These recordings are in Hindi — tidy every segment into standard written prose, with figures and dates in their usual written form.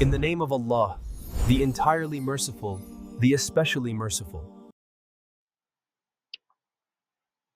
In the name of Allah, the entirely merciful, the especially merciful.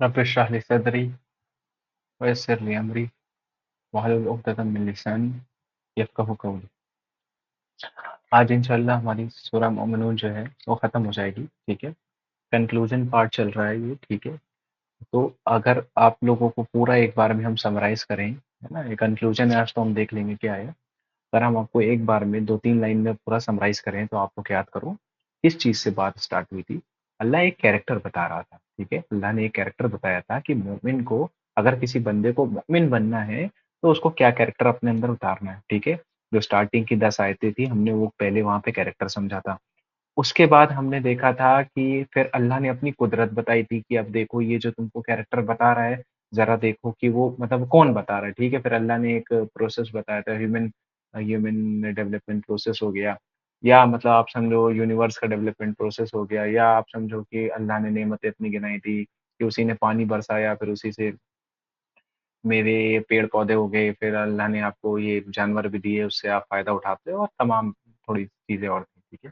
रब इश्रह ली सदरी वयस्सिर ली अमरी वहलुल उक़दतम मिन लिसानी यफ़क़हू क़ौली। आज इंशाल्लाह हमारी सूरह मोमिनून जो है वो ख़त्म हो जाएगी, ठीक है। कंक्लूजन पार्ट चल रहा है ये, ठीक है। तो अगर आप लोगों को पूरा एक बार में हम समराइज़ करें, है ना, ये कंक्लूजन है, आज तो हम देख लेंगे क्या है। अगर हम आपको एक बार में 2-3 लाइन में पूरा समराइज़ करें तो आप लोग याद करो किस चीज़ से बात स्टार्ट हुई थी। अल्लाह एक कैरेक्टर बता रहा था, ठीक है। अल्लाह ने एक कैरेक्टर बताया था कि मोमिन को, अगर किसी बंदे को मोमिन बनना है तो उसको क्या कैरेक्टर अपने अंदर उतारना है, ठीक है। जो स्टार्टिंग की 10 आयतें थी, हमने वो पहले वहाँ पे कैरेक्टर समझा था। उसके बाद हमने देखा था कि फिर अल्लाह ने अपनी कुदरत बताई थी कि अब देखो ये जो तुमको कैरेक्टर बता रहा है, ज़रा देखो कि वो मतलब कौन बता रहा है, ठीक है। फिर अल्लाह ने एक प्रोसेस बताया था, ह्यूमन डेवलपमेंट प्रोसेस हो गया, या मतलब आप समझो यूनिवर्स का डेवलपमेंट प्रोसेस हो गया, या आप समझो कि अल्लाह ने नेमतें अपनी गिनाई थी कि उसी ने पानी बरसाया, फिर उसी से मेरे पेड़-पौधे हो गए, फिर अल्लाह ने आपको ये जानवर भी दिए, उससे आप फ़ायदा उठाते हो, और तमाम थोड़ी चीज़ें और थी, ठीक है।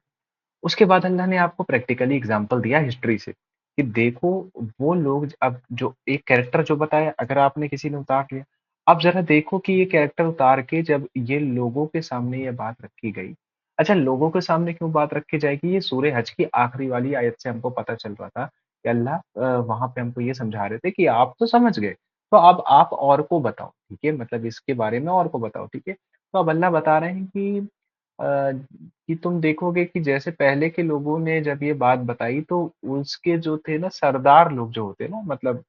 उसके बाद अल्लाह ने आपको प्रैक्टिकली एग्जाम्पल दिया हिस्ट्री से कि देखो वो लोग, अब जो एक कैरेक्टर जो बताया, अगर आपने किसी ने उतार लिया, अब जरा देखो कि ये कैरेक्टर उतार के जब ये लोगों के सामने ये बात रखी गई। अच्छा, लोगों के सामने क्यों बात रखी जाएगी, ये सूरह हज की आखिरी वाली आयत से हमको पता चल रहा था कि अल्लाह वहां पे हमको ये समझा रहे थे कि आप तो समझ गए, तो अब आप और को बताओ, ठीक है, मतलब इसके बारे में और को बताओ, ठीक है। तो अब अल्लाह बता रहे हैं कि तुम देखोगे कि जैसे पहले के लोगों ने जब ये बात बताई तो उसके जो थे ना सरदार लोग जो होते हैं ना, मतलब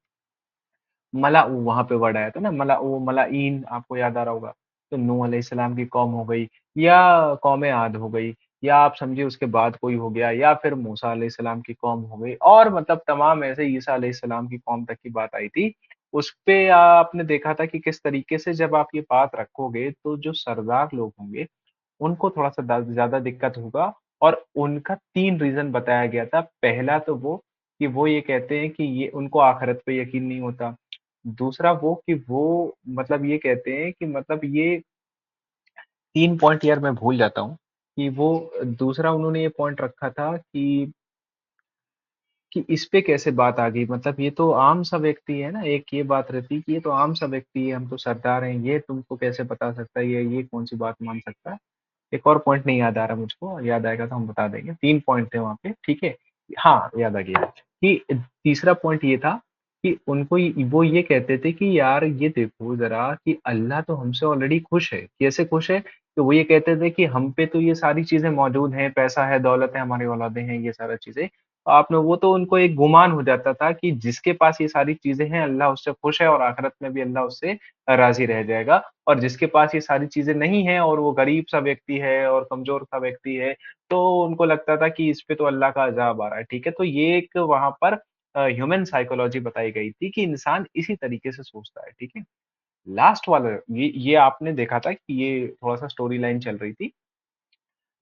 मलाऊ, वहाँ पे वर्ड आया था ना, मलाऊ, मलाईन, आपको याद आ रहा होगा। तो नूह अलैहिस्सलाम की कौम हो गई, या कौम आद हो गई, या आप समझिए उसके बाद कोई हो गया, या फिर मूसा अलैहिस्सलाम की कौम हो गई, और मतलब तमाम ऐसे ईसा अलैहिस्सलाम की कौम तक की बात आई थी। उस पे आपने देखा था कि किस तरीके से जब आप ये बात रखोगे तो जो सरदार लोग होंगे उनको थोड़ा-सा ज़्यादा दिक्कत होगा, और उनका 3 रीज़न बताया गया था। पहला तो वो कि वो ये कहते हैं कि ये उनको आखिरत पे यकीन नहीं होता। दूसरा वो कि वो मतलब ये कहते हैं कि मतलब ये 3 पॉइंट यार मैं भूल जाता हूँ कि वो दूसरा उन्होंने ये पॉइंट रखा था कि इस पे कैसे बात आ गई, मतलब ये तो आम सा व्यक्ति है ना, एक ये बात रहती कि ये तो आम सा व्यक्ति है, हम तो सरदार हैं, ये तुमको कैसे बता सकता है, ये कौन-सी बात मान सकता है? एक और पॉइंट नहीं याद आ रहा मुझको, याद आएगा तो हम बता देंगे। 3 पॉइंट थे वहाँ पे, ठीक है? हाँ, याद आ गया कि तीसरा पॉइंट ये था कि उनको वो ये कहते थे कि यार ये देखो ज़रा कि अल्लाह तो हमसे ऑलरेडी खुश है। कैसे खुश है? तो वो ये कहते थे कि हम पे तो ये सारी चीज़ें मौजूद हैं, पैसा है, दौलत है, हमारी औलादें हैं, ये सारा चीज़ें। आपने वो तो उनको एक गुमान हो जाता था कि जिसके पास ये सारी चीज़ें हैं, अल्लाह उससे खुश है और आखिरत में भी अल्लाह उससे राज़ी रह जाएगा। और जिसके पास ये सारी चीज़ें नहीं हैं और वो गरीब-सा व्यक्ति है और कमज़ोर-सा व्यक्ति है, तो उनको लगता था कि इस पे तो अल्लाह का अज़ाब आ रहा है, ठीक है? तो ये एक वहाँ पर ह्यूमन साइकोलॉजी बताई गई थी कि इंसान इसी तरीके से सोचता है, ठीक है? लास्ट वाला ये आपने देखा था कि ये थोड़ा-सा स्टोरी लाइन चल रही थी,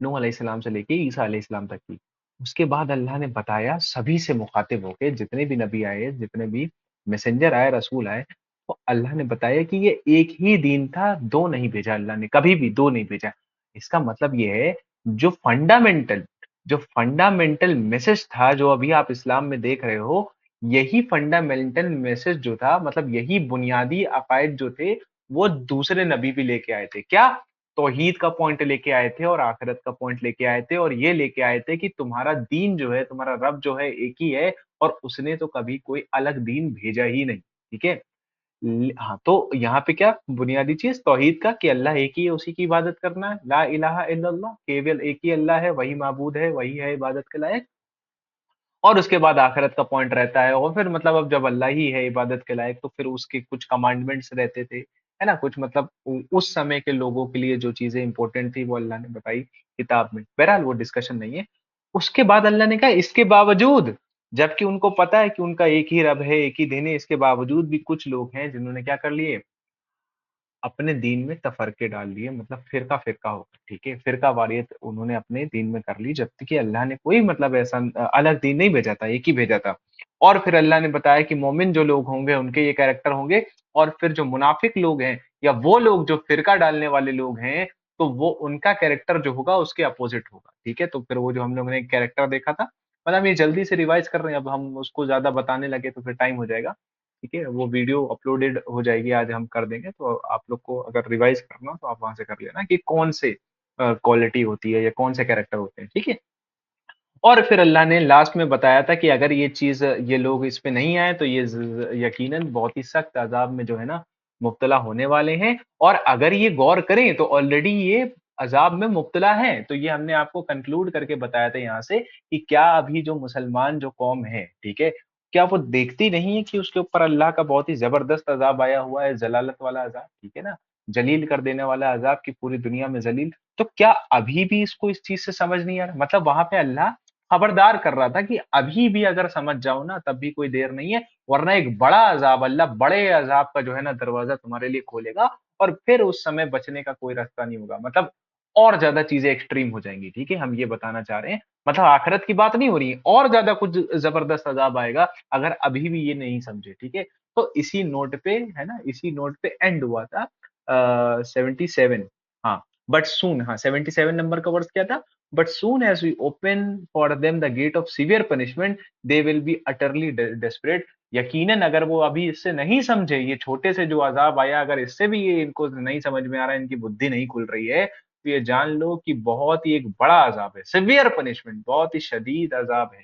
नूह अलैहिस्सलाम से लेके ईसा अलैहिस्सलाम तक की। उसके बाद अल्लाह ने बताया सभी से मुखातिब होके, जितने भी नबी आए, जितने भी मैसेंजर आए, रसूल आए, तो अल्लाह ने बताया कि ये एक ही दीन था, 2 नहीं भेजा अल्लाह ने, कभी भी 2 नहीं भेजा। इसका मतलब ये है जो फंडामेंटल जो फंडामेंटल मैसेज था, जो अभी आप इस्लाम में देख रहे हो, यही फंडामेंटल मैसेज जो था, मतलब यही बुनियादी अकायद जो थे, वो दूसरे नबी भी लेके आए थे। क्या? तौहीद का पॉइंट लेके आए थे और आखिरत का पॉइंट लेके आए थे, और ये लेके आए थे कि तुम्हारा दीन जो है, तुम्हारा रब जो है एक ही है, और उसने तो कभी कोई अलग दीन भेजा ही नहीं, ठीक है? हाँ, तो यहाँ पे क्या बुनियादी चीज़ तौहीद का कि अल्लाह एक ही है, उसी की इबादत करना है, ला इलाहा इल्लल्लाह, केवल एक ही अल्लाह है, वही माबूद है, वही है इबादत के लायक। और उसके बाद आखिरत का पॉइंट रहता है, और फिर मतलब अब जब अल्लाह ही है इबादत के लायक, तो फिर उसके कुछ कमांडमेंट्स रहते थे। है ना? कुछ मतलब उस समय के लोगों के लिए जो चीज़ें इंपॉर्टेंट थी वो अल्लाह ने बताई किताब में। बहरहाल वो डिस्कशन नहीं है। उसके बाद अल्लाह ने कहा इसके बावजूद, जबकि उनको पता है कि उनका एक ही रब है, एक ही दिन है, इसके बावजूद भी कुछ लोग हैं जिन्होंने क्या कर लिए, अपने दीन में तफ़रक़े डाल लिए, मतलब फ़िरका-फ़िरका होकर, ठीक है? फ़िरकावारियत उन्होंने अपने दीन में कर ली, जबकि अल्लाह ने कोई मतलब ऐसा अलग दीन नहीं भेजा था, एक ही भेजा था। और फिर अल्लाह ने बताया कि मोमिन जो लोग होंगे, उनके ये कैरेक्टर होंगे, और फिर जो मुनाफ़िक लोग हैं या वो लोग जो फ़िरका डालने वाले लोग हैं, तो वो उनका कैरेक्टर जो होगा उसके अपोज़िट होगा, ठीक है? तो फिर वो जो हम लोगों ने एक कैरेक्टर देखा था, मतलब ये जल्दी से रिवाइज़ कर रहे हैं, अब हम उसको ज़्यादा बताने लगे तो फिर टाइम हो जाएगा। ठीक है? वो वीडियो अपलोडेड हो जाएगी, आज हम कर देंगे, तो आप लोग को अगर रिवाइज़ करना हो तो आप वहाँ से कर लेना कि कौन से क्वालिटी होती है या कौन से कैरेक्टर होते हैं, ठीक है? और फिर अल्लाह ने लास्ट में बताया था कि अगर ये चीज़ ये लोग इस पे नहीं आए तो ये ज़ यकीनन बहुत ही सख्त अज़ाब में जो है ना मुब्तला होने वाले हैं, और अगर ये गौर करें तो ऑलरेडी ये अज़ाब में मुब्तला हैं। तो ये हमने आपको कंक्लूड करके बताया था यहाँ से कि क्या अभी जो मुसलमान जो कौम है, ठीक है? क्या वो देखती नहीं है कि उसके ऊपर अल्लाह का बहुत ही ज़बरदस्त अज़ाब आया हुआ है, ज़लालत वाला अज़ाब, ठीक है ना? जलील कर देने वाला अज़ाब कि पूरी दुनिया में ज़लील। तो क्या अभी भी इसको इस चीज़ से समझ नहीं आ रहा? मतलब वहाँ पे अल्लाह खबरदार कर रहा था कि अभी भी अगर समझ जाओ ना तब भी कोई देर नहीं है, वरना एक बड़ा अज़ाब, अल्लाह बड़े अज़ाब का जो है ना दरवाज़ा तुम्हारे लिए खोलेगा, और फिर उस समय बचने का कोई रास्ता नहीं होगा। मतलब और ज़्यादा चीज़ें एक्सट्रीम हो जाएँगी, ठीक है? हम ये बताना चाह रहे हैं। मतलब आखिरत की बात नहीं हो रही है, और ज़्यादा कुछ ज़बरदस्त अज़ाब आएगा अगर अभी भी ये नहीं समझे, ठीक है? तो इसी नोट पे, है ना? इसी नोट पे एंड हुआ था 77, हाँ, बट सून, हाँ, 77 नंबर का वर्स क्या था? But soon as we open for them the gate of severe punishment, they will be utterly desperate. यकीनन अगर वो अभी इससे नहीं समझे, ये छोटे से जो अज़ाब आया, अगर इससे भी ये इनको नहीं समझ में आ रहा है, इनकी बुद्धि नहीं खुल रही है, तो ये जान लो कि बहुत ही एक बड़ा अज़ाब है, सिवियर पनिशमेंट, बहुत ही शदीद अज़ाब है।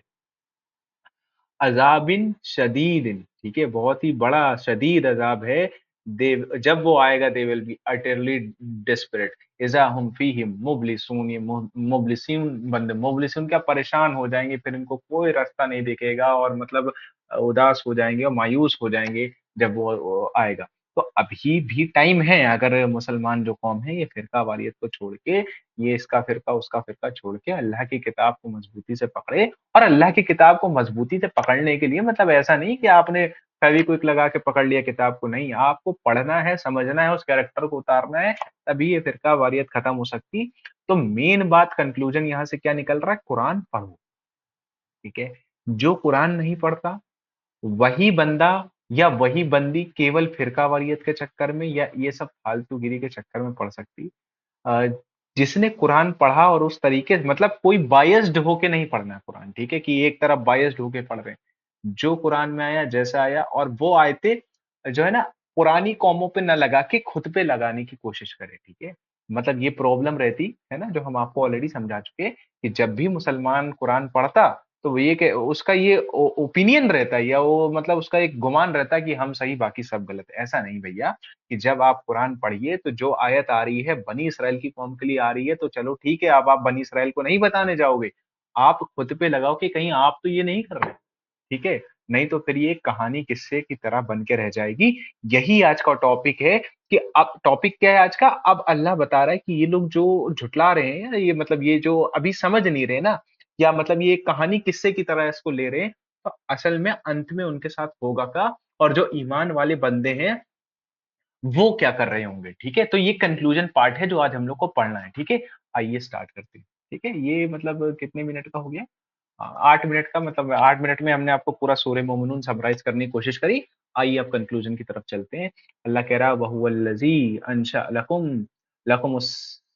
अज़ाबिन शदीदिन, ठीक है? बहुत ही बड़ा शदीद अज़ाब है। दे जब वो आएगा, they will be utterly desperate, इज़ा हुम फीहि मुब्लिसून, ये मुब्लिसीन बंदे, मुब्लिसून क्या, परेशान हो जाएँगे, फिर इनको कोई रास्ता नहीं दिखेगा, और मतलब उदास हो जाएँगे और मायूस हो जाएँगे जब वो आएगा। तो अभी भी टाइम है, अगर मुसलमान जो कौम है ये फ़िरकावारियत को छोड़ के, ये इसका फ़िरका, उसका फ़िरका छोड़ के अल्लाह की किताब को मज़बूती से पकड़े। और अल्लाह की किताब को मज़बूती से पकड़ने के लिए मतलब ऐसा नहीं कि आपने फेविक्विक लगा के पकड़ लिया किताब को, नहीं, आपको पढ़ना है, समझना है, उस कैरेक्टर को उतारना है, तभी ये फ़िरकावारियत खत्म हो सकती। तो मेन बात, कन्क्लूज़न यहाँ से क्या निकल रहा है? कुरान पढ़ो, ठीक है? जो कुरान नहीं पढ़ता, वही बंदा या वही बंदी केवल फ़िरकावारियत के चक्कर में या ये सब फालतूगिरी के चक्कर में पढ़ सकती। अ, जिसने कुरान पढ़ा और उस तरीके से, मतलब कोई बायस्ड होके नहीं पढ़ना है कुरान, ठीक है? कि एक तरफ बायस्ड होके पढ़ रहे हैं। जो कुरान में आया, जैसा आया, और वो आयतें जो है ना पुरानी कौमों पे ना लगा के खुद पे लगाने की कोशिश करें, ठीक है? मतलब ये प्रॉब्लम रहती है ना, जो हम आपको ऑलरेडी समझा चुके हैं कि जब भी मुसलमान कुरान पढ़ता, तो वो ये कि उसका ये ओपिनियन रहता है, या वो मतलब उसका एक गुमान रहता है कि हम सही, बाकी सब गलत है। ऐसा नहीं भैया, कि जब आप कुरान पढ़िए तो जो आयत आ रही है बनी इसराइल की कौम के लिए आ रही है, तो चलो ठीक है, अब आप बनी इसराइल को नहीं बताने जाओगे। आप खुद पे लगाओ कि कहीं आप तो ये नहीं कर रहे, ठीक है? नहीं तो फिर ये कहानी किस्से की तरह बन के रह जाएगी। यही आज का टॉपिक है कि अब टॉपिक क्या है आज का? अब अल्लाह बता रहा है कि ये लोग जो झुठला रहे हैं, ये मतलब ये जो अभी समझ नहीं रहे ना, या मतलब ये कहानी किस्से की तरह इसको ले रहे हैं, तो असल में अंत में उनके साथ होगा क्या? और जो ईमान वाले बंदे हैं, वो क्या कर रहे होंगे, ठीक है? तो ये कंक्लूजन पार्ट है जो आज हम लोग को पढ़ना है, ठीक है? आइए स्टार्ट करते हैं, ठीक है? ये मतलब कितने मिनट का हो गया? 8 मिनट का, मतलब 8 मिनट में हमने आपको पूरा सूरह मोमिनून समराइज़ करने की कोशिश करी। आइए अब कंक्लूजन की तरफ चलते हैं। अल्लाह कह रहा है वहुवल्लज़ी अंशअ लकुमुस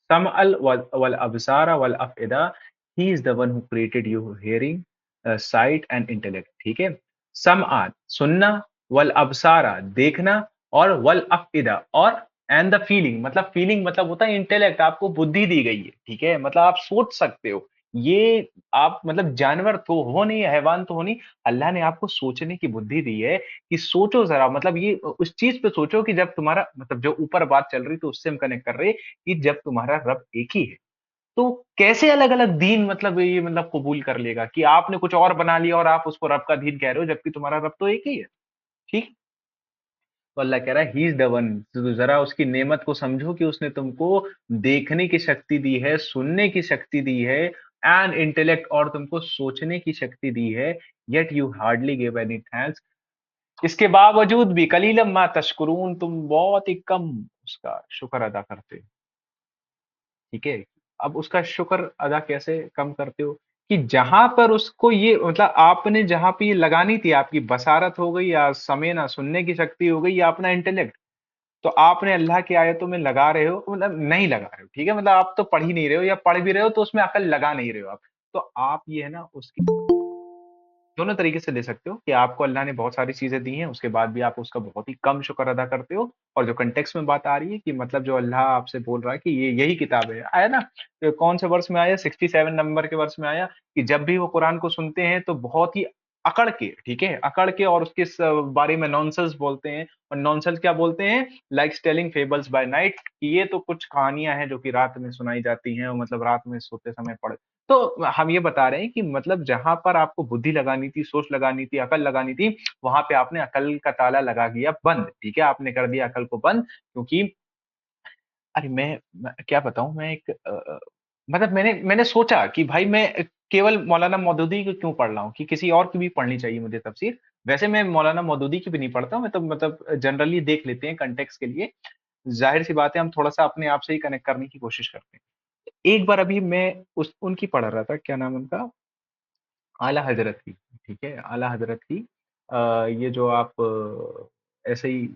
समअल वल अब्सारा वल अफ़इदा। He is the one who created you hearing, sight and intellect, ठीक है? समअ सुनना, वल अब्सारा देखना, और वल अफ़इदा और एंड द फीलिंग, मतलब फीलिंग मतलब होता है इंटेलेक्ट, आपको बुद्धि दी गई है, ठीक है? मतलब आप सोच सकते हो। ये आप मतलब जानवर तो हो नहीं, हैवान तो हो नहीं, अल्लाह ने आपको सोचने की बुद्धि दी है कि सोचो ज़रा, मतलब ये उस चीज़ पे सोचो कि जब तुम्हारा मतलब जो ऊपर बात चल रही, तो उससे हम कनेक्ट कर रहे हैं कि जब तुम्हारा रब एक ही है, तो कैसे अलग-अलग दीन मतलब ये मतलब कबूल कर लेगा कि आपने कुछ और बना लिया और आप उसको रब का दीन कह रहे हो, जबकि तुम्हारा रब तो एक ही है, ठीक? तो अल्लाह कह रहा है ही इज द वन। तो जरा उसकी नेमत को समझो कि उसने तुमको देखने की शक्ति दी है, सुनने की शक्ति दी है, एंड इंटेलेक्ट, और तुमको सोचने की शक्ति दी है, yet you hardly give any thanks. इसके बावजूद भी कलीलम मा तशकुरून, तुम बहुत ही कम उसका शुक्र अदा करते हो। ठीक है, अब उसका शुक्र अदा कैसे कम करते हो कि जहां पर उसको ये मतलब आपने जहां पे ये लगानी थी, आपकी बसारत हो गई या समेना सुनने की शक्ति हो गई या अपना इंटेलेक्ट, तो आपने अल्लाह की आयतों में लगा रहे हो, मतलब नहीं लगा रहे हो। ठीक है, मतलब आप तो पढ़ ही नहीं रहे हो, या पढ़ भी रहे हो तो उसमें अकल लगा नहीं रहे हो आप। तो आप ये है ना उसकी दोनों तरीके से ले सकते हो कि आपको अल्लाह ने बहुत सारी चीजें दी हैं, उसके बाद भी आप उसका बहुत ही कम शुक्र अदा करते हो। और जो कंटेक्स्ट में बात आ रही है कि मतलब जो अल्लाह आपसे बोल रहा है कि ये यही किताब है, आया ना, तो कौन से वर्ष में आया, 67 नंबर के वर्ष में आया कि जब भी वो कुरान को सुनते हैं तो बहुत ही अकड़ के, ठीक है, अकड़ के, और उसके बारे में नॉनसेंस बोलते हैं। और नॉनसेंस क्या बोलते हैं, like telling fables by night, कि ये तो कुछ कहानियां हैं जो कि रात में सुनाई जाती हैं, और मतलब रात में सोते समय पढ़। तो हम ये बता रहे हैं कि मतलब जहां पर आपको बुद्धि लगानी थी, सोच लगानी थी, अकल लगानी थी, वहां पे आपने अकल का ताला लगा दिया बंद। ठीक है, आपने कर दिया अकल को बंद, क्योंकि अरे मैं क्या बताऊं, मैं एक मतलब मैंने सोचा कि भाई मैं केवल मौलाना मौदूदी को क्यों पढ़ रहा हूँ, कि किसी और की भी पढ़नी चाहिए मुझे तफसीर। वैसे मैं मौलाना मौदूदी की भी नहीं पढ़ता हूं, मैं तो मतलब जनरली देख लेते हैं कंटेक्स्ट के लिए। जाहिर सी बात है, हम थोड़ा सा अपने आप से ही कनेक्ट करने की कोशिश करते हैं। एक बार अभी मैं उस उनकी पढ़ रहा था, क्या नाम उनका, आला हजरत की। ठीक है, आला हजरत की ये जो आप ऐसे ही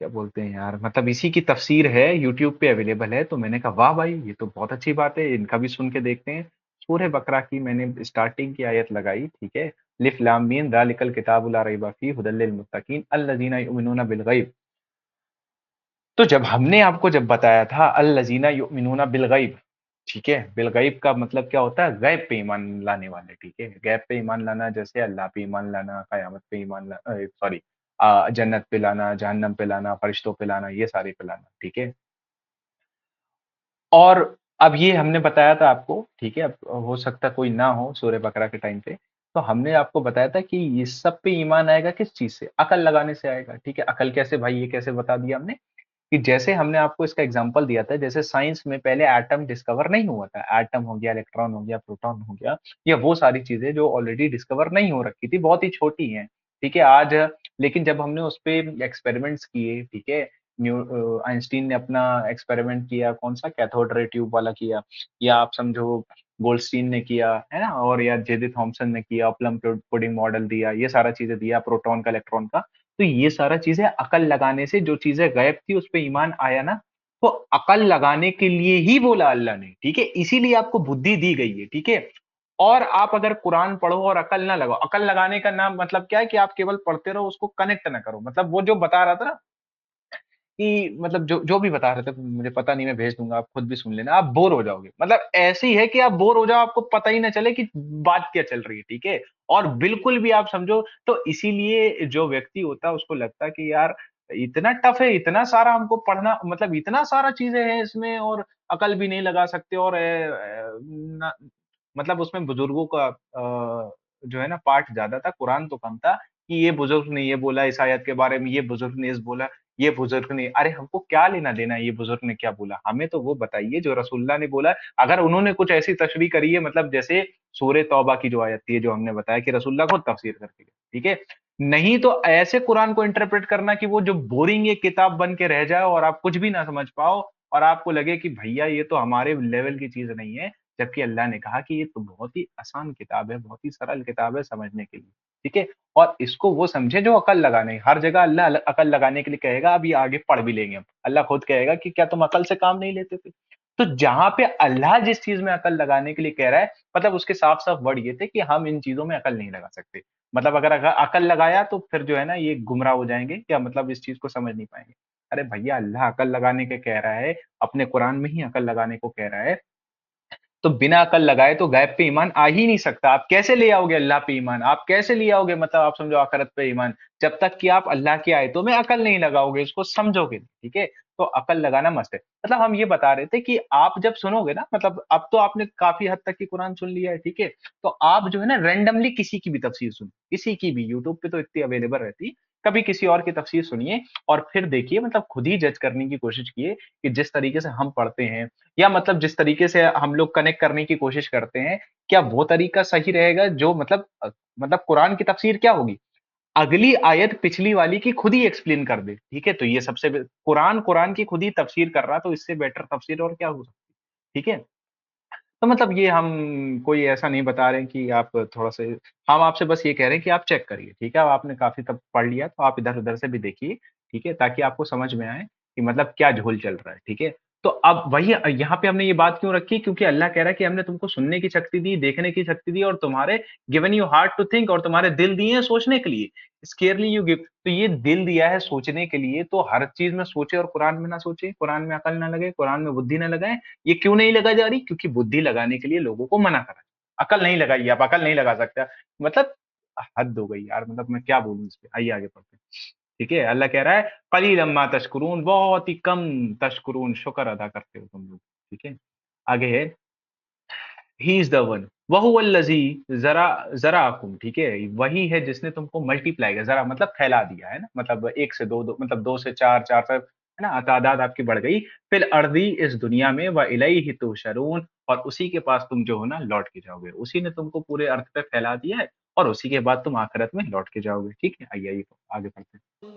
क्या बोलते हैं यार, मतलब इसी की तफसीर है, यूट्यूब पे अवेलेबल है। तो मैंने कहा वाह भाई, ये तो बहुत अच्छी बात है, इनका भी सुन के देखते हैं। सूरह बकरा की मैंने स्टार्टिंग की आयत लगाई, ठीक है, लिफ लाम मीम ज़ालिकल किताबु ला रैबा फीह हुदल लिल मुत्तकीन अल्लज़ीना युमिनूना बिल गैब। तो जब हमने आपको जब बताया था अल्लज़ीना युमिनूना बिल गैब, ठीक है, बिल गैब का मतलब क्या होता है, गैब पे ईमान लाने वाले। ठीक है, गैब पे ईमान लाना जैसे अल्लाह पे ईमान लाना, कयामत पे ईमान लाना, सॉरी, जन्नत पे लाना, जहन्नम पे लाना, फरिश्तों पे लाना, ये सारे पे लाना। ठीक है, और अब ये हमने बताया था आपको, ठीक है, अब हो सकता है कोई ना हो सूरह बकरा के टाइम पे, तो हमने आपको बताया था कि ये सब पे ईमान आएगा किस चीज से, अकल लगाने से आएगा। ठीक है, अकल कैसे भाई, ये कैसे बता दिया हमने कि जैसे हमने आपको इसका एग्जांपल दिया था, जैसे साइंस में पहले एटम डिस्कवर नहीं हुआ था, एटम हो गया, इलेक्ट्रॉन हो गया, प्रोटॉन हो गया, या वो सारी चीजें जो ऑलरेडी डिस्कवर नहीं हो रखी थी, बहुत ही छोटी हैं। ठीक है, आज लेकिन जब हमने उस पे एक्सपेरिमेंट्स किए, ठीक है, आइंस्टीन ने अपना एक्सपेरिमेंट किया, कौन सा, कैथोड रे ट्यूब वाला किया, या आप समझो गोल्डस्टीन ने किया है ना, और या जेजे थॉमसन ने किया, प्लम पुडिंग मॉडल दिया, ये सारा चीजें दिया, प्रोटॉन का, इलेक्ट्रॉन का। तो ये सारा चीजें अकल लगाने से, जो चीजें गायब थी उस पर ईमान आया ना, तो अकल लगाने के लिए ही बोला अल्लाह ने। ठीक है, इसीलिए आपको बुद्धि दी गई है। ठीक है, और आप अगर कुरान पढ़ो और अकल ना लगाओ, अकल लगाने का नाम मतलब क्या है कि आप केवल पढ़ते रहो, उसको कनेक्ट ना करो। मतलब वो जो बता रहा था ना कि मतलब जो जो भी बता रहे थे, मुझे पता नहीं, मैं भेज दूंगा, आप खुद भी सुन लेना, आप बोर हो जाओगे। मतलब ऐसी है कि आप बोर हो जाओ, आपको पता ही ना चले कि बात क्या चल रही है। ठीक है, और बिल्कुल भी आप समझो, तो इसीलिए जो व्यक्ति होता है उसको लगता है कि यार इतना टफ है, इतना सारा हमको पढ़ना, मतलब इतना सारा चीजें हैं इसमें, और अकल भी नहीं लगा सकते, और मतलब उसमें बुजुर्गों का जो है ना पार्ट ज्यादा था, कुरान तो कम था, कि ये बुजुर्ग ने ये बोला इस आयत के बारे में, ये बुजुर्ग ने इस बोला, ये बुजुर्ग ने, अरे हमको क्या लेना देना है ये बुजुर्ग ने क्या बोला, हमें तो वो बताइए जो रसूलुल्लाह ने बोला। अगर उन्होंने कुछ ऐसी तशरीह करी है, मतलब जैसे सूरह तौबा की जो आयत थी, जो हमने बताया कि रसूलुल्लाह खुद तफसीर करके गए, ठीक है, नहीं तो ऐसे कुरान को इंटरप्रेट करना कि वो जो बोरिंग एक किताब बन के रह जाए और आप कुछ भी ना समझ पाओ, और आपको लगे कि भैया ये तो हमारे लेवल की चीज नहीं है, जबकि अल्लाह ने कहा कि ये तो बहुत ही आसान किताब है, बहुत ही सरल किताब है समझने के लिए। ठीक है, और इसको वो समझे जो अकल लगाने, हर जगह अल्लाह अकल लगाने के लिए कहेगा। अब ये आगे पढ़ भी लेंगे हम, अल्लाह खुद कहेगा कि क्या तुम अकल से काम नहीं लेते थे। तो जहां पे अल्लाह जिस चीज में अकल लगाने के लिए कह रहा है, मतलब उसके साफ साफ वर्ड ये थे कि हम इन चीजों में अकल नहीं लगा सकते। मतलब अगर अकल लगाया तो फिर जो है ना ये गुमराह हो जाएंगे, क्या मतलब इस चीज को समझ नहीं पाएंगे। अरे भैया, अल्लाह अकल लगाने के कह रहा है, अपने कुरान में ही अकल लगाने को कह रहा है, तो बिना अकल लगाए तो गैब पे ईमान आ ही नहीं सकता। आप कैसे ले आओगे अल्लाह पे ईमान, आप कैसे ले आओगे, मतलब आप समझो आखिरत पे ईमान, जब तक कि आप अल्लाह की आयतों में अकल नहीं लगाओगे, इसको समझोगे नहीं, ठीक है? तो अकल लगाना मस्ट है। मतलब हम ये बता रहे थे कि आप जब सुनोगे ना, मतलब अब तो आपने काफ़ी हद तक की कुरान सुन लिया है, ठीक है? तो आप जो है ना रैंडमली किसी की भी तफसीर सुनो, किसी की भी, यूट्यूब पे तो इतनी अवेलेबल रहती है, कभी किसी और की तफसीर सुनिए और फिर देखिए, मतलब खुद ही जज करने की कोशिश कीजिए कि जिस तरीके से हम पढ़ते हैं या मतलब जिस तरीके से हम लोग कनेक्ट करने की कोशिश करते हैं, क्या वो तरीका सही रहेगा जो मतलब मतलब कुरान की तफसीर क्या होगी? अगली आयत पिछली वाली की खुद ही एक्सप्लेन कर दे, ठीक है? तो ये सबसे कुरान कुरान की खुद ही तफसीर कर रहा, तो इससे बेटर तफसीर और क्या हो सकती है, ठीक है? तो मतलब ये हम कोई ऐसा नहीं बता रहे हैं कि आप थोड़ा-सा, हम आपसे बस ये कह रहे हैं कि आप चेक करिए, ठीक है? अब आपने काफ़ी तब पढ़ लिया, तो आप इधर-उधर से भी देखिए, ठीक है? ताकि आपको समझ में आए कि मतलब क्या झोल चल रहा है, ठीक है? तो अब वही यहाँ पे हमने ये बात क्यों रखी? क्योंकि अल्लाह कह रहा है कि हमने तुमको सुनने की शक्ति दी, देखने की शक्ति दी और तुम्हारे given you heart to think, और तुम्हारे दिल दिए हैं सोचने के लिए। स्केयरली यू गिव, तो ये दिल दिया है सोचने के लिए, तो हर चीज़ में सोचे और कुरान में ना सोचे, कुरान में अकल ना लगे, कुरान में बुद्धि ना लगाएँ। ये क्यों नहीं लगाई जा रही? क्योंकि बुद्धि लगाने के लिए लोगों को मना करा। अकल नहीं लगाइए, आप अकल नहीं लगा सकते। मतलब हद हो गई यार, मतलब मैं क्या बोलूँ इस पे? आइए आगे पढ़ते हैं। ठीक है? अल्लाह कह रहा है कलीलन मा तशकुरून, बहुत ही कम तशकुरून, शुक्र अदा करते हो तुम लोग। ठीक है? आगे है ही इज़ द वन वहुवल्लज़ी ज़रा ज़राअकुम, ठीक है? वही है जिसने तुमको मल्टीप्लाई किया, ज़रा मतलब फैला दिया, है ना? मतलब 1 से 2, 2 मतलब 2 से 4, 4 से, है ना? तादाद आपकी बढ़ गई। फिल अर्दी, इस दुनिया में, व इलैहि तुहशरून, और उसी के पास तुम जो हो ना लौट के जाओगे। उसी ने तुमको पूरे अर्थ पे फैला दिया है और उसी के बाद तुम आखिरत में लौट के जाओगे। ठीक है? आइए, आइए आगे पढ़ते हैं।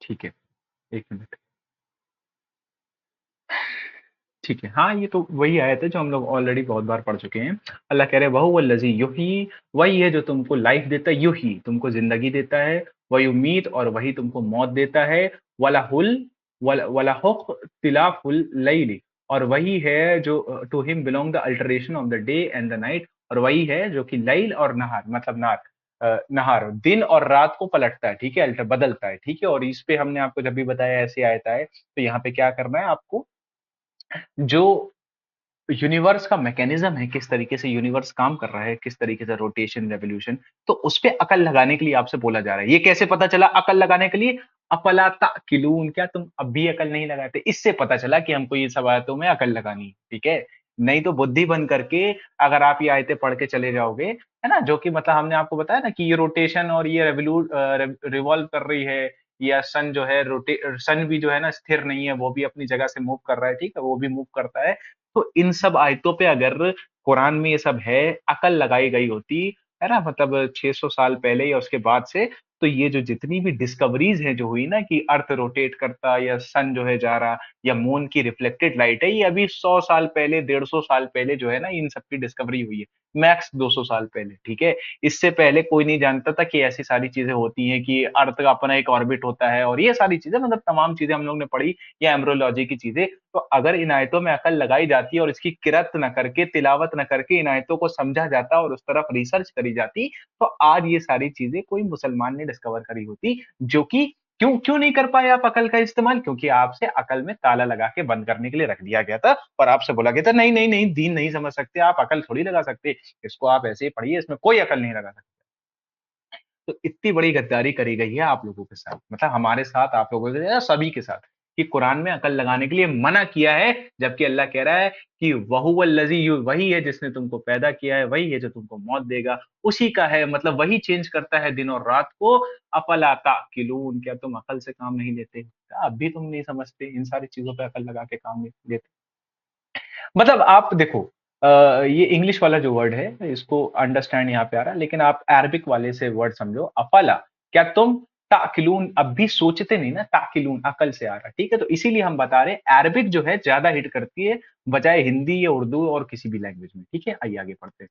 ठीक है, 1 मिनट। ठीक है, हाँ, ये तो वही आयत है जो हम लोग ऑलरेडी बहुत बार पढ़ चुके हैं। अल्लाह कह रहे हैं वहुवल्लज़ी युहयी, वही है जो तुमको लाइफ देता है, युहयी तुमको ज़िंदगी देता है, व युमीत और वही तुमको मौत देता है, वलहुक़ तिलाफुल लैली, और वही है जो to him belong the alteration of the day and the night, और वही है जो कि लैल और नहार मतलब नहार दिन और रात को पलटता है, ठीक है? अल्टर बदलता है, ठीक है? और इस पे हमने आपको जब भी बताया ऐसी आयत आए, तो यहाँ पे क्या करना है आपको, जो यूनिवर्स का मैकेनिज्म है, किस तरीके से यूनिवर्स काम कर रहा है, किस तरीके से रोटेशन, रेवोल्यूशन, तो उस पे अकल लगाने के लिए आपसे बोला जा रहा है। ये कैसे पता चला अकल लगाने के लिए? अफला ताकिलून, क्या तुम अब भी अकल नहीं लगाते? इससे पता चला कि हमको ये सब आयतों में अकल लगानी है, ठीक है? नहीं तो बुद्धि बंद करके अगर आप ये आयतें पढ़ के चले जाओगे, है ना? जो कि मतलब हमने आपको बताया ना कि ये रोटेशन और ये रिवॉल्व कर रही है, या सन जो है सन भी जो है ना स्थिर नहीं है, वो भी अपनी जगह से मूव कर रहा है, ठीक है? वो भी मूव करता है। तो इन सब आयतों पे अगर कुरान में ये सब है, अकल लगाई गई होती, है ना? मतलब 600 साल पहले या उसके बाद से, तो ये जो जितनी भी डिस्कवरीज़ हैं जो हुई ना कि अर्थ रोटेट करता या सन जो है जा रहा या मून की रिफ्लेक्टेड लाइट है, ये अभी 100 साल पहले, 150 साल पहले जो है ना इन सब की डिस्कवरी हुई है। मैक्स 200 साल पहले, ठीक है? इससे पहले कोई नहीं जानता था कि ऐसी सारी चीज़ें होती हैं कि अर्थ का अपना एक ऑर्बिट होता है और ये सारी चीज़ें, मतलब तमाम चीज़ें हम लोग ने पढ़ी, या एम्ब्रियोलॉजी की चीज़ें। तो अगर इन आयतों में अकल लगाई जाती और इसकी किरत न करके, तिलावत न करके इन आयतों को समझा जाता और उस तरफ रिसर्च करी जाती, तो आज ये सारी चीज़ें कोई मुसलमान ने डिस्कवर करी होती, जो कि क्यों क्यों नहीं कर पाए आप अकल का इस्तेमाल? क्योंकि आपसे अकल में ताला लगा के बंद करने के लिए रख दिया गया था और आपसे बोला गया था, नहीं, नहीं, नहीं, दीन नहीं समझ सकते, आप अकल थोड़ी लगा सकते, इसको आप ऐसे ही पढ़िए, इसमें कोई अकल नहीं लगा सकते। तो इतनी बड़ी गद्दारी करी गई है आप लोगों के साथ, मतलब हमारे साथ, आप लोगों के साथ, सभी के साथ, कि कुरान में अकल लगाने के लिए मना किया है, जबकि अल्लाह कह रहा है कि वहुवल्लज़ी यु, वही है जिसने तुमको पैदा किया है, वही है जो तुमको मौत देगा, उसी का है, मतलब वही चेंज करता है दिन और रात को। अफला ताकिलून, क्या तुम अकल से काम नहीं लेते? क्या अब भी तुम नहीं समझते? इन सारी चीज़ों पे अकल लगा के काम नहीं लेते? मतलब आप देखो, ये इंग्लिश वाला जो वर्ड है इसको अंडरस्टैंड यहाँ पे आ रहा है, लेकिन आप अरबिक वाले से वर्ड समझो, अफला, क्या तुम ताकिलून अब भी सोचते नहीं ना? ताकिलून अकल से आ रहा है, ठीक है? तो इसीलिए हम बता रहे हैं अरबिक जो है ज्यादा हिट करती है बजाय हिंदी या उर्दू और किसी भी लैंग्वेज में, ठीक है? आइए आगे पढ़ते हैं।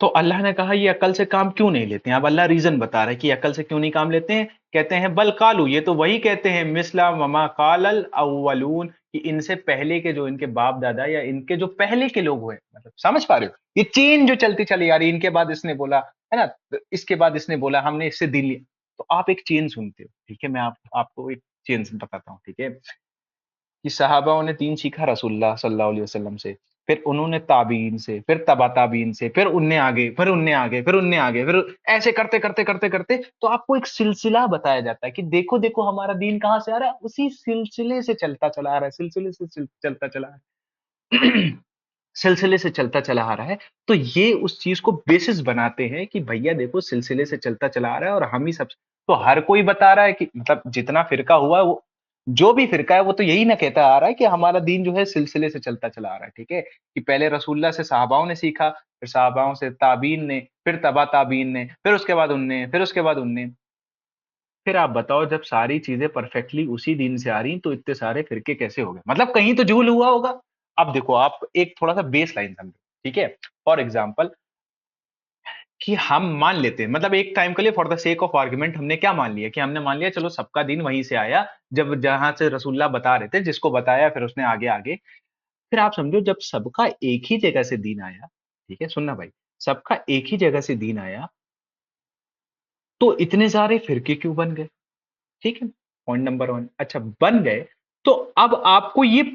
तो अल्लाह ने कहा ये अकल से काम क्यों नहीं लेते हैं? अब अल्लाह रीजन बता रहा है कि अकल से क्यों नहीं काम लेते हैं। कहते हैं बल कालू, ये तो वही कहते हैं, मिसला वमा कालल अव्वलून, कि इनसे पहले के जो इनके बाप दादा या इनके जो पहले के लोग हुए, मतलब समझ पा रहे हो, ये चेन जो चलती चली आ रही, इनके बाद इसने बोला, है ना? तो इसके बाद इसने बोला हमने इससे दीन लिया। तो आप एक चेन सुनते हो, ठीक है? मैं आपको एक चेन बताता हूँ, ठीक है? कि सहाबाओं ने दीन सीखा रसूलुल्लाह सल्लल्लाहु अलैहि वसल्लम से, फिर उन्होंने ताबीन से, फिर तबा ताबीन से, फिर उनने आगे, फिर उनने आगे, फिर उनने आगे, फिर ऐसे करते करते करते करते तो आपको एक सिलसिला बताया जाता है कि देखो देखो हमारा दीन कहाँ से आ रहा है, उसी सिलसिले से चलता चला आ रहा है, सिलसिले से चलता चला आ रहा है। सिलसिले से चलता चला आ रहा है। तो ये उस चीज को बेसिस बनाते हैं कि भैया देखो सिलसिले से चलता चला आ रहा है और हम ही सब। तो हर कोई बता रहा है कि मतलब जितना फिरका हुआ है वो, जो भी फिरका है वो तो यही ना कहता आ रहा है कि हमारा दीन जो है सिलसिले से चलता चला आ रहा है, ठीक है? कि पहले रसूलुल्लाह से सहाबाओं ने सीखा, फिर सहाबाओं से ताबीन ने, फिर तबा ताबीन ने, फिर उसके बाद उनने, फिर उसके बाद उनने। फिर आप बताओ जब सारी चीजें परफेक्टली उसी दिन से आ रही तो इतने सारे फिरके कैसे हो गए? मतलब कहीं तो झूल हुआ होगा। अब देखो आप एक थोड़ा सा बेस लाइन समझो, ठीक है? फॉर एग्जाम्पल कि हम मान लेते हैं, मतलब एक टाइम के लिए for the sake of argument हमने क्या मान लिया कि हमने मान लिया चलो सबका दिन वहीं से आया, जब जहां से रसूलुल्लाह बता रहे थे, जिसको बताया फिर उसने आगे आगे। फिर आप समझो जब सबका एक ही जगह से दीन आया, ठीक है? सुनना भाई, सबका एक ही जगह से दीन आया, तो इतने सारे फिरके क्यों बन गए? ठीक है, पॉइंट नंबर वन। अच्छा बन गए, तो अब आपको ये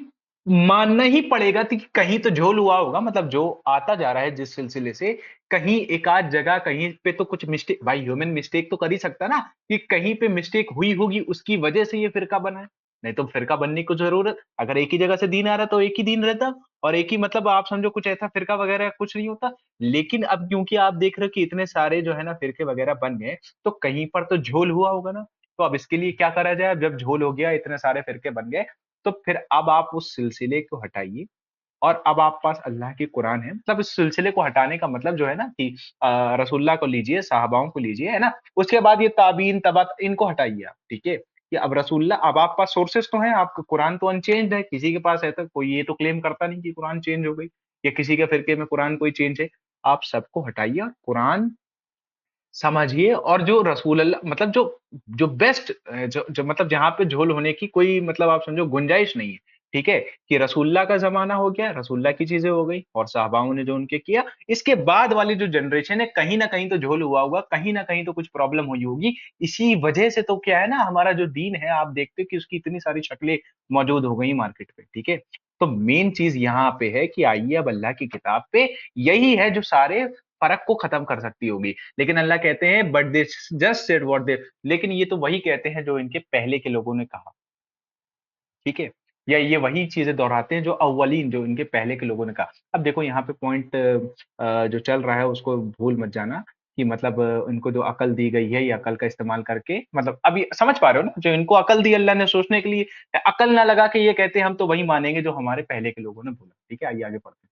मानना ही पड़ेगा कि कहीं तो झोल हुआ होगा, मतलब जो आता जा रहा है जिस सिलसिले से, कहीं एक आध जगह कहीं पे तो कुछ मिस्टेक, भाई ह्यूमन मिस्टेक तो कर ही सकता ना, कि कहीं पे मिस्टेक हुई होगी उसकी वजह से ये फिरका बना है। नहीं तो फिरका बनने की जरूरत, अगर एक ही जगह से दीन आ रहा तो एक ही दीन रहता, और एक ही, मतलब आप समझो कुछ ऐसा फिरका वगैरह कुछ नहीं होता। लेकिन अब क्योंकि आप देख रहे हो कि इतने सारे जो है ना फिरके वगैरह बन गए, तो कहीं पर तो झोल हुआ होगा ना। तो अब इसके लिए क्या करा जाए? अब जब झोल हो गया, इतने सारे फिरके बन गए, तो फिर अब आप उस सिलसिले को हटाइए, और अब आप पास अल्लाह की कुरान है। मतलब इस सिलसिले को हटाने का मतलब जो है ना कि रसूलुल्लाह को लीजिए, सहाबाओं को लीजिए, है ना? उसके बाद ये ताबीन तबा इनको हटाइए आप, ठीक है? कि अब रसूलुल्लाह, अब आप पास सोर्सेस तो हैं, आपका कुरान तो अनचेंज्ड है, किसी के पास ऐसा कोई ये तो क्लेम करता नहीं कि कुरान चेंज हो गई, या किसी के फिरके में कुरान कोई चेंज है। आप सबको हटाइए और कुरान समझिए, और जो रसूल अल्लाह, मतलब जो जो बेस्ट, जो मतलब जहाँ पे झोल होने की कोई, मतलब आप समझो गुंजाइश नहीं है, ठीक है? कि रसूलुल्लाह का जमाना हो गया, रसूलुल्लाह की चीजें हो गई और साहबाओं ने जो उनके किया, इसके बाद वाली जो जनरेशन है कहीं ना कहीं तो झोल हुआ होगा, कहीं ना कहीं तो कुछ प्रॉब्लम हुई होगी। इसी वजह से तो क्या है ना, हमारा जो दीन है आप देखते हो कि उसकी इतनी सारी शक्लें मौजूद हो गई मार्केट पे, ठीक है? तो मेन चीज यहाँ पे है कि आइए अब अल्लाह की किताब पे, यही है जो सारे फर्क को खत्म कर सकती होगी। लेकिन अल्लाह कहते हैं but they just said what they, लेकिन ये तो वही कहते हैं जो इनके पहले के लोगों ने कहा, ठीक है? या ये वही चीजें दोहराते हैं जो अव्वलीन, जो इनके पहले के लोगों ने कहा। अब देखो यहाँ पे पॉइंट जो चल रहा है उसको भूल मत जाना, कि मतलब इनको जो अकल दी गई है, ये अकल का इस्तेमाल करके, मतलब अभी समझ पा रहे हो ना, जो इनको अकल दी अल्लाह ने सोचने के लिए, अकल ना लगा के ये कहते हैं हम तो वही मानेंगे जो हमारे पहले के लोगों ने बोला। ठीक है, आइए आगे पढ़ते हैं।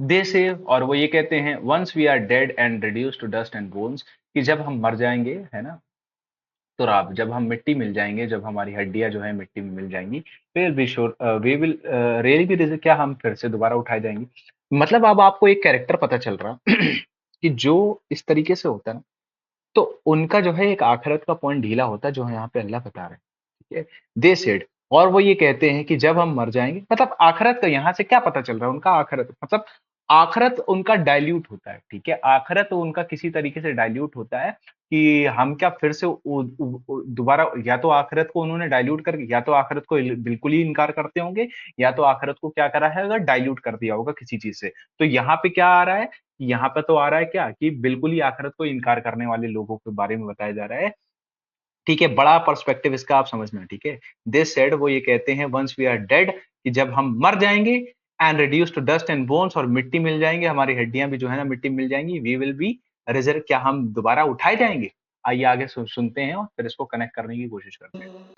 दे से, और वो ये कहते हैं once we are dead and reduce to dust and bones, कि जब हम मर जाएंगे, है ना, तुराब, जब हम मिट्टी मिल जाएंगे, जब हमारी हड्डियां जो है मिट्टी में मिल जाएंगी, फिर भी श्योर वी विल रियली भी रिजल्ट, क्या हम फिर से दोबारा उठाए जाएंगे? मतलब अब आपको एक कैरेक्टर पता चल रहा कि जो इस तरीके से होता है ना, तो उनका जो है एक आखिरत का पॉइंट ढीला होता है, जो यहाँ पे अल्लाह बता रहे हैं, ठीक है? दे सेड, और वो ये कहते हैं कि जब हम मर जाएंगे, मतलब आखिरत का यहाँ से क्या पता चल रहा है? उनका आखिरत, मतलब आखिरत उनका डाइल्यूट होता है, ठीक है? आखिरत उनका किसी तरीके से डाइल्यूट होता है, कि हम क्या फिर से दोबारा, या तो आखिरत को उन्होंने डाइल्यूट कर, या तो आखिरत को बिल्कुल ही इनकार करते होंगे, या तो आखिरत को क्या करा है, अगर डाइल्यूट कर दिया होगा किसी चीज से। तो यहाँ पे क्या आ रहा है? यहाँ पे तो आ रहा है क्या, कि बिल्कुल ही आखिरत को इनकार करने वाले लोगों के बारे में बताया जा रहा है, ठीक है? बड़ा पर्सपेक्टिव इसका आप समझना, ठीक है? दे सेड, वो ये कहते हैं वंस वी आर डेड, कि जब हम मर जाएंगे, and reduce to dust and bones, और मिट्टी मिल जाएंगे, हमारी हड्डियां भी जो है ना मिट्टी में मिल जाएंगी, वी विल बी रिजर्व, क्या हम दोबारा उठाए जाएंगे? आइए आगे सुनते हैं और फिर इसको कनेक्ट करने की कोशिश करते हैं।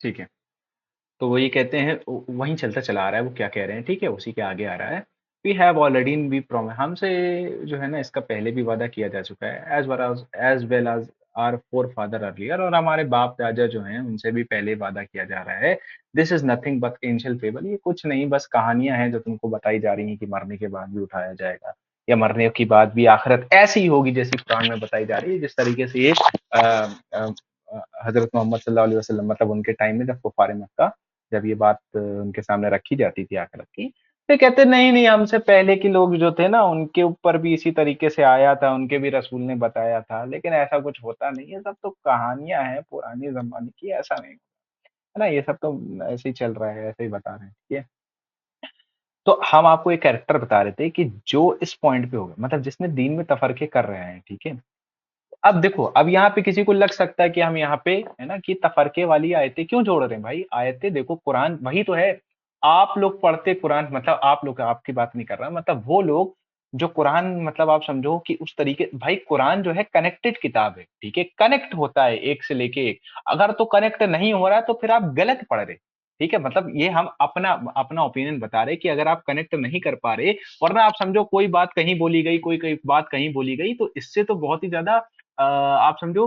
ठीक है, तो वो ये कहते हैं, वहीं चलता चला आ रहा है वो क्या कह रहे हैं, ठीक है? उसी के आगे आ रहा है, we have already be promise, हमसे जो है ना इसका पहले भी वादा किया जा चुका है, as well as our forefather earlier, और हमारे बाप दादा जो हैं उनसे भी पहले वादा किया जा रहा है। This is nothing but ancient fable, ये कुछ नहीं बस कहानियां हैं जो तुमको बताई जा रही हैं कि मरने के बाद भी उठाया जाएगा, या मरने की बाद भी आखिरत ऐसी ही होगी जैसी कुरान में बताई जा रही है, जिस तरीके से ये हजरत मोहम्मद सल्लल्लाहु अलैहि वसल्लम मतलब उनके टाइम में जब कुफार मक्का जब ये बात उनके सामने रखी जाती थी आखिरत की, तो कहते नहीं नहीं हमसे पहले के लोग जो थे ना उनके ऊपर भी इसी तरीके से आया था, उनके भी रसूल ने बताया था, लेकिन ऐसा कुछ होता नहीं है, सब तो कहानियां हैं पुराने जमाने की, ऐसा नहीं है ना, ये सब तो ऐसे ही चल रहा है, ऐसे ही बता रहे हैं, ठीक है। तो हम आपको एक कैरेक्टर बता रहे थे कि जो इस पॉइंट पे होगा, मतलब जिसने दीन में तफरके कर रहे हैं, ठीक है। अब देखो, अब यहाँ पे किसी को लग सकता है कि हम यहाँ पे है ना कि तफरके वाली आयतें क्यों जोड़ रहे हैं भाई, आयतें देखो कुरान वही तो है। आप लोग पढ़ते कुरान, मतलब आप लोग, आपकी बात नहीं कर रहा, मतलब वो लोग जो कुरान, मतलब आप समझो कि उस तरीके, भाई कुरान जो है कनेक्टेड किताब है, ठीक है, कनेक्ट होता है एक से लेके एक। अगर तो कनेक्ट नहीं हो रहा है तो फिर आप गलत पढ़ रहे, ठीक है, मतलब ये हम अपना अपना ओपिनियन बता रहे कि अगर आप कनेक्ट नहीं कर पा रहे, वरना आप समझो कोई बात कहीं बोली गई, कोई कोई बात कहीं बोली गई, तो इससे तो बहुत ही ज्यादा आप समझो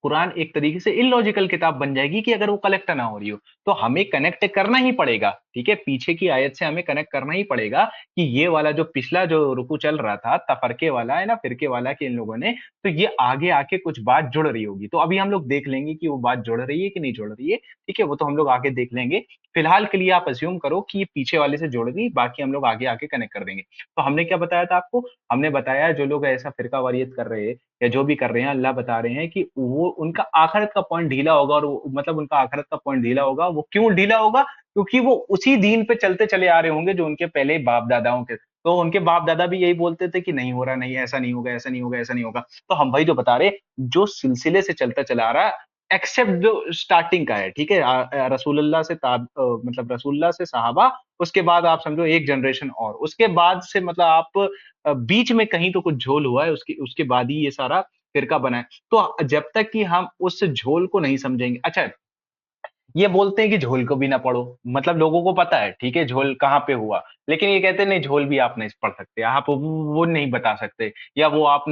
कुरान एक तरीके से इलॉजिकल किताब बन जाएगी कि अगर वो कनेक्ट ना हो रही हो, तो हमें कनेक्ट करना ही पड़ेगा, ठीक है, पीछे की आयत से हमें कनेक्ट करना ही पड़ेगा कि ये वाला जो पिछला जो रुकू चल रहा था तफरके वाला है ना, फिरके वाला कि इन लोगों ने, तो ये आगे आके कुछ बात जुड़ रही होगी, तो अभी हम लोग देख लेंगे कि वो बात जुड़ रही है कि नहीं जुड़ रही है, ठीक है, वो तो हम लोग आगे देख लेंगे। फिलहाल के लिए आप अज्यूम करो कि ये पीछे वाले से जुड़ गई, बाकी हम लोग आगे आके कनेक्ट कर देंगे। तो हमने क्या बताया था आपको, हमने बताया जो लोग ऐसा फिरका वारियत कर रहे हैं या जो भी कर रहे हैं, अल्लाह बता रहे हैं कि वो उनका आखिरत का पॉइंट ढीला होगा, और मतलब उनका आखिरत का पॉइंट ढीला होगा, वो क्यों ढीला होगा, क्योंकि वो उसी दीन पे चलते चले आ रहे होंगे जो उनके पहले बाप दादाओं के, तो उनके बाप दादा भी यही बोलते थे कि नहीं हो रहा, नहीं ऐसा नहीं होगा, ऐसा नहीं होगा, ऐसा नहीं होगा। तो हम भाई जो बता रहे, जो सिलसिले से चलता चला आ रहा है, एक्सेप्ट जो स्टार्टिंग का है, ठीक है, रसूलुल्लाह से मतलब रसूलुल्लाह से सहाबा, उसके बाद आप समझो एक जनरेशन और उसके बाद से, मतलब आप बीच में कहीं तो कुछ झोल हुआ है, उसके उसके बाद ही ये सारा फिरका बना है। तो जब तक कि हम उस झोल को नहीं समझेंगे, अच्छा ये बोलते हैं कि झोल को भी ना पढ़ो, मतलब लोगों को पता है, ठीक है, झोल कहाँ पे हुआ, लेकिन ये कहते हैं नहीं झोल भी आप नहीं पढ़ सकते, आप वो नहीं बता सकते, या वो आप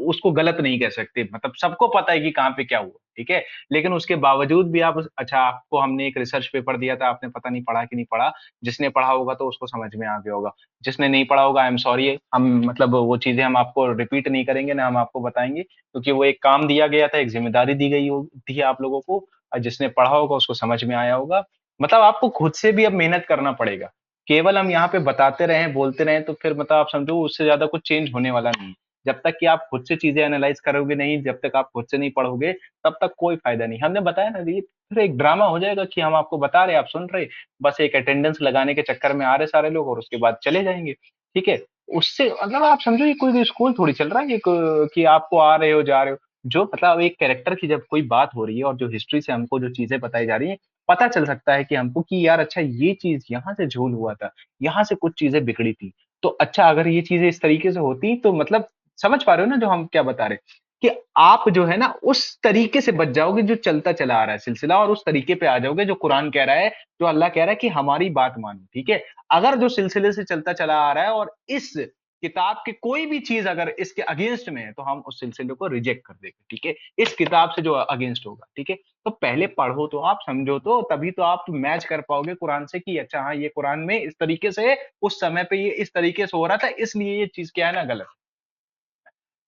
उसको गलत नहीं कह सकते, मतलब सबको पता है कि कहाँ पे क्या हुआ, ठीक है, लेकिन उसके बावजूद भी आप, अच्छा आपको हमने एक रिसर्च पेपर दिया था, आपने पता नहीं पढ़ा कि नहीं पढ़ा, जिसने पढ़ा होगा तो उसको समझ में आ गया होगा, जिसने नहीं पढ़ा होगा आई एम सॉरी, हम मतलब वो चीजें हम आपको रिपीट नहीं करेंगे ना, हम आपको बताएंगे, क्योंकि वो एक काम दिया गया था, एक जिम्मेदारी दी गई थी आप लोगों को, और जिसने पढ़ा होगा उसको समझ में आया होगा। मतलब आपको खुद से भी अब मेहनत करना पड़ेगा, केवल हम यहाँ पे बताते रहें, बोलते रहें, तो फिर मतलब आप समझो उससे ज्यादा कुछ चेंज होने वाला नहीं है। जब तक कि आप खुद से चीजें एनालाइज करोगे नहीं, जब तक आप खुद से नहीं पढ़ोगे, तब तक कोई फायदा नहीं। हमने बताया ना, ये फिर एक ड्रामा हो जाएगा कि हम आपको बता रहे, आप सुन रहे, बस एक अटेंडेंस लगाने के चक्कर में आ रहे सारे लोग, और उसके बाद चले जाएंगे, ठीक है। उससे मतलब आप समझो ये कोई स्कूल थोड़ी चल रहा है, ये कि आपको आ रहे हो जा रहे हो, जो मतलब एक कैरेक्टर की जब कोई बात हो रही है और जो हिस्ट्री से हमको जो चीजें बताई जा रही है, पता चल सकता है कि हमको कि यार अच्छा ये चीज यहाँ से झोल हुआ था, यहाँ से कुछ चीजें बिगड़ी थी, तो अच्छा अगर ये चीजें इस तरीके से होती तो मतलब समझ पा रहे हो ना जो हम क्या बता रहे हैं, कि आप जो है ना उस तरीके से बच जाओगे जो चलता चला आ रहा है सिलसिला, और उस तरीके पे आ जाओगे जो कुरान कह रहा है, जो अल्लाह कह रहा है कि हमारी बात मानो, ठीक है। अगर जो सिलसिले से चलता चला आ रहा है और इस किताब की कोई भी चीज अगर इसके अगेंस्ट में है, तो हम उस सिलसिले को रिजेक्ट कर देंगे, ठीक है, इस किताब से जो अगेंस्ट होगा, ठीक है। तो पहले पढ़ो तो आप समझो, तो तभी तो आप मैच कर पाओगे कुरान से कि अच्छा हाँ ये कुरान में इस तरीके से उस समय पे ये इस तरीके से हो रहा था, इसलिए ये चीज क्या है ना गलत,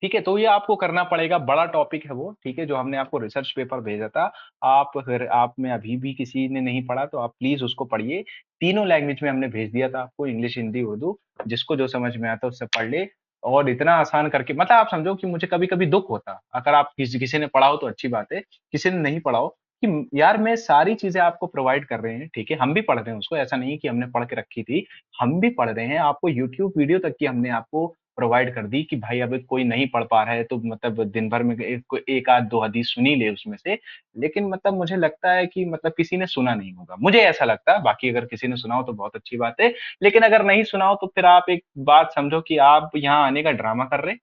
ठीक है। तो ये आपको करना पड़ेगा, बड़ा टॉपिक है वो, ठीक है, जो हमने आपको रिसर्च पेपर भेजा था। आप अगर आप में अभी भी किसी ने नहीं पढ़ा तो आप प्लीज उसको पढ़िए, तीनों लैंग्वेज में हमने भेज दिया था आपको, इंग्लिश हिंदी उर्दू, जिसको जो समझ में आता है उससे पढ़ ले। और इतना आसान करके, मतलब आप समझो कि मुझे कभी कभी दुख होता, अगर आप किसी ने पढ़ा हो तो अच्छी बात है, किसी ने नहीं पढ़ा हो, कि यार मैं सारी चीजें आपको प्रोवाइड कर रहे हैं, ठीक है, हम भी पढ़ रहे हैं उसको, ऐसा नहीं है कि हमने पढ़ के रखी थी, हम भी पढ़ रहे हैं, आपको यूट्यूब वीडियो तक की हमने आपको प्रोवाइड कर दी कि भाई अब कोई नहीं पढ़ पा रहा है तो मतलब दिन भर में एक आध दो हदीस सुनी ले उसमें से। लेकिन मतलब मुझे लगता है कि मतलब किसी ने सुना नहीं होगा, मुझे ऐसा लगता है, बाकी अगर किसी ने सुना हो तो बहुत अच्छी बात है, लेकिन अगर नहीं सुना हो तो फिर आप एक बात समझो कि आप यहाँ आने का ड्रामा कर रहे हैं,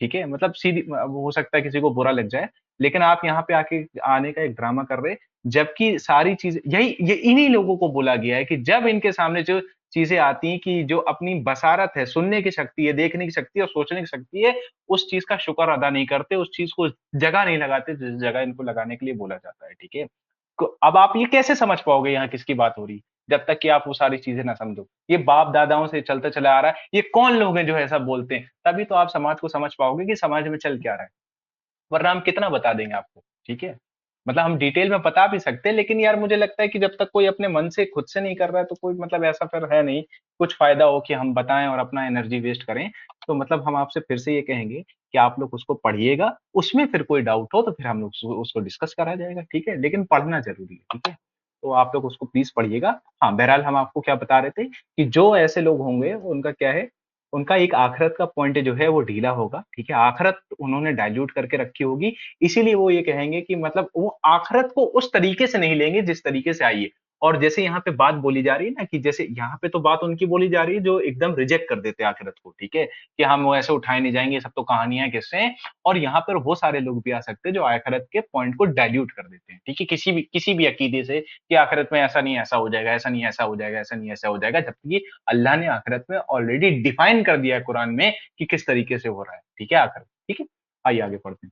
ठीक है, मतलब सीधी हो सकता है किसी को बुरा लग जाए, लेकिन आप यहाँ पे आके आने का एक ड्रामा कर रहे हैं, जबकि सारी चीज यही ये इन्हीं लोगों को बोला गया है कि जब इनके सामने जो चीजें आती हैं कि जो अपनी बसारत है, सुनने की शक्ति है, देखने की शक्ति है और सोचने की शक्ति है, उस चीज का शुक्र अदा नहीं करते, उस चीज को जगह नहीं लगाते जिस जगह इनको लगाने के लिए बोला जाता है, ठीक है। अब आप ये कैसे समझ पाओगे यहाँ किसकी बात हो रही है, जब तक कि आप वो सारी चीजें ना समझो। ये बाप दादाओं से चलता चला आ रहा है, ये कौन लोग हैं जो ऐसा बोलते हैं, तभी तो आप समाज को समझ पाओगे कि समाज में चल क्या रहा है। वरना हम कितना बता देंगे आपको, ठीक है। मतलब हम डिटेल में बता भी सकते हैं, लेकिन यार मुझे लगता है कि जब तक कोई अपने मन से खुद से नहीं कर रहा है तो कोई मतलब ऐसा फिर है नहीं कुछ फायदा हो कि हम बताएं और अपना एनर्जी वेस्ट करें। तो मतलब हम आपसे फिर से ये कहेंगे कि आप लोग उसको पढ़िएगा, उसमें फिर कोई डाउट हो तो फिर हम लोग उसको डिस्कस करा जाएगा, ठीक है, लेकिन पढ़ना जरूरी है, ठीक है। तो आप लोग उसको प्लीज पढ़िएगा। हाँ, बहरहाल हम आपको क्या बता रहे थे कि जो ऐसे लोग होंगे उनका क्या है, उनका एक आखिरत का पॉइंट जो है वो ढीला होगा, ठीक है। आखिरत उन्होंने डाइल्यूट करके रखी होगी, इसीलिए वो ये कहेंगे कि मतलब वो आखिरत को उस तरीके से नहीं लेंगे जिस तरीके से आई है। और जैसे यहाँ पे बात बोली जा रही है ना कि जैसे यहाँ पे तो बात उनकी बोली जा रही है जो एकदम रिजेक्ट कर देते हैं आखिरत को, ठीक है, कि हम वो ऐसे उठाए नहीं जाएंगे, ये सब तो कहानियां हैं, किस्से हैं। और यहाँ पर वो सारे लोग भी आ सकते हैं जो आखिरत के पॉइंट को डाइल्यूट कर देते हैं, ठीक है, किसी भी अकीदे से कि आखिरत में ऐसा नहीं ऐसा हो जाएगा, ऐसा नहीं ऐसा हो जाएगा, ऐसा नहीं ऐसा हो जाएगा, जबकि अल्लाह ने आखिरत में ऑलरेडी डिफाइन कर दिया है कुरान में कि किस तरीके से हो रहा है, ठीक है, आखिरत, ठीक है। आइए आगे पढ़ते हैं।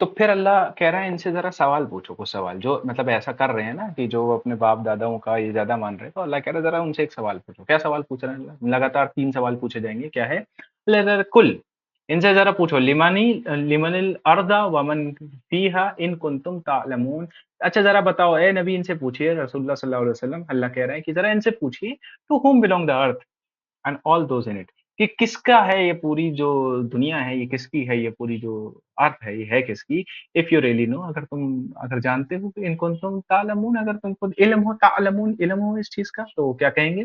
तो फिर अल्लाह कह रहा है इनसे जरा सवाल पूछो, कुछ सवाल जो मतलब ऐसा कर रहे हैं ना कि जो अपने बाप दादाओं का ये ज्यादा मान रहे हैं, तो अल्लाह कह रहा है जरा उनसे एक सवाल पूछो। क्या सवाल पूछ रहे हैं अल्लाह? लगातार 3 सवाल पूछे जाएंगे, क्या है? अल्लाह कह रहा है, कुल, इनसे जरा पूछो, लिमनिल अर्दा वमन फीहा इन कुंतुम तालमून। अच्छा जरा बताओ ए नबी, इनसे पूछिए, रसूलुल्लाह सल्लल्लाहु अलैहि वसल्लम, अल्लाह कह रहा है कि जरा इनसे पूछिए, to whom belong the earth and all those in it, कि किसका है ये पूरी जो दुनिया है, ये किसकी है, ये पूरी जो अर्थ है, ये है किसकी। इफ यू रियली नो, अगर जानते हो, कि इनको तुम तालमून, अगर तुमको इल्म हो, तालमून इल्म हो इस चीज का, तो क्या कहेंगे?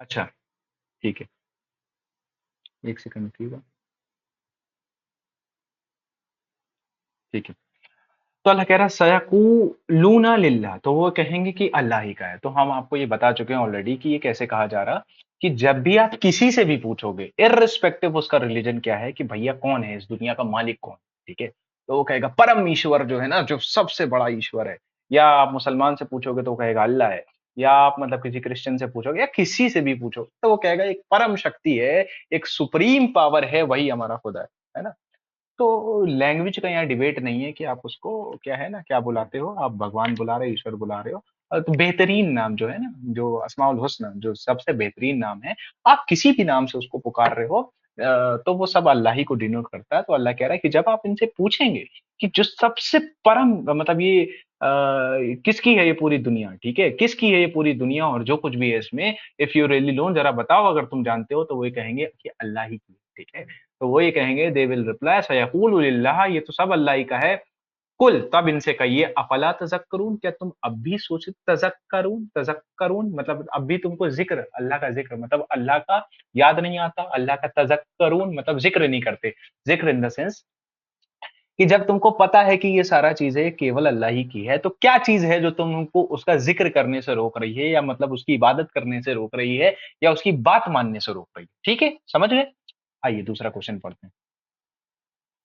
अच्छा, ठीक है, एक सेकंड रुकिएगा, ठीक है। तो अल्लाह कह रहा है सयकूलूना लिल्लाह, तो वो कहेंगे कि अल्लाह ही का है। तो हम आपको ये बता चुके हैं ऑलरेडी कि ये कैसे कहा जा रहा, कि जब भी आप किसी से भी पूछोगे, इर्रिस्पेक्टिव उसका रिलीजन क्या है, कि भैया कौन है इस दुनिया का मालिक कौन, ठीक है, तो वो कहेगा परम ईश्वर जो है ना, जो सबसे बड़ा ईश्वर है। या आप मुसलमान से पूछोगे तो वो कहेगा अल्लाह है। या आप मतलब किसी क्रिश्चियन से पूछोगे या किसी से भी पूछो तो वो कहेगा एक परम शक्ति है, एक सुप्रीम पावर है, वही हमारा खुदा है ना। तो लैंग्वेज का यहाँ डिबेट नहीं है कि आप उसको क्या है ना क्या बुलाते हो, आप भगवान बुला रहे हो, ईश्वर बुला रहे हो। तो बेहतरीन नाम जो है ना, जो अस्माउल हुस्न, जो सबसे बेहतरीन नाम है, आप किसी भी नाम से उसको पुकार रहे हो, तो वो सब अल्लाह ही को डिनोट करता है। तो अल्लाह कह रहा है कि जब आप इनसे पूछेंगे कि जो सबसे परम मतलब ये किसकी है ये पूरी दुनिया, ठीक है, किसकी है ये पूरी दुनिया और जो कुछ भी है इसमें, इफ यू रियली नो, जरा बताओ अगर तुम जानते हो, तो वो ये कहेंगे कि अल्लाह ही की है, ठीक है। तो वो ये कहेंगे, दे विल रिप्लाई सयकूलु लिल्लाह, ये तो सब अल्लाह ही का है। कुल, तब इनसे कहिए, अफला तज़क्करून, क्या तुम अब भी सोच, तज़क्करून, तज़क्करून मतलब अब भी तुमको जिक्र, अल्लाह का जिक्र मतलब अल्लाह का याद नहीं आता, अल्लाह का तज़क्करून मतलब जिक्र नहीं करते। जिक्र इन द सेंस कि जब तुमको पता है कि ये सारा चीजें केवल अल्लाह ही की है, तो क्या चीज है जो तुमको उसका जिक्र करने से रोक रही है, या मतलब उसकी इबादत करने से रोक रही है, या उसकी बात मानने से रोक रही है, ठीक है, समझ गए? आइए दूसरा क्वेश्चन पढ़ते हैं।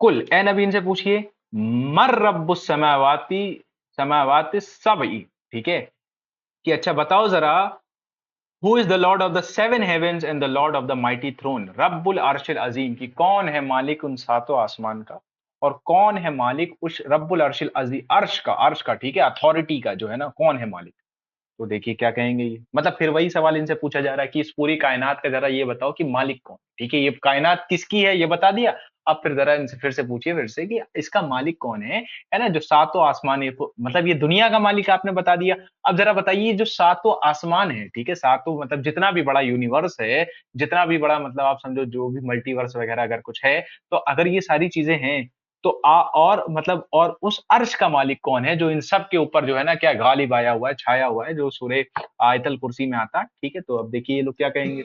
कुल, ए नबी इनसे पूछिए, मर रब्बुस समावाती समावाति सबई, ठीक है, कि अच्छा बताओ जरा, who is the lord of the seven heavens and the lord of the mighty throne, रब्बुल अर्शिल अजीम, की कौन है मालिक उन सातों आसमान का, और कौन है मालिक उस रब्बुल अर्शिल अजीम, अर्श का, ठीक है, अथॉरिटी का जो है ना, कौन है मालिक। तो देखिए क्या कहेंगे ये, मतलब फिर वही सवाल इनसे पूछा जा रहा है कि इस पूरी कायनात का जरा ये बताओ कि मालिक कौन, ठीक है, ये कायनात किसकी है ये बता दिया। अब फिर जरा इनसे फिर से पूछिए फिर से कि इसका मालिक कौन है ना, जो सातों आसमान, ये मतलब ये दुनिया का मालिक आपने बता दिया। अब जरा बताइए जो सातों आसमान है, ठीक है, सातों मतलब जितना भी बड़ा यूनिवर्स है, जितना भी बड़ा मतलब आप समझो जो भी मल्टीवर्स वगैरह अगर कुछ है, तो अगर ये सारी चीजें हैं, तो और मतलब और उस अर्श का मालिक कौन है जो इन सब के ऊपर जो है ना क्या गालिब आया हुआ है, छाया हुआ है, जो सूरे आयतल कुर्सी में आता है, ठीक है। तो अब देखिए ये लोग क्या कहेंगे,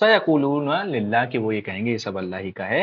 सयक़ूलूना लिल्लाह, कि वो ये कहेंगे ये सब अल्लाह ही का है।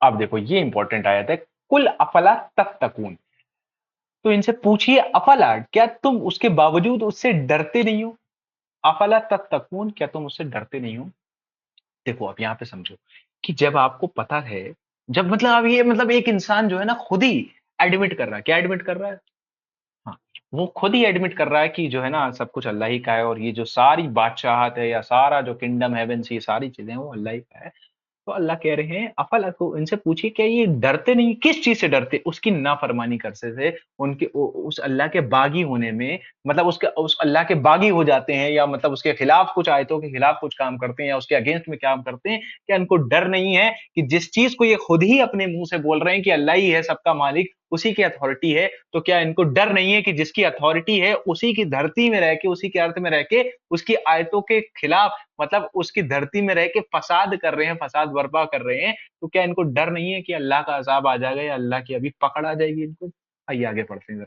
अब देखो ये इंपॉर्टेंट आयत है, कुल अफला तत्तकून। तो इनसे पूछिए अफला, क्या तुम उसके बावजूद उससे डरते नहीं हो? अफला तत्तकून, क्या तुम उससे डरते नहीं हो? देखो अब यहाँ पे समझो कि जब आपको पता है, जब मतलब अब ये मतलब एक इंसान जो है ना खुद ही एडमिट कर रहा है, क्या एडमिट कर रहा है? हाँ, वो खुद ही एडमिट कर रहा है कि जो है ना सब कुछ अल्लाह ही का है, और ये जो सारी बादशाहत है या सारा जो किंगडम हेवेंस, ये सारी चीजें हैं, वो अल्लाह ही का है। तो अल्लाह कह रहे हैं अफला को, इनसे पूछिए क्या ये डरते नहीं? किस चीज से डरते? उसकी नाफरमानी करने से, उनके उस अल्लाह के बागी होने में, मतलब उसके उस अल्लाह के बागी हो जाते हैं, या मतलब उसके खिलाफ कुछ आयतों के खिलाफ कुछ काम करते हैं, या उसके अगेंस्ट में काम करते हैं। क्या इनको डर नहीं है कि जिस चीज को ये खुद ही अपने मुंह से बोल रहे हैं कि अल्लाह ही है सबका मालिक, उसी की अथॉरिटी है, तो क्या इनको डर नहीं है कि जिसकी अथॉरिटी है उसी की धरती में रह के, उसी के अर्थ में रह के, उसकी आयतों के खिलाफ, मतलब उसकी धरती में रह के फसाद कर रहे हैं, फसाद बर्पा कर रहे हैं? तो क्या इनको डर नहीं है कि अल्लाह का अजाब आ जाएगा, या अल्लाह की अभी पकड़ आ जाएगी इनको? आइए आगे पढ़ते हैं जरा।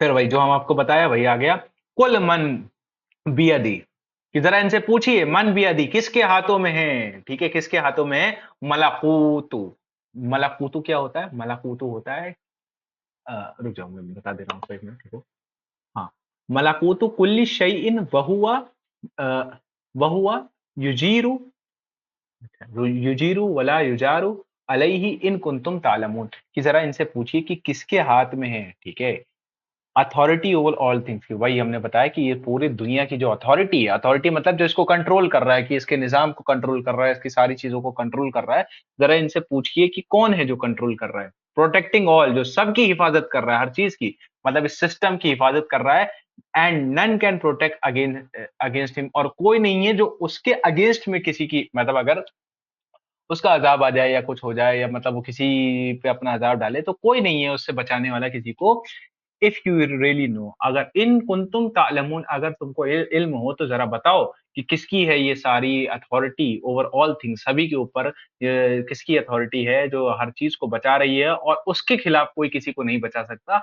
फिर वही जो हम आपको बताया वही आ गया, कुल मन बियदी, कि जरा इनसे पूछिए मन बियदी, किसके हाथों में है? ठीक है, किसके हाथों में है? मलाकूतु। मलाकूतु क्या होता है? मलाकूतु होता है, रुक जाओ मैं बता दे रहा हूँ, एक मिनट रुको। हाँ, मलाकूतु कुल्ली शैइन वहुवा, वहुवा युजीरु, युजीरु वला युजारु अलैहि इन कुंतुम तालमून, कि जरा इनसे पूछिए कि किसके हाथ में है, ठीक है, अथॉरिटी ओवर ऑल थिंग्स की। वही हमने बताया कि ये पूरी दुनिया की जो अथॉरिटी है, अथॉरिटी मतलब जो इसको कंट्रोल कर रहा है, कि इसके निजाम को कंट्रोल कर रहा है, इसकी सारी चीजों को कंट्रोल कर रहा है। जरा इनसे पूछिए कि कौन है जो कंट्रोल कर रहा है, प्रोटेक्टिंग ऑल, जो सबकी हिफाजत कर रहा है, हर चीज की, मतलब इस सिस्टम की हिफाजत कर रहा है। And none can protect against him, और कोई नहीं है जो उसके अगेंस्ट में किसी की, मतलब अगर उसका अजाब आ जाए या कुछ हो जाए, या मतलब वो किसी पे अपना अजाब डाले, तो कोई नहीं है उससे बचाने वाला किसी को। इफ यू रियली नो, अगर इन कुंतुम तालमून, अगर तुमको इल्म हो तो जरा बताओ कि किसकी है ये सारी अथॉरिटी ओवर ऑल थिंग्स, सभी के ऊपर किसकी अथॉरिटी है जो हर चीज को बचा रही है, और उसके खिलाफ कोई किसी को नहीं बचा सकता।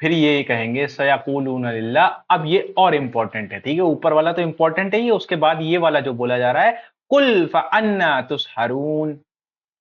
फिर ये कहेंगे सयकूलून लिल्लाह। अब ये और इम्पोर्टेंट है, ठीक है, ऊपर वाला तो इम्पोर्टेंट है, ये उसके बाद ये वाला जो बोला जा रहा है, कुल फअन्ना तुसहरून।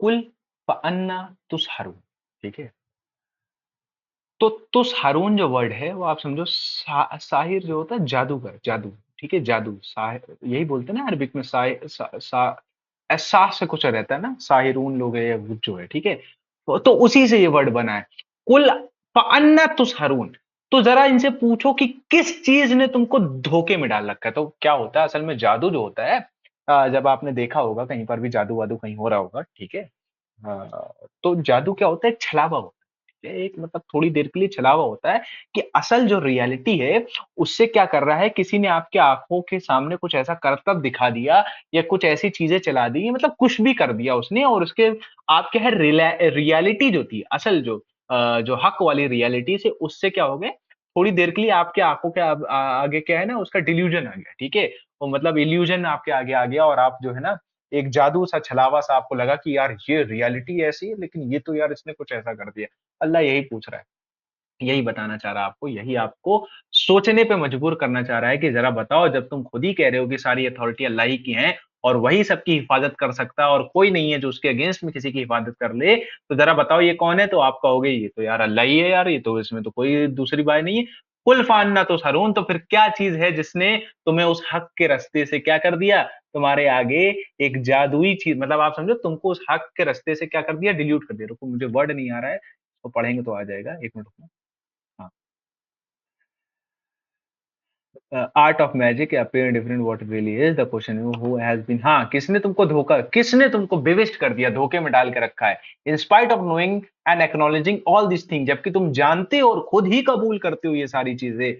कुल फअन्ना तुसहरून, ठीक है। तो तुसहरून जो वर्ड है वो आप समझो साहिर जो होता है, जादूगर, जादू, ठीक है, जादू साहिर, यही बोलते हैं ना अरबिक में, एहसास से कुछ रहता है ना, साहिरून लोग है या वो जो है, ठीक है। तो उसी से ये वर्ड बना है, कुल फअन्ना तुसहरून। तो जरा इनसे पूछो कि किस चीज ने तुमको धोखे में डाल रखा है। तो क्या होता है असल में, जादू जो होता है, जब आपने देखा होगा कहीं पर भी जादू वादू कहीं हो रहा होगा, ठीक है, तो जादू क्या होता है? एक छलावा होता है, ठीक है? एक मतलब थोड़ी देर के लिए छलावा होता है, कि असल जो रियलिटी है उससे क्या कर रहा है, किसी ने आपके आंखों के सामने कुछ ऐसा करतब दिखा दिया, या कुछ ऐसी चीजें चला दी, मतलब कुछ भी कर दिया उसने, और उसके आप क्या है, रियलिटी जो थी असल, जो हक वाली रियलिटी से, उससे क्या हो गए, थोड़ी देर के लिए आपके आंखों के आगे क्या है ना, उसका डिल्यूजन आ गया, ठीक है, वो मतलब इल्यूजन आपके आगे आ गया, और आप जो है ना, एक जादू सा, छलावा सा आपको लगा कि यार ये रियलिटी ऐसी है, लेकिन ये तो यार इसने कुछ ऐसा कर दिया। अल्लाह यही पूछ रहा है, यही बताना चाह रहा है आपको, यही आपको सोचने पे मजबूर करना चाह रहा है कि जरा बताओ, जब तुम खुद ही कह रहे हो कि सारी अथॉरिटी अल्लाह ही की है, और वही सबकी हिफाजत कर सकता है, और कोई नहीं है जो उसके अगेंस्ट में किसी की हिफाजत कर ले, तो जरा बताओ ये कौन है? तो आप कहोगे ये तो यार अल्लाह ही है यार, ये तो इसमें तो कोई दूसरी बात नहीं है। कुल फान्ना तो सरून, तो फिर क्या चीज है जिसने तुम्हें उस हक के रास्ते से क्या कर दिया? तुम्हारे आगे एक जादुई चीज, मतलब आप समझो तुमको उस हक के रास्ते से क्या कर दिया? डिल्यूट कर दिया। रुको मुझे वर्ड नहीं आ रहा है, तो पढ़ेंगे तो आ जाएगा, एक मिनट रुको। हाँ, art of magic appear different what it really is, the question who has been, हाँ, किसने तुमको धोखा, किसने तुमको बेविस्ट कर दिया, धोखे में डाल के रखा है, in spite of knowing and acknowledging all this thing, जबकि तुम जानते हो और खुद ही कबूल करते हो ये सारी चीजें,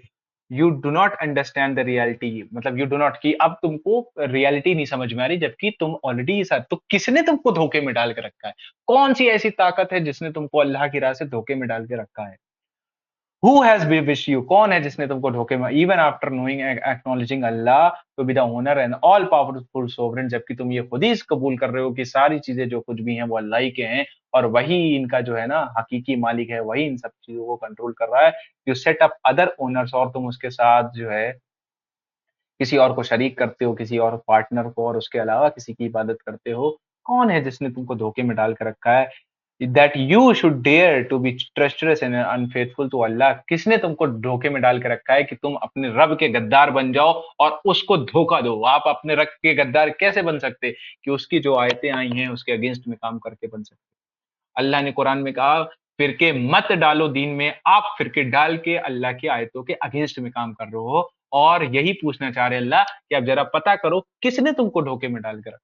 you do not understand the reality, मतलब यू डू नॉट, कि अब तुमको रियलिटी नहीं समझ में आ रही, जबकि तुम ऑलरेडी तो किसने तुमको धोखे में डाल के रखा है? कौन सी ऐसी ताकत है जिसने तुमको अल्लाह की राह से धोखे में डाल के रखा है? हु हैज bewitched you, कौन है जिसने तुमको धोखे में, even after knowing acknowledging Allah to be the owner and all powerful sovereign, जबकि तुम ये खुद ही कबूल कर रहे हो कि सारी चीजें जो कुछ भी हैं वो अल्लाह ही के हैं, और वही इनका जो है ना हकीकी मालिक है, वही इन सब चीजों को कंट्रोल कर रहा है। You set up other owners, और तुम उसके साथ जो है किसी और को शरीक करते हो, किसी और पार्टनर को, और उसके अलावा किसी की इबादत करते हो। कौन है जिसने तुमको धोखे में डाल के रखा है? That you should dare to be trustless and unfaithful to Allah, किसने तुमको धोखे में डाल के रखा है कि तुम अपने रब के गद्दार बन जाओ और उसको धोखा दो? आप अपने रब के गद्दार कैसे बन सकते कि उसकी जो आयतें आई हैं उसके अगेंस्ट में काम करके बन सकते? अल्लाह ने कुरान में कहा, फिरके मत डालो दीन में, आप फिरके डाल के अल्लाह की आयतों के अगेंस्ट में काम कर रहे हो। और यही पूछना चाह रहे अल्लाह कि अब जरा पता करो किसने तुमको धोखे में डाल के रखा।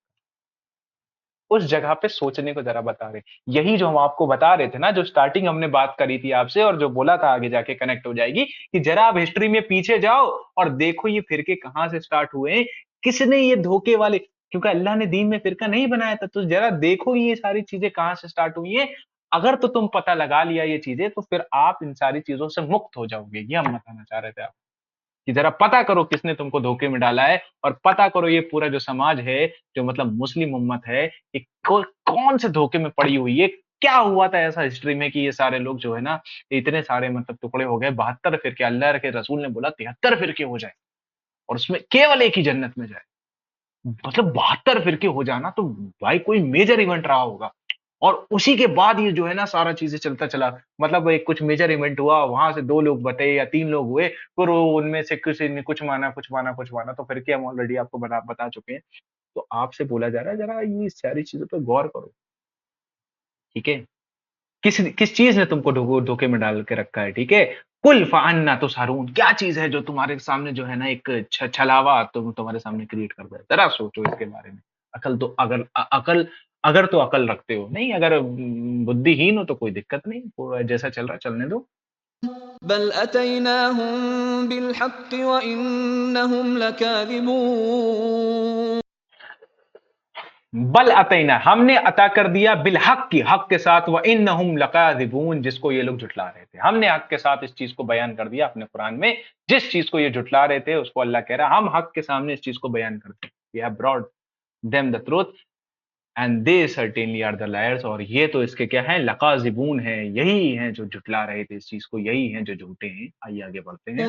उस जगह पे सोचने को जरा बता रहे। यही जो हम आपको बता रहे थे ना, जो स्टार्टिंग हमने बात करी थी आपसे, और जो बोला था आगे जाके कनेक्ट हो जाएगी, कि जरा आप हिस्ट्री में पीछे जाओ और देखो ये फिरके कहाँ से स्टार्ट हुए हैं, किसने ये धोखे वाले, क्योंकि अल्लाह ने दीन में फिरका नहीं बनाया था, तो जरा देखो ये सारी चीजें कहाँ से स्टार्ट हुई है। अगर तो तुम पता लगा लिया ये चीजें, तो फिर आप इन सारी चीजों से मुक्त हो जाओगे। ये हम बताना चाह रहे थे आप, कि जरा पता करो किसने तुमको धोखे में डाला है, और पता करो ये पूरा जो समाज है, जो मतलब मुस्लिम उम्मत है, ये कौन से धोखे में पड़ी हुई है। क्या हुआ था ऐसा हिस्ट्री में कि ये सारे लोग जो है ना, इतने सारे मतलब टुकड़े हो गए। 72 फिरके, अल्लाह के रसूल ने बोला 73 फिरके हो जाए और उसमें केवल एक ही जन्नत में जाए। मतलब 72 फिरके हो जाना तो भाई कोई मेजर इवेंट रहा होगा। और उसी के बाद ये जो है ना सारा चीजें चलता चला। मतलब एक कुछ मेजर इवेंट हुआ, वहां से 2 लोग बटे या 3 लोग हुए, फिर वो उनमें से किसी ने कुछ माना, कुछ माना, कुछ माना, तो फिर क्या, हम ऑलरेडी आपको बता चुके हैं। तो आपसे बोला जा रहा है जरा ये सारी चीजों पे गौर करो, ठीक है? किस चीज ने तुमको धोखे में डाल के रखा है, ठीक है? कुल फअन्ना तुसहरून, क्या चीज है जो तुम्हारे सामने जो है ना एक छलावा तुम्हारे सामने क्रिएट कर दे? जरा सोचो इसके बारे में। अकल तो अगर तो अकल रखते हो, नहीं अगर बुद्धिहीन हो तो कोई दिक्कत नहीं, जैसा चल रहा है चलने दो। बल अतैनाहुम बिलहक्क व इन्नहुम लकाज़िबून। बल अतैना, हमने अता कर दिया, बिल हक की, हक के साथ, व इन्नहुम लकाज़िबून, जिसको ये लोग झुटला रहे थे। हमने हक के साथ इस चीज को बयान कर दिया अपने कुरान में। जिस चीज को ये झुटला रहे थे उसको अल्लाह कह रहा है हम हक के सामने इस चीज को बयान करते हैं। We have brought them the truth and they certainly are the liars, और ये तो इसके क्या है, लकाज़िबून है, यही हैं जो झुटला रहे थे इस चीज को, यही हैं जो झूठे हैं। आइए आगे बढ़ते हैं।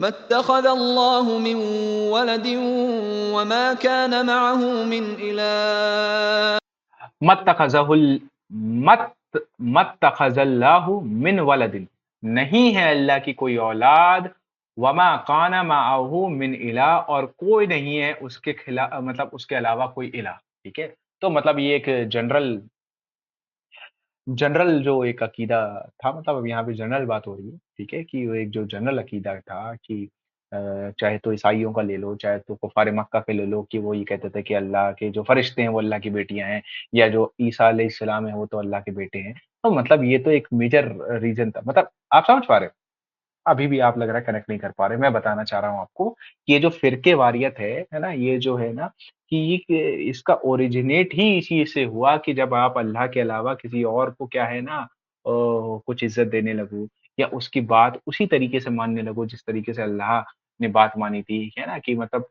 मत्तखज़ अल्लाहु मिन वलदिन वमा कान मअहु मिन इलाह। मत्तखज़हुल मत मत्तखज़ल्लाहु मिन वलदिन, नहीं है अल्लाह की कोई औलाद, वमा काना माअहू मिन इलाह, और कोई नहीं है उसके खिला मतलब उसके अलावा कोई इलाह, ठीक है? तो मतलब ये एक जनरल जनरल जो एक अकीदा था, मतलब अब यहाँ पे जनरल बात हो रही है, ठीक है? कि वो एक जो जनरल अकीदा था कि चाहे तो ईसाइयों का ले लो, चाहे तो कुफ़ार मक्का के ले लो, कि वो ये कहते थे कि अल्लाह के जो फरिश्ते हैं वो अल्लाह की बेटियाँ हैं, या जो ईसा अलैहिस्सलाम है वो तो अल्लाह के बेटे हैं। तो मतलब ये तो एक मेजर रीज़न था। मतलब आप समझ पा रहे हो? अभी भी आप लग रहा है कनेक्ट नहीं कर पा रहे। मैं बताना चाह रहा हूँ आपको कि ये जो फ़िरक़ेवारियत है ना? ये जो है ना कि ये इसका ओरिजिनेट ही इसी से हुआ कि जब आप अल्लाह के अलावा किसी और को क्या है ना कुछ इज़्ज़त देने लगो, या उसकी बात उसी तरीके से मानने लगो जिस तरीके से अल्लाह ने बात मानी थी, है ना? कि मतलब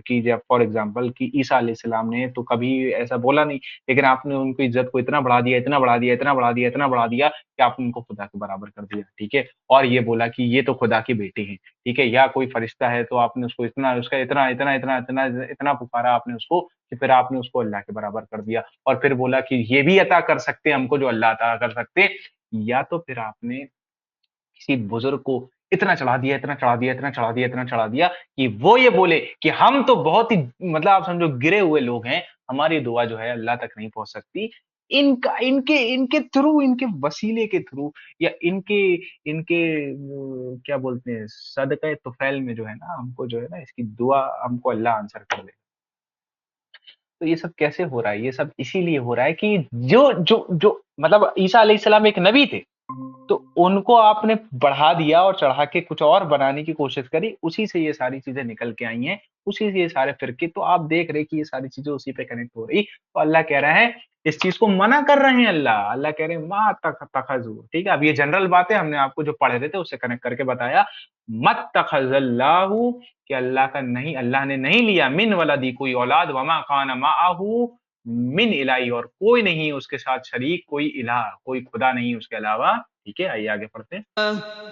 कि जब फॉर एग्ज़ाम्पल कि ईसा अलैहिस्सलाम ने तो कभी ऐसा बोला नहीं, लेकिन आपने उनको इज़्ज़त को इतना बढ़ा दिया, इतना बढ़ा दिया, इतना बढ़ा दिया, इतना बढ़ा दिया कि आपने उनको खुदा के बराबर कर दिया, ठीक है? और ये बोला कि ये तो खुदा की बेटी हैं, ठीक है? या कोई फरिश्ता है तो आपने उसको इतना उसका इतना इतना इतना इतना इतना पुकारा आपने उसको कि फिर आपने उसको अल्लाह के बराबर कर दिया, और फिर बोला कि ये भी अता कर सकते हैं हमको जो अल्लाह अता कर सकते। या तो फिर आपने किसी बुजुर्ग को इतना चढ़ा दिया, इतना चढ़ा दिया, इतना चढ़ा दिया, इतना चढ़ा दिया कि वो ये बोले कि हम तो बहुत ही मतलब आप समझो गिरे हुए लोग हैं, हमारी दुआ जो है अल्लाह तक नहीं पहुँच सकती। इनका इनके इनके थ्रू, इनके वसीले के थ्रू, या इनके इनके क्या बोलते हैं, सदक़े तुफ़ैल में जो है ना हमको जो है ना इसकी दुआ हमको अल्लाह आंसर कर दे। तो ये सब कैसे हो रहा है? ये सब इसीलिए हो रहा है कि जो जो जो मतलब ईसा अलैहिस्सलाम एक नबी थे। तो उनको आपने बढ़ा दिया और चढ़ा के कुछ और बनाने की कोशिश करी, उसी से ये सारी चीजें निकल के आई हैं, उसी से ये सारे फिरके। तो आप देख रहे कि ये सारी चीजें उसी पे कनेक्ट हो रही। तो अल्लाह कह रहा है, इस चीज को मना कर रहे हैं अल्लाह। अल्लाह कह रहे हैं मा तखजू, ठीक है। अब ये जनरल बात है, हमने आपको जो पढ़े रहे थे उससे कनेक्ट करके बताया। मत तखजल्लाहु, कि अल्लाह का नहीं, अल्लाह ने नहीं लिया मिन वलदी, कोई औलाद, वमा कान माअहू मिन इलाही, और कोई नहीं उसके साथ शरीक, कोई इलाह, कोई खुदा नहीं उसके अलावा। ठीक है, आइए आगे पढ़ते हैं।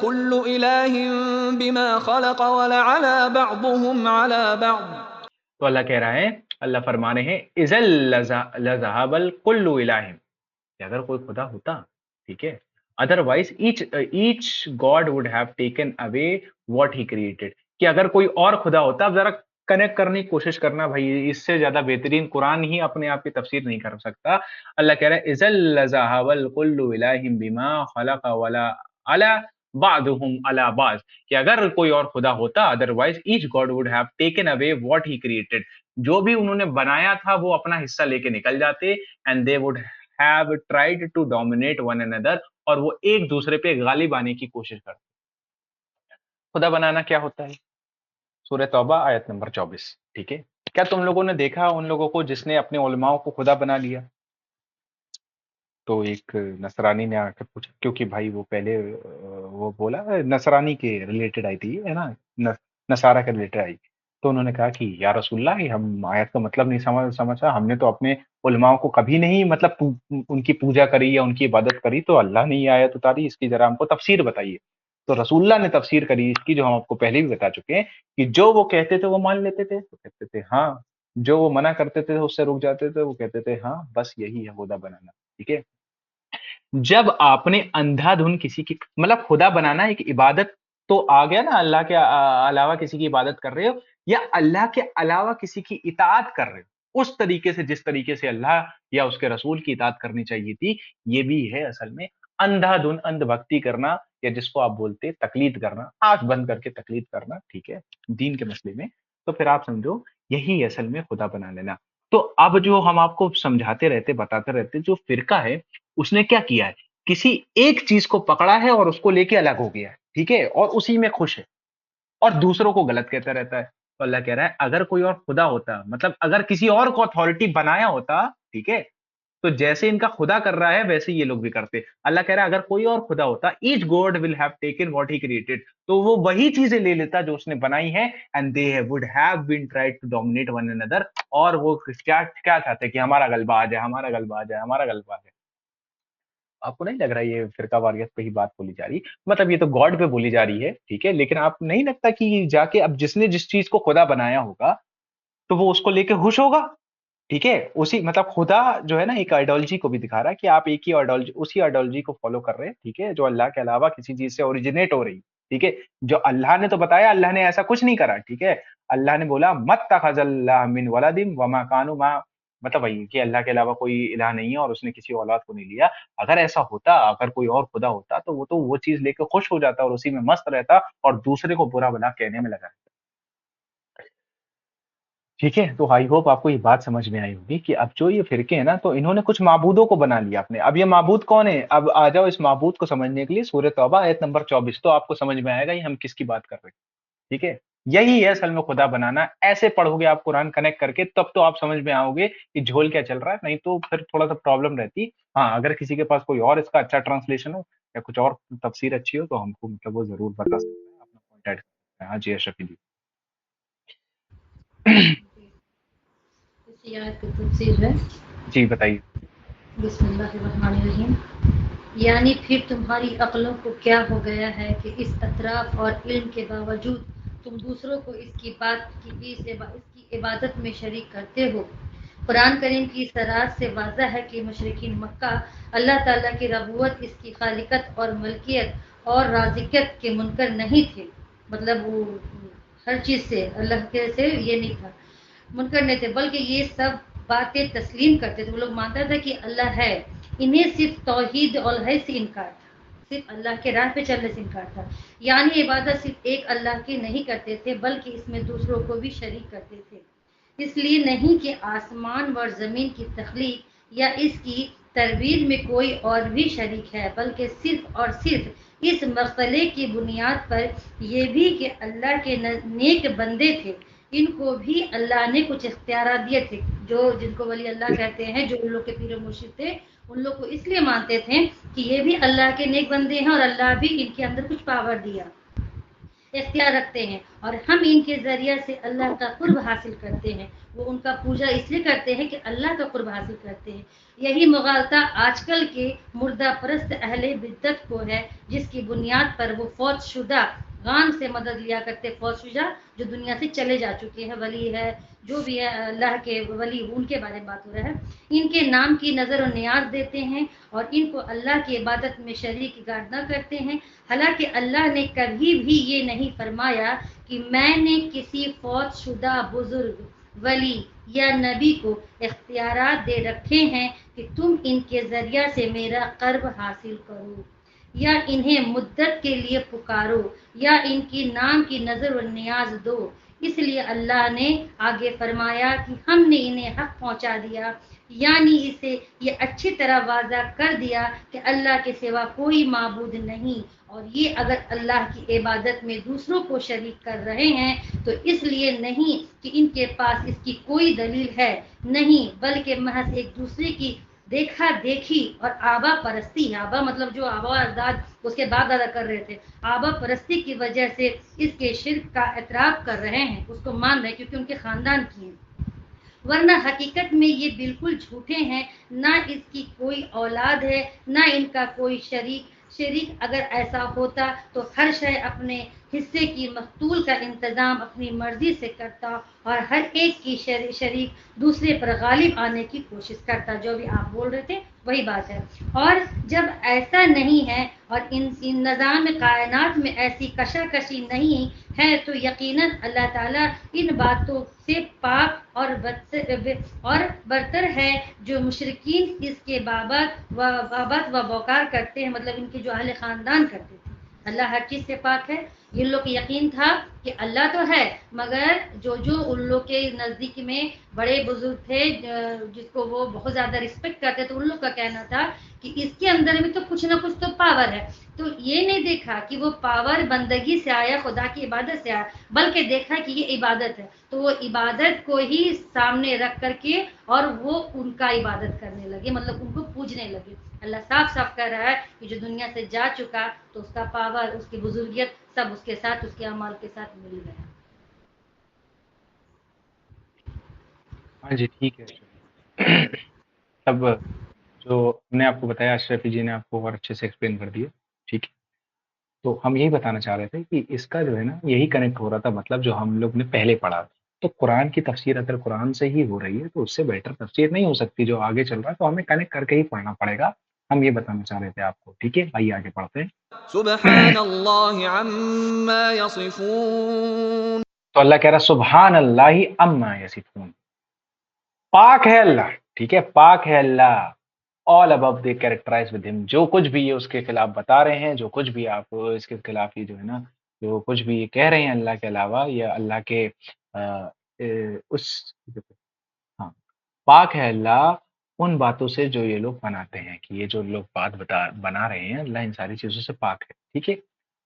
कुल्लु इलाहिन बिमा खलक़ वलअला बअदुहुम अला बअद। तो अल्लाह कह रहा है, अल्लाह फरमा रहे हैं, इज़ल लज़हाबल कुल्लु इलाहिम, कि अगर कोई खुदा होता, ठीक है, otherwise each God would have taken away what he created, कि अगर कोई और खुदा होता। अब जरा कनेक्ट करने की कोशिश करना भाई, इससे ज्यादा बेहतरीन कुरान ही अपने आप की तफसीर नहीं कर सकता। अल्लाह कह रहा है, इज़ल लज़हाबल कुल्लु इलाहिम बिमा खलक़ वला अला बादुहुम अला बाज, कि अगर कोई और खुदा होता, otherwise each God would have taken away what he created, जो भी उन्होंने बनाया था वो अपना हिस्सा लेके निकल जाते। And they would have tried to dominate one another, और वो एक दूसरे पे गालिब आने की कोशिश करते। खुदा बनाना क्या होता है? सूरह तौबा आयत नंबर 24, ठीक है। क्या तुम लोगों ने देखा उन लोगों को जिसने अपने उलमाओं को खुदा बना लिया? तो एक नसरानी ने आकर पूछा, क्योंकि भाई वो पहले वो बोला नसरानी के रिलेटेड आई थी, है ना, नसारा के रिलेटेड आई। तो उन्होंने कहा कि या रसूलल्लाह, हम आयत का मतलब नहीं समझा, हमने तो अपने उलमाओं को कभी नहीं मतलब उनकी पूजा करी या उनकी इबादत करी, तो अल्लाह ने ये आयत उतारी, इसकी जरा हमको तफसीर बताइए। तो रसूलुल्लाह ने तफसीर करी इसकी, जो हम आपको पहले भी बता चुके हैं, कि जो वो कहते थे वो मान लेते थे, तो कहते थे हाँ, जो वो मना करते थे उससे रुक जाते थे, वो कहते थे हाँ, बस यही है खुदा बनाना, ठीक है। जब आपने अंधाधुन किसी की मतलब खुदा बनाना एक इबादत तो आ गया ना, अल्लाह के अलावा किसी की इबादत कर रहे हो, या अल्लाह के अलावा किसी की इताअत कर रहे हो उस तरीके से जिस तरीके से अल्लाह या उसके रसूल की इताअत करनी चाहिए थी। ये भी है असल में अंधाधुन अंधभक्ति करना, या जिसको आप बोलते हैं तकलीद करना, आंख बंद करके तकलीद करना, ठीक है, दीन के मसले में। तो फिर आप समझो यही असल में खुदा बना लेना। तो अब जो हम आपको समझाते रहते बताते रहते, जो फिरका है उसने क्या किया है, किसी एक चीज को पकड़ा है और उसको लेके अलग हो गया है, ठीक है, और उसी में खुश है और दूसरों को गलत कहता रहता है। तो अल्लाह कह रहा है, अगर कोई और खुदा होता, मतलब अगर किसी और को अथॉरिटी बनाया होता, ठीक है, तो जैसे इनका खुदा कर रहा है वैसे ये लोग भी करते। अल्लाह कह रहा है, अगर कोई और खुदा होता, each God will have taken what he created, तो वो वही चीजें ले लेता जो उसने बनाई है। And they would have been tried to dominate one another, और वो क्या क्या चाहते हैं कि हमारा गलबा आ जाए, हमारा गलबा आ जाए, हमारा गलबा आ जाए। आपको नहीं लग रहा ये फिरका वारियत पे ही बात बोली जा रही, मतलब ये तो गॉड पे बोली जा रही है, ठीक है, लेकिन आप नहीं लगता कि जाके अब जिसने जिस चीज को खुदा बनाया होगा तो वो उसको लेके खुश होगा, ठीक है। उसी मतलब खुदा जो है ना, एक आइडियोलॉजी को भी दिखा रहा है कि आप एक ही आइडियोलॉजी, उसी आइडियोलॉजी को फॉलो कर रहे हैं, ठीक है, जो अल्लाह के अलावा किसी चीज से ओरिजिनेट हो रही, ठीक है। जो अल्लाह ने तो बताया, अल्लाह ने ऐसा कुछ नहीं करा, ठीक है। अल्लाह ने बोला मत तखज़ल्लाह मिन वलदिन वमा कानू मा, मतलब वही कि अल्लाह के अलावा कोई इलाह नहीं है और उसने किसी औलाद को नहीं लिया। अगर ऐसा होता, अगर कोई और खुदा होता, तो वो चीज लेके खुश हो जाता और उसी में मस्त रहता और दूसरे को बुरा भला कहने में लगा रहता। ठीक है, तो आई होप आपको ये बात समझ में आई होगी कि अब जो ये फिरके हैं ना, तो इन्होंने कुछ माबूदों को बना लिया अपने। अब ये माबूद कौन है? अब आ जाओ इस माबूद को समझने के लिए सूरह तौबा आयत नंबर 24, तो आपको समझ में आएगा ये हम किसकी बात कर रहे हैं, ठीक है। यही है असल में खुदा बनाना। ऐसे पढ़ोगे आप कुरान कनेक्ट करके, तब तो आप समझ में आओगे कि झोल क्या चल रहा है, नहीं तो फिर थोड़ा सा प्रॉब्लम रहती। हाँ, अगर किसी के पास कोई और इसका अच्छा ट्रांसलेशन हो या कुछ और तफसीर अच्छी हो तो हमको मतलब वो जरूर बता सकते हैं, अपना पॉइंट ऐड कर सकते हैं। हाँ जी अशरफ जी। इसी आयत की तफसीर है। जी बताइए। बिस्मिल्लाहिर्रहमानिर्रहीम। यानी फिर तुम्हारी अक्लों को क्या हो गया है कि इस अतराफ और इल्म के बावजूद तुम दूसरों को इसकी इबादत में शरीक करते हो। कुरान करीम की सराहत से वाज़ह है कि मुशरिकीन मक्का अल्लाह ताला की रबूवत, इसकी खालिकत और मलकियत और राज़िकियत के मुनकर नहीं थे। मतलब वो हर चीज़ से अल्लाह के से ये नहीं था, मुनकर नहीं थे, बल्कि ये सब बातें तस्लीम करते थे। वो लोग मानता था कि अल्लाह है। इन्हें सिर्फ तौहीद और है से इनकार था, सिर्फ अल्लाह के राह पे चलने से इनकार था। यानी इबादत सिर्फ एक अल्लाह की नहीं करते थे, बल्कि इसमें दूसरों को भी शरीक करते थे। इसलिए नहीं कि आसमान व ज़मीन की तख्लीक या इसकी तरबीर में कोई और भी शरीक है, बल्कि सिर्फ और सिर्फ इस मसले की बुनियाद पर ये भी कि अल्लाह के नेक बंदे थे, इनको भी अल्लाह ने कुछ इख्तियारात दिए थे। जो जिनको वली अल्लाह कहते हैं, जो उन लोग के पीर मुर्शिद थे, उन लोग को इसलिए मानते थे कि ये भी अल्लाह के नेक बंदे हैं और अल्लाह भी इनके अंदर कुछ पावर दिया, इख्तियार रखते हैं, और हम इनके ज़रिए से अल्लाह का कुर्ब हासिल करते हैं। वो उनका पूजा इसलिए करते हैं कि अल्लाह का कुर्ब हासिल करते हैं। यही मुगालता आजकल के मुर्दा परस्त अहले बिद्दत को है, जिसकी बुनियाद पर वो फौत शुदा गान से मदद लिया करते। फौत शुदा जो दुनिया से चले जा चुके हैं, वली है, जो भी है अल्लाह के वली, उनके बारे में बात हो रहा है। इनके नाम की नज़र और नियाज देते हैं और इनको अल्लाह की इबादत में शरीक गारना करते हैं। हालांकि अल्लाह ने कभी भी ये नहीं फरमाया कि मैंने किसी फौत शुदा बुजुर्ग, वली या नबी को इख्तियारात दे रखे हैं कि तुम इनके ज़रिया से मेरा कर्ब हासिल करो, या इन्हें मुद्दत के लिए पुकारो, या इनकी नाम की नज़र व नियाज दो। इसलिए अल्लाह ने आगे फरमाया कि हमने इन्हें हक पहुंचा दिया, यानी इसे ये अच्छी तरह वाज़ा कर दिया कि अल्लाह के सिवा कोई माबूद नहीं, और ये अगर अल्लाह की इबादत में दूसरों को शरीक कर रहे हैं तो इसलिए नहीं कि इनके पास इसकी कोई दलील है, नहीं, बल्कि महज एक दूसरे की देखा देखी और आबा परस्ती है। आबा मतलब जो आबा अजदाद उसके बाप दादा कर रहे थे, आबा परस्ती की वजह से इसके शिर्क का एतराफ़ कर रहे हैं, उसको मान रहे हैं क्योंकि उनके ख़ानदान की हैं। वरना हकीकत में ये बिल्कुल झूठे हैं, ना इसकी कोई औलाद है, ना इनका कोई शरीक अगर ऐसा होता तो हर शय अपने हिस्से की मकतूल का इंतज़ाम अपनी मर्जी से करता और हर एक की शरीक दूसरे पर गालिब आने की कोशिश करता। जो भी आप बोल रहे थे वही बात है। और जब ऐसा नहीं है और इन निज़ाम कायनात में ऐसी कशाकशी नहीं है तो यकीनन अल्लाह ताला इन बातों से पाक और बरतर है जो मुशरिकीन इसके बाबत व बौकार करते हैं, मतलब इनके जो अहले ख़ानदान करते थे। अल्लाह हर चीज़ से पाक है। इन लोग को यकीन था कि अल्लाह तो है, मगर जो उन लोग के नज़दीक में बड़े बुजुर्ग थे जिसको वो बहुत ज़्यादा रिस्पेक्ट करते, तो उन लोग का कहना था कि इसके अंदर भी तो कुछ ना कुछ तो पावर है। तो ये नहीं देखा कि वो पावर बंदगी से आया, खुदा की इबादत से आया, बल्कि देखा कि ये इबादत है, तो वो इबादत को ही सामने रख करके और वो उनका इबादत करने लगे, मतलब उनको पूजने लगे। अल्लाह साफ साफ कह रहा है कि जो दुनिया से जा चुका तो उसका पावर, उसकी बुजुर्गियत सब उसके साथ, उसके अमाल के साथ मिल गया। हाँ जी, ठीक है। अब जो हमने आपको बताया, अशरफी जी ने आपको और अच्छे से एक्सप्लेन कर दिया, ठीक है। तो हम यही बताना चाह रहे थे कि इसका जो है ना, यही कनेक्ट हो रहा था, मतलब जो हम लोग ने पहले पढ़ा। तो कुरान की तफसीर अगर कुरान से ही हो रही है तो उससे बेटर तफसीर नहीं हो सकती जो आगे चल रहा है, तो हमें कनेक्ट करके ही पढ़ना पड़ेगा। हम ये बताना चाह रहे थे आपको, ठीक है। आइए आगे पढ़ते हैं। सुब्हानल्लाहि अम्मा यसिफून। तो अल्लाह कह रहा सुब्हान अल्लाहि अम्मा यसिफून, पाक है अल्लाह, ठीक है, पाक है अल्लाह। All above they characterize with him, जो कुछ भी ये उसके खिलाफ बता रहे हैं, जो कुछ भी आप इसके खिलाफ ये जो है ना, जो कुछ भी ये कह रहे हैं अल्लाह के अलावा या अल्लाह के उस, हाँ, पाक है अल्लाह उन बातों से जो ये लोग बनाते हैं, कि ये जो लोग बात बना रहे हैं, अल्लाह इन सारी चीजों से पाक है, ठीक है।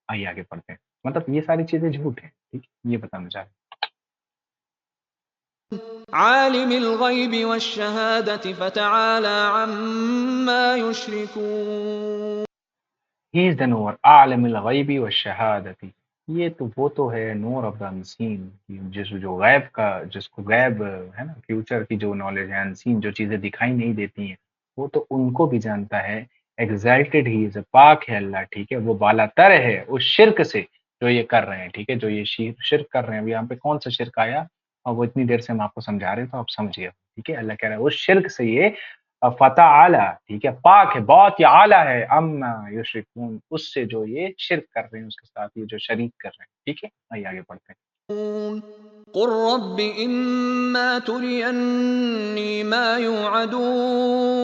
आइए आगे पढ़ते हैं, मतलब ये सारी चीजें झूठ है, ठीक है, ये बताना चाह रहे हैं। आलिमिल गैबि वश्शहादति फतआला अम्मा युश्रिकून। ही इज द नूर आलिमिल गैबि वश्शहादति, ये तो वो तो है नूर ऑफ द अनसीन, जो गैब का, जिसको गैब है ना, फ्यूचर की जो नॉलेज है, अनसीन जो चीजें दिखाई नहीं देती हैं, वो तो उनको भी जानता है। एग्जैल्टेड ही इज, पाक है अल्लाह, ठीक है, वो बालातर है उस शिर्क से जो ये कर रहे हैं, ठीक है, जो ये शिर्क कर रहे हैं। अभी यहाँ पे कौन सा शिर्क आया और वो इतनी देर से हम आपको समझा रहे हैं, तो आप समझिए, ठीक है। अल्लाह कह रहा है उस शिर्क से ये फतह आला, ठीक है, पाक है, बहुत ही आला है, अम्मा युश्रिकून, उससे जो ये शिर्क कर रहे हैं, उसके साथ ये जो शरीक कर रहे हैं, ठीक है। आइए आगे पढ़ते हैं। कुर रब्बि इम्मा तुरियन्नी मा युअदून।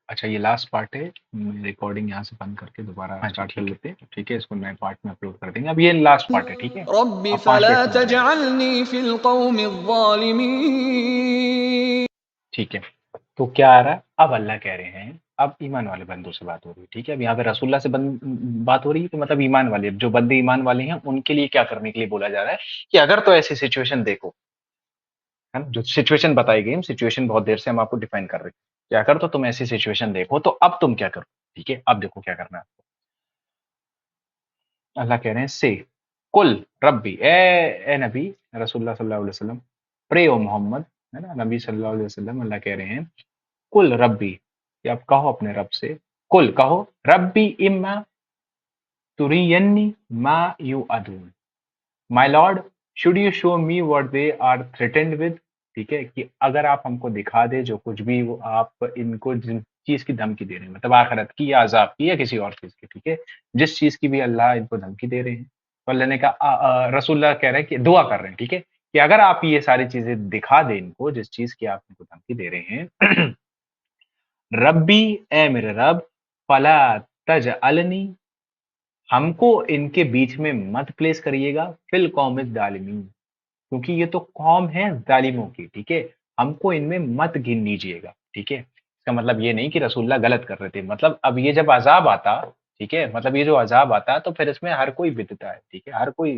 अच्छा, ये लास्ट पार्ट है, रिकॉर्डिंग यहाँ से बंद करके दोबारा स्टार्ट कर लेते हैं, ठीक है। इसको नए पार्ट में अपलोड कर देंगे। अब ये लास्ट पार्ट है, ठीक है। रब्बि अब 5 फला मिनट समझ आएगा, तजअलनी फिल कौमिज़ ज़ालिमीन। ठीक है। तो क्या आ रहा है, अब अल्लाह कह रहे हैं, अब ईमान वाले बंदों से बात हो रही है, ठीक है। अब यहाँ पे रसूलुल्लाह से बात हो रही है, तो मतलब ईमान वाले, जो बंदे ईमान वाले हैं उनके लिए क्या करने के लिए बोला जा रहा है कि अगर तो ऐसी सिचुएशन देखो, है ना, जो सिचुएशन बताई गई, हम सिचुएशन बहुत देर से हम आपको डिफाइन कर रहे हैं कि अगर तो तुम ऐसी सिचुएशन देखो तो अब तुम क्या करो, ठीक है। अब देखो क्या करना है आपको। अल्लाह कह रहे हैं से कुल रब्बी, ए नबी रसूलुल्लाह सल्लल्लाहु अलैहि वसल्लम, प्रे ओ मोहम्मद, है ना, नबी सल्लल्लाहु अलैहि वसल्लम, अल्लाह कह रहे हैं कुल रब्बी, कि आप कहो अपने रब से, कुल कहो रब्बी इम्मा तुरियन्नी मा यू अदून, my lord should you show me what they are threatened with, ठीक है, कि अगर आप हमको दिखा दे जो कुछ भी वो आप इनको जिन चीज की धमकी दे रहे हैं, मतलब आखिरत की या अजाब की या किसी और चीज की, ठीक है, जिस चीज की भी अल्लाह इनको धमकी दे रहे हैं, तो अल्लाह ने कहा, रसूलुल्लाह कह रहे हैं कि दुआ कर रहे हैं, ठीक है, कि अगर आप ये सारी चीजें दिखा दे इनको, जिस चीज की आप इनको धमकी दे रहे हैं, रब्बी, ए मेरे रब, फला तज अलनी, हमको इनके बीच में मत प्लेस करिएगा, फिल कौम जालिमीन, क्योंकि ये तो कौम है जालिमों की, ठीक है, हमको इनमें मत गिन लीजिएगा, ठीक है। इसका मतलब ये नहीं कि रसूलुल्लाह गलत कर रहे थे, मतलब अब ये जब अजाब आता, ठीक है, मतलब ये जो अजाब आता तो फिर इसमें हर कोई विदता है, ठीक है, हर कोई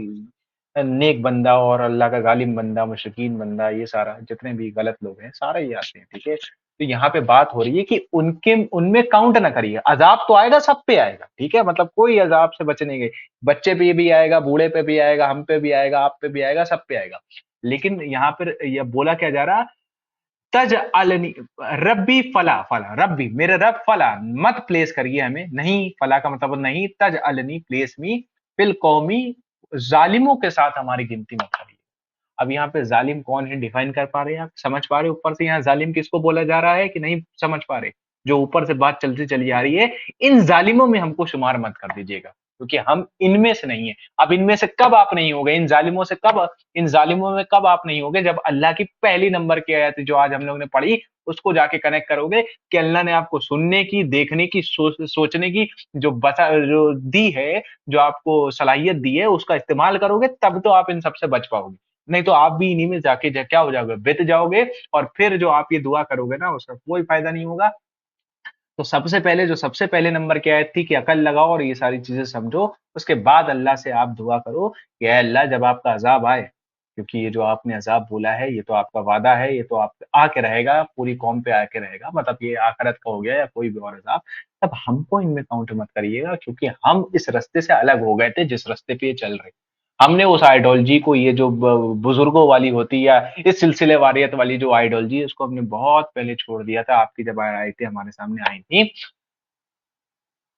नेक बंदा और अल्लाह का गालिब बंदा, मुशरिकीन बंदा, ये सारा जितने भी गलत लोग हैं सारे ही आते हैं, ठीक है। तो यहाँ पे बात हो रही है कि उनके उनमें काउंट ना करिए, अजाब तो आएगा, सब पे आएगा, ठीक है, मतलब कोई अजाब से बच नहीं गई, बच्चे पे भी आएगा, बूढ़े पे भी आएगा, हम पे भी आएगा, आप पे भी आएगा, सब पे आएगा। लेकिन यहाँ पर यह बोला क्या जा रहा, तज अलनी रब्बी फला, फला रब्बी मेरे रब, फला मत प्लेस करिए हमें, नहीं, फला का मतलब नहीं, तज अलनी प्लेस मी फिल कौमी, जालिमों के साथ हमारी गिनती मत करिए। अब यहाँ पे जालिम कौन है डिफाइन कर पा रहे हैं आप, समझ पा रहे हो ऊपर से यहाँ जालिम किसको बोला जा रहा है कि नहीं समझ पा रहे, जो ऊपर से बात चलती चली आ रही है, इन जालिमों में हमको शुमार मत कर दीजिएगा, क्योंकि हम इनमें से नहीं है। अब इनमें से कब आप नहीं होगे, इन जालिमों से कब, इन जालिमों में कब आप नहीं होगे, जब अल्लाह की पहली नंबर की आयत जो आज हम लोग ने पढ़ी उसको जाके कनेक्ट करोगे कि अल्लाह ने आपको सुनने की, देखने की, सोचने की जो दी है, जो आपको सलाहियत दी है, उसका इस्तेमाल करोगे, तब तो आप इन सबसे बच पाओगे, नहीं तो आप भी इन्हीं में जाके क्या हो जाओगे, बित जाओगे, और फिर जो आप ये दुआ करोगे ना उसका कोई फायदा नहीं होगा। तो सबसे पहले, जो सबसे पहले नंबर की आयत थी कि अकल लगाओ और ये सारी चीजें समझो, उसके बाद अल्लाह से आप दुआ करो कि ऐ अल्लाह जब आपका अजाब आए, क्योंकि ये जो आपने अजाब बोला है ये तो आपका वादा है, ये तो आप आके रहेगा, पूरी कौम पे आके रहेगा, मतलब ये आखिरत का हो गया या कोई भी और अजाब, तब हमको इनमें काउंट मत करिएगा, क्योंकि हम इस रास्ते से अलग हो गए थे जिस रास्ते पे ये चल रहे, हमने उस आइडियोलॉजी को, ये जो बुजुर्गों वाली होती या इस सिलसिले वारियत वाली जो आइडियोलॉजी है, उसको हमने बहुत पहले छोड़ दिया था, आपकी जब आयतें हमारे सामने आई थी,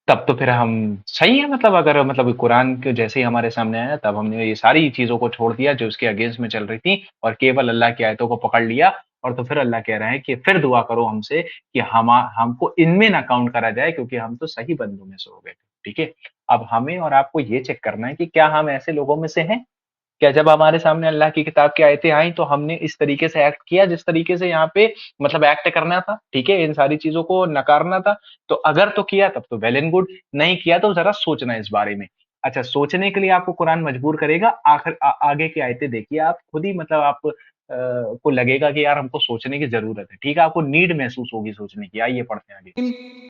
तब तो फिर हम सही है, मतलब अगर मतलब कुरान के जैसे ही हमारे सामने आया तब हमने ये सारी चीजों को छोड़ दिया जो उसके अगेंस्ट में चल रही थी, और केवल अल्लाह की आयतों को पकड़ लिया। और तो फिर अल्लाह कह रहे हैं कि फिर दुआ करो हमसे कि हमको इनमें ना काउंट करा जाए, क्योंकि हम तो सही बंदों में से हो गए थे, ठीक है। अब हमें और आपको ये चेक करना है कि क्या हम ऐसे लोगों में से हैं, क्या जब हमारे सामने अल्लाह की किताब की आयतें आई तो हमने इस तरीके से एक्ट किया जिस तरीके से यहाँ पे मतलब एक्ट करना था, ठीक है, इन सारी चीजों को नकारना था। तो अगर तो किया तब तो वेल एंड गुड, नहीं किया तो जरा सोचना है इस बारे में। अच्छा, सोचने के लिए आपको कुरान मजबूर करेगा, आगे की आयतें देखिए, आप खुद ही मतलब आप को लगेगा कि यार हमको सोचने की जरूरत है, ठीक है, आपको नीड महसूस होगी सोचने की। आइए पढ़ते हैं आगे।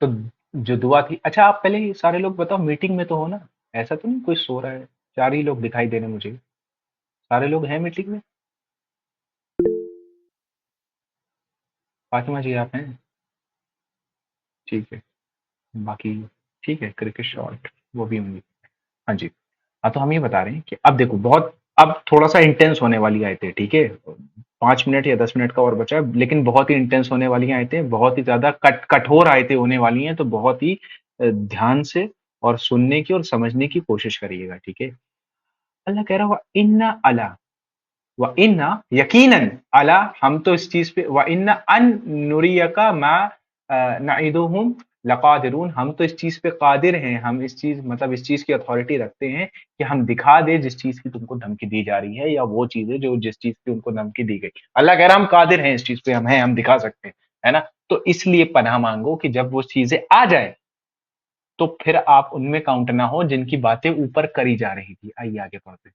तो जो दुआ थी, अच्छा आप पहले सारे लोग बताओ, मीटिंग में तो हो ना, ऐसा तो नहीं कोई सो रहा है, चार ही लोग दिखाई दे रहे हैं मुझे, सारे लोग हैं मीटिंग में? फातिमा जी आप हैं? ठीक है, बाकी ठीक है, क्रिकेट शॉट वो भी होंगी। हाँ जी। हाँ, तो हम ये बता रहे हैं कि अब देखो बहुत, अब थोड़ा सा इंटेंस होने वाली आयतें, ठीक है, 5 मिनट या 10 मिनट का और बचा है, लेकिन बहुत ही इंटेंस होने वाली आयतें, बहुत ही ज्यादा कठोर आयतें होने वाली हैं, तो बहुत ही ध्यान से और सुनने की और समझने की कोशिश करिएगा, ठीक है। अल्लाह कह रहा हुआ इन्ना अला, व इन्ना यकीनन, अला हम तो इस चीज पे, व इन्ना अन नुरियका मा नईदुहुम लकादिरून, हम तो इस चीज पे कादिर हैं, हम इस चीज मतलब इस चीज की अथॉरिटी रखते हैं कि हम दिखा दे जिस चीज की तुमको धमकी दी जा रही है, या वो चीजें जो जिस चीज की उनको धमकी दी गई, अल्लाह कह रहा हम कादिर हैं इस चीज पे, हम हैं, हम दिखा सकते हैं, है ना। तो इसलिए पनाह मांगो कि जब वो चीजें आ जाए तो फिर आप उनमें काउंट ना हो जिनकी बातें ऊपर करी जा रही थी। आइए आगे पढ़ते हैं।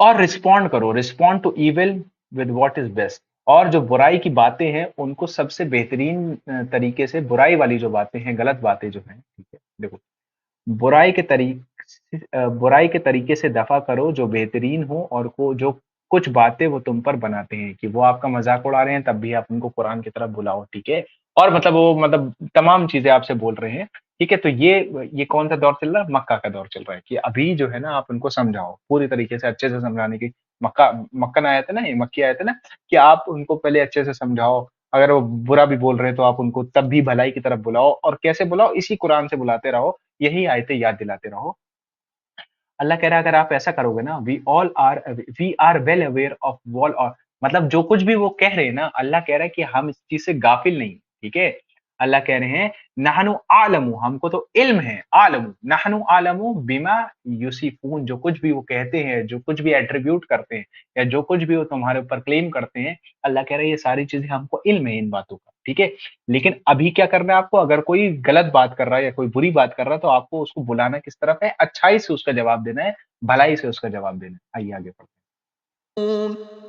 और रिस्पॉन्ड करो, respond to evil with what is best. और जो बुराई की बातें हैं उनको सबसे बेहतरीन तरीके से, बुराई वाली जो बातें हैं, गलत बातें जो हैं, ठीक है, देखो, बुराई के तरीके से दफा करो जो बेहतरीन हो, और को जो कुछ बातें वो तुम पर बनाते हैं कि वो आपका मजाक उड़ा रहे हैं, तब भी आप उनको कुरान की तरफ बुलाओ, ठीक है। और मतलब वो मतलब तमाम चीजें आपसे बोल रहे हैं, ठीक है। तो ये कौन सा दौर चल रहा है? मक्का का दौर चल रहा है कि अभी जो है ना आप उनको समझाओ पूरी तरीके से, अच्छे से समझाने की। मक्कन आए थे ना, ये मक्की आए थे ना, कि आप उनको पहले अच्छे से समझाओ। अगर वो बुरा भी बोल रहे हैं तो आप उनको तब भी भलाई की तरफ बुलाओ, और कैसे बुलाओ? इसी कुरान से बुलाते रहो, यही आयतें याद दिलाते रहो। अल्लाह कह रहा है अगर आप ऐसा करोगे ना, we are well aware of wall, और मतलब जो कुछ भी वो कह रहे हैं ना, अल्लाह कह रहा है कि हम इस चीज से गाफिल नहीं, ठीक है। अल्लाह कह रहे हैं नहनु आलमु, हमको तो इल्म है, आलमु नहनु आलमु बिमा युसिफून, जो कुछ भी वो कहते हैं, जो कुछ भी एट्रीब्यूट करते हैं, या जो कुछ भी वो तुम्हारे ऊपर क्लेम करते हैं, अल्लाह कह रहा है ये सारी चीजें हमको इल्म है इन बातों का, ठीक है। लेकिन अभी क्या करना है आपको? अगर कोई गलत बात कर रहा है या कोई बुरी बात कर रहा है तो आपको उसको बुलाना किस तरफ है? अच्छाई से उसका जवाब देना है, भलाई से उसका जवाब देना है। आइए आगे पढ़ते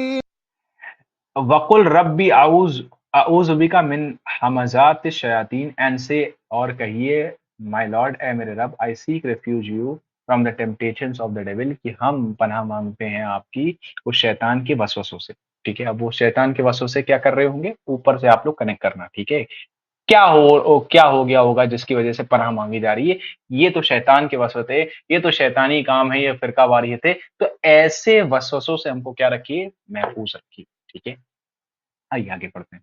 हैं। वकुल रब्बी आऊज बिका मिन हमजात शयातीन, एंड से, और कहिए, माय लॉर्ड, ए मेरे रब, आई seek refuge you from the temptations of the devil, कि हम पनाह मांगते हैं आपकी उस शैतान के वसवसों से, ठीक है। अब वो शैतान के वसवसे क्या कर रहे होंगे? ऊपर से आप लोग कनेक्ट करना, ठीक है। क्या हो गया होगा जिसकी वजह से पनाह मांगी जा रही है? ये तो शैतान के वसवसे है, ये तो शैतानी काम है, ये फिरका वारियत है। तो ऐसे वसवसों से हमको क्या रखिए? महफूज रखिए, ठीक है। आइए आगे पढ़ते हैं।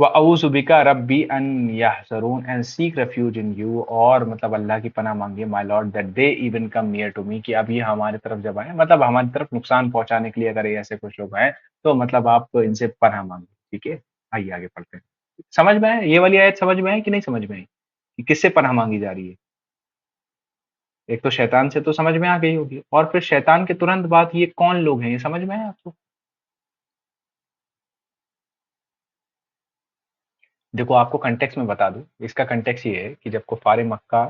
व अऊज़ु बिका रब्बी अन यहज़रून, and seek refuge in you, और मतलब अल्लाह की पनाह मांगिए, my lord, that they even come near to me, कि अब ये हमारी तरफ जब आए, मतलब हमारी तरफ नुकसान पहुंचाने के लिए अगर ये ऐसे कुछ लोग आए, तो मतलब आप इनसे पनाह मांगिए, ठीक है। आइए आगे पढ़ते हैं। समझ में है ये वाली आयत? समझ में है कि नहीं समझ में आई कि किससे पनाह मांगी जा रही है? एक तो शैतान से तो समझ में आ गई होगी, और फिर शैतान के तुरंत बाद ये कौन लोग हैं, ये समझ में है आपको? देखो आपको कंटेक्स्ट में बता दूं, इसका कंटेक्स्ट ये है कि जब कुफारे मक्का,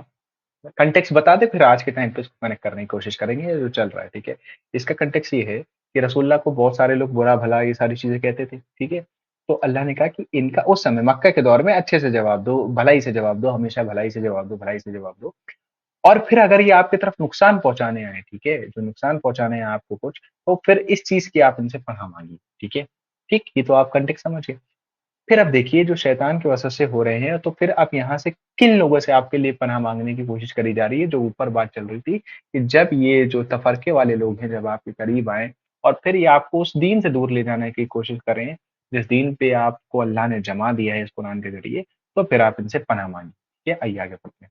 कंटेक्स्ट बता दे फिर आज के टाइम पे इसको कनेक्ट करने की कोशिश करेंगे जो चल रहा है, ठीक है। इसका कंटेक्स्ट ये है कि रसूलुल्लाह को बहुत सारे लोग बुरा भला ये सारी चीजें कहते थे, ठीक है। तो अल्लाह ने कहा कि इनका उस समय मक्का के दौर में अच्छे से जवाब दो, भलाई से जवाब दो, हमेशा भलाई से जवाब दो, भलाई से जवाब दो। और फिर अगर ये आपकी तरफ नुकसान पहुंचाने आए, ठीक है, जो नुकसान पहुंचाने आए आपको कुछ, तो फिर इस चीज की आप इनसे पनाह मांगिए, ठीक है। ठीक, ये तो आप कंटेक्स्ट समझिए। फिर अब देखिए जो शैतान के वसवसे हो रहे हैं, तो फिर आप यहाँ से किन लोगों से आपके लिए पनाह मांगने की कोशिश करी जा रही है? जो ऊपर बात चल रही थी कि जब ये जो तफरके वाले लोग हैं जब आपके करीब आए, और फिर ये आपको उस दीन से दूर ले जाने की कोशिश करें जिस दीन पे आपको अल्लाह ने जमा दिया है इस कुरान के जरिए, तो फिर आप इनसे पनाह मांगिए, ठीक है। आइए आगे पढ़ते हैं।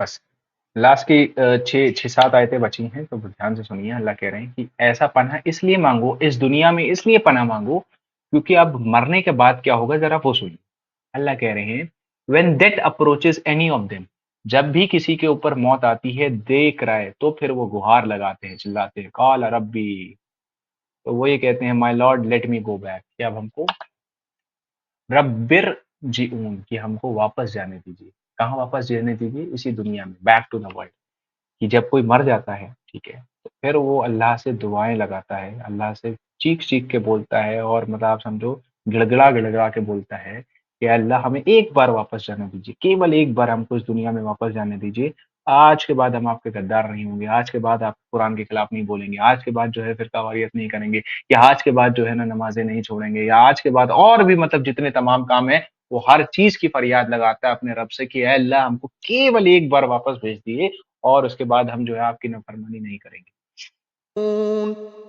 बस लास्ट की छः छः सात आयतें बची हैं, तो ध्यान से सुनिए। अल्लाह कह रहे हैं कि ऐसा पनाह इसलिए मांगो, इस दुनिया में इसलिए पनाह मांगो, क्योंकि अब मरने के बाद क्या होगा जरा वो सुनिए। अल्लाह कह रहे हैं when death approaches any of them, जब भी किसी के ऊपर मौत आती है, देख रहा है, तो फिर वो गुहार लगाते हैं, चिल्लाते हैं, काल रब्बी, तो वो ये कहते हैं my Lord let me go back, कि अब हमको रब्बिर जीऊन, कि हमको वापस जाने दीजिए। कहाँ वापस जाने दीजिए? इसी दुनिया में, बैक टू द वर्ल्ड। कि जब कोई मर जाता है, ठीक है, तो फिर वो अल्लाह से दुआएं लगाता है, अल्लाह से चीख चीख के बोलता है, और मतलब आप समझो गिड़गिड़ा गिड़गिड़ा के बोलता है कि अल्लाह हमें एक बार वापस जाने दीजिए, केवल एक बार हमको इस दुनिया में वापस जाने दीजिए। आज के बाद हम आपके गद्दार नहीं होंगे, आज के बाद आप कुरान के खिलाफ नहीं बोलेंगे, आज के बाद जो है फिरकावारियत नहीं करेंगे, या आज के बाद जो है ना नमाजें नहीं छोड़ेंगे, या आज के बाद और भी मतलब जितने तमाम काम है, वो हर चीज की फरियाद लगाता है अपने रब से कि "ऐ अल्लाह हमको केवल एक बार वापस भेज दिए, और उसके बाद हम जो है आपकी नाफरमानी नहीं करेंगे"।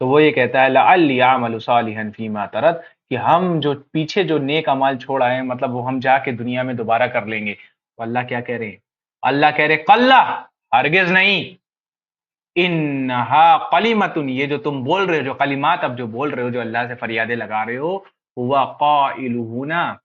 तो वो ये कहता है लअल्ली अअमलु सालिहन फीमा तरक, कि हम जो पीछे जो नेक अमाल छोड़ आए हैं, मतलब वो हम जाके दुनिया में दोबारा कर लेंगे। तो अल्लाह क्या कह रहे हैं? अल्लाह कह रहे कल्ला, हरगिज नहीं। इन्नहा कलिमतुन, ये जो तुम बोल रहे हो, जो कलिमात अब जो बोल रहे हो, जो अल्लाह से फरियादें लगा रहे हो, हुआ काइलुहुना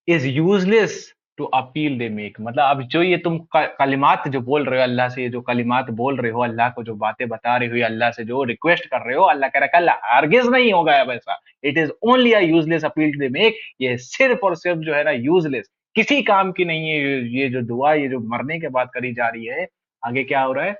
is useless to appeal they make. मतलब अब जो ये तुम कलिमात जो बोल रहे हो अल्लाह से, ये जो कलिमात बोल रहे हो, अल्लाह को जो बातें बता रहे हो, या अल्लाह से जो रिक्वेस्ट कर रहे हो, अल्लाह कह रहा है कल हरगिज नहीं होगा अब ऐसा। It is only a useless appeal to they make. ये सिर्फ और सिर्फ जो है ना यूजलेस, किसी काम की नहीं है ये जो दुआ, ये जो मरने के बाद करी जा रही है। आगे क्या हो रहा है?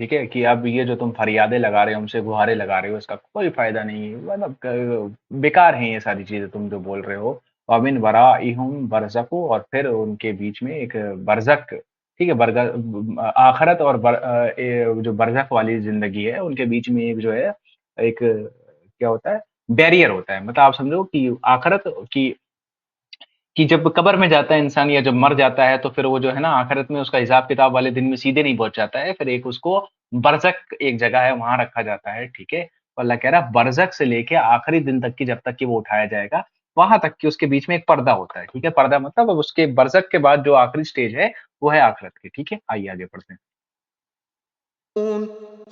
ठीक है, कि अब ये जो तुम फरियादें लगा रहे हो, हमसे गुहारें लगा रहे हो, इसका कोई फायदा नहीं है, मतलब बेकार हैं ये सारी चीजें तुम जो बोल रहे हो। वमिन वराइहुम बरज़खु, और फिर उनके बीच में एक बरज़ख, ठीक है, आखरत और जो बरज़ख वाली जिंदगी है, उनके बीच में एक जो है एक क्या होता है, बैरियर होता है। मतलब आप समझो कि आखरत की, कि जब कब्र में जाता है इंसान या जब मर जाता है, तो फिर वो जो है ना आखिरत में उसका हिसाब किताब वाले दिन में सीधे नहीं पहुंच जाता है, फिर एक उसको बरज़ख एक जगह है वहां रखा जाता है, ठीक है। तो अल्लाह कह रहा है बरज़ख से लेके आखिरी दिन तक की, जब तक कि वो उठाया जाएगा, वहां तक कि उसके बीच में एक पर्दा होता है, ठीक है। पर्दा मतलब अब उसके बरज़ख के बाद जो आखिरी स्टेज है वो है आखिरत की, ठीक है। आइए आगे पढ़ते हैं।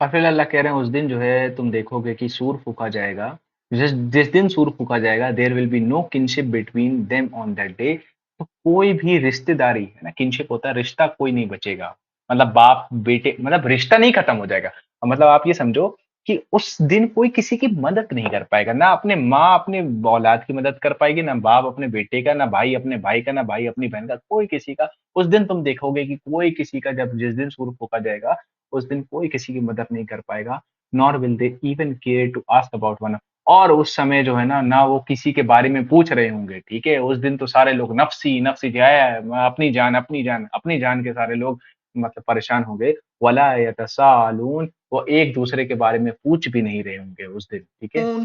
और फिर अल्लाह कह रहे हैं उस दिन जो है तुम देखोगे कि सूर फूका जाएगा। जिस जिस दिन सूर फूका जाएगा, there will be no kinship between them on that day. तो कोई भी रिश्तेदारी है ना, किनशिप होता है रिश्ता, कोई नहीं बचेगा। मतलब बाप बेटे, मतलब रिश्ता नहीं खत्म हो जाएगा। मतलब आप ये समझो कि उस दिन कोई किसी की मदद नहीं कर पाएगा, ना अपने माँ अपने औलाद की मदद कर पाएगी, ना बाप अपने बेटे का, ना भाई अपने भाई का, ना भाई अपनी बहन का, कोई किसी का। उस दिन तुम देखोगे कि कोई किसी का, जब जिस दिन सूर फूका जाएगा उस दिन कोई किसी की मदद नहीं कर पाएगा। Nor will they even care to ask about one. और उस समय जो है ना, ना वो किसी के बारे में पूछ रहे होंगे, ठीक है। उस दिन तो सारे लोग नफसी नफसी जाया, अपनी जान अपनी जान अपनी जान के सारे लोग मतलब परेशान होंगे। वला यतसालून, वो एक दूसरे के बारे में पूछ भी नहीं रहे होंगे उस दिन, ठीक है।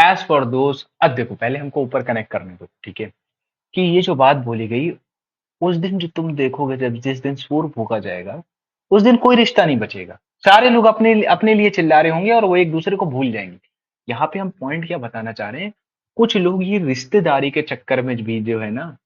एज फॉर दोज, अब देखो पहले हमको ऊपर कनेक्ट करने दो, ठीक है, कि ये जो बात बोली गई, उस दिन जो तुम देखोगे, जब जिस दिन सूर फूका जाएगा, उस दिन कोई रिश्ता नहीं बचेगा। सारे लोग अपने अपने लिए चिल्ला रहे होंगे और वो एक दूसरे को भूल जाएंगे। यहाँ पे हम पॉइंट क्या बताना चाह रहे हैं, कुछ लोग ये रिश्तेदारी के चक्कर में भी जो है ना,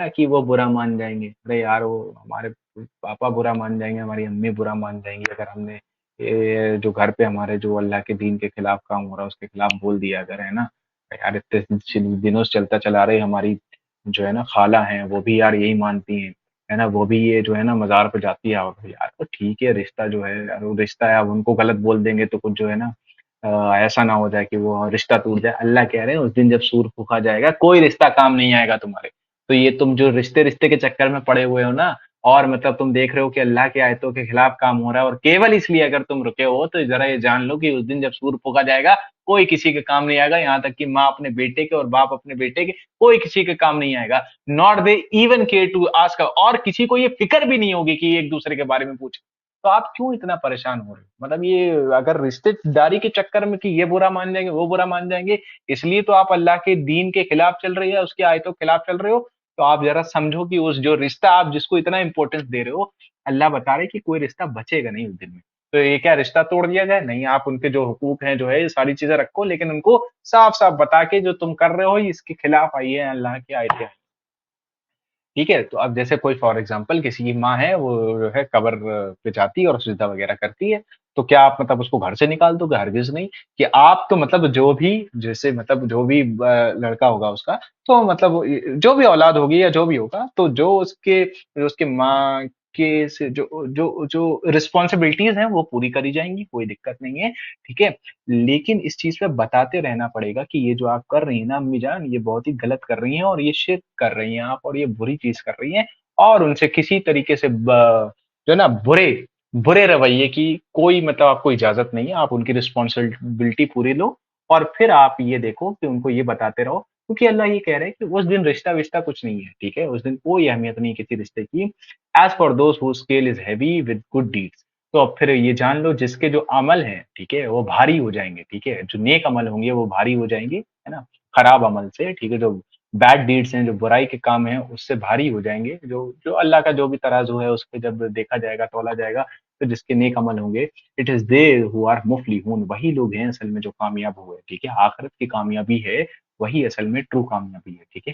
कि वो बुरा मान जाएंगे। अरे यार वो हमारे पापा बुरा मान जाएंगे, हमारी अम्मी बुरा मान जाएंगी अगर हमने ये जो घर पे हमारे जो अल्लाह के दीन के खिलाफ काम हो रहा है उसके खिलाफ बोल दिया अगर, है ना। यार इतने दिनों से चलता चला रहे, हमारी जो है ना खाला है वो भी यार यही मानती हैं, है ना, वो भी ये जो है ना मजार पे जाती है। और यार तो ठीक है, रिश्ता जो है यार वो रिश्ता है, अब उनको गलत बोल देंगे तो कुछ जो है ना ऐसा ना हो जाए कि वो रिश्ता टूट जाए। अल्लाह कह रहे हैं उस दिन जब सूर फूका जाएगा कोई रिश्ता काम नहीं आएगा तुम्हारे। तो ये तुम जो रिश्ते रिश्ते के चक्कर में पड़े हुए हो ना, और मतलब तुम देख रहे हो कि अल्लाह की आयतों के खिलाफ काम हो रहा है, और केवल इसलिए अगर तुम रुके हो, तो जरा ये जान लो कि उस दिन जब सूर फूका जाएगा कोई किसी के काम नहीं आएगा। यहाँ तक कि माँ अपने बेटे के और बाप अपने बेटे के, कोई किसी के काम नहीं आएगा। Not they even care to ask, और किसी को ये फिक्र भी नहीं होगी कि एक दूसरे के बारे में पूछे। तो आप क्यों इतना परेशान हो रहे हो? मतलब ये अगर रिश्तेदारी के चक्कर में कि ये बुरा मान जाएंगे वो बुरा मान जाएंगे, इसलिए तो आप अल्लाह के दीन के खिलाफ चल रही है, उसकी आयतों के खिलाफ चल रहे हो। तो आप जरा समझो कि उस जो रिश्ता आप जिसको इतना इंपॉर्टेंस दे रहे हो, अल्लाह बता रहे कि कोई रिश्ता बचेगा नहीं उस दिन में। तो ये क्या रिश्ता तोड़ दिया जाए? नहीं, आप उनके जो हुकूक हैं जो है ये सारी चीजें रखो, लेकिन उनको साफ साफ बता के जो तुम कर रहे हो इसके खिलाफ आई है अल्लाह की आयतें। ठीक है, तो अब जैसे कोई फॉर एग्जांपल किसी की माँ है, वो जो है कब्र पे जाती है और सिजदा वगैरह करती है, तो क्या आप मतलब उसको घर से निकाल दोगे? हरगिज नहीं। कि आप तो मतलब जो भी, जैसे मतलब जो भी लड़का होगा उसका, तो मतलब जो भी औलाद होगी या जो भी होगा, तो जो उसके माँ के से जो रिस्पॉन्सिबिलिटीज हैं वो पूरी करी जाएंगी, कोई दिक्कत नहीं है, ठीक है। लेकिन इस चीज पे बताते रहना पड़ेगा कि ये जो आप कर रही है ना अम्मी जान, ये बहुत ही गलत कर रही हैं और ये शिर्क कर रही हैं आप, और ये बुरी चीज कर रही हैं, और उनसे किसी तरीके से जो है ना बुरे बुरे रवैये की कोई मतलब आपको इजाजत नहीं है। आप उनकी रिस्पॉन्सिबिलिटी पूरी लो, और फिर आप ये देखो कि उनको ये बताते रहो, क्योंकि अल्लाह ये कह रहे हैं कि उस दिन रिश्ता विश्ता कुछ नहीं है, ठीक है, उस दिन कोई अहमियत नहीं है किसी रिश्ते की। As for those who scale is heavy with good deeds, तो अब फिर ये जान लो जिसके जो अमल हैं, ठीक है, वो भारी हो जाएंगे, ठीक है, जो नेक अमल होंगे वो भारी हो जाएंगे, है ना, खराब अमल से, ठीक है, जो बैड डीड्स हैं, जो बुराई के काम हैं, उससे भारी हो जाएंगे। जो जो अल्लाह का जो भी तराजू है उस पे जब देखा जाएगा, तौला जाएगा, तो जिसके नेक अमल होंगे, it is they who are मुफलिहून, वही लोग हैं असल में जो कामयाब हुए, ठीक है, आखिरत की कामयाबी है वही असल में ट्रू कामयाबी है, ठीक है।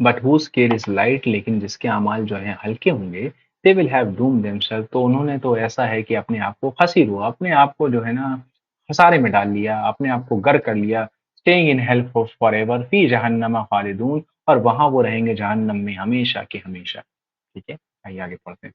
But who scale is light, लेकिन जिसके अमाल जो हैं हल्के होंगे, they will have doom themself, तो उन्होंने तो ऐसा है कि अपने आप को खसीर हुआ, अपने आप को जो है ना खसारे में डाल लिया, अपने आप को गर्क कर लिया। Staying in hell for ever फी जहन्नम खालिदून, और वहां वो रहेंगे जहन्नम में हमेशा के हमेशा, ठीक है। आइए आगे पढ़ते हैं।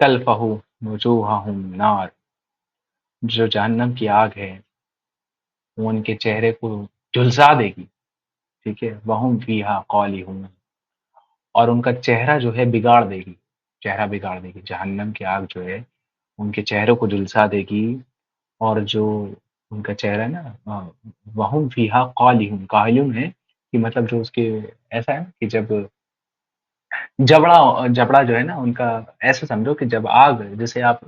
तलफहु वजूहहुम नार, जो जहन्नम की आग है वो उनके चेहरे को झुलसा देगी, ठीक है, वहुम फीहा खालिदून, और उनका चेहरा जो है बिगाड़ देगी, चेहरा बिगाड़ देगी, जहन्नम की आग जो है उनके चेहरों को झुलसा देगी। और जो उनका चेहरा है ना, वहुम फीहा कालिहून, कालिहून है कि मतलब जो उसके ऐसा है कि जब जबड़ा जबड़ा जो है ना उनका, ऐसा समझो कि जब आग, जैसे आप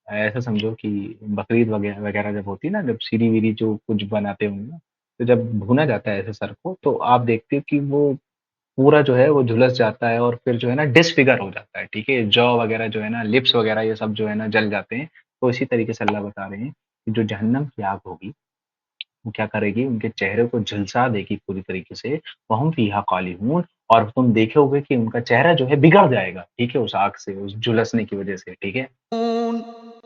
ऐसा समझो कि बकरीद वगैरह वगैरह जब होती है ना, जब सीरी वीरी जो कुछ बनाते होंगे ना, तो जब भुना जाता है ऐसे सर को, तो आप देखते हो कि वो पूरा जो है वो झुलस जाता है, और फिर जो है ना डिसफिगर हो जाता है, ठीक है, जॉ वगैरह जो है ना, लिप्स वगैरह ये सब जो है ना जल जाते हैं। तो इसी तरीके से अल्लाह बता रहे हैं कि जो जहन्नम की आग होगी वो क्या करेगी, उनके चेहरे को झुलसा देगी पूरी तरीके से, वहुम फीहा कालिहून, और तुम देखोगे कि उनका चेहरा जो है बिगड़ जाएगा, ठीक है, उस आग से, उस झुलसने की वजह से, ठीक है।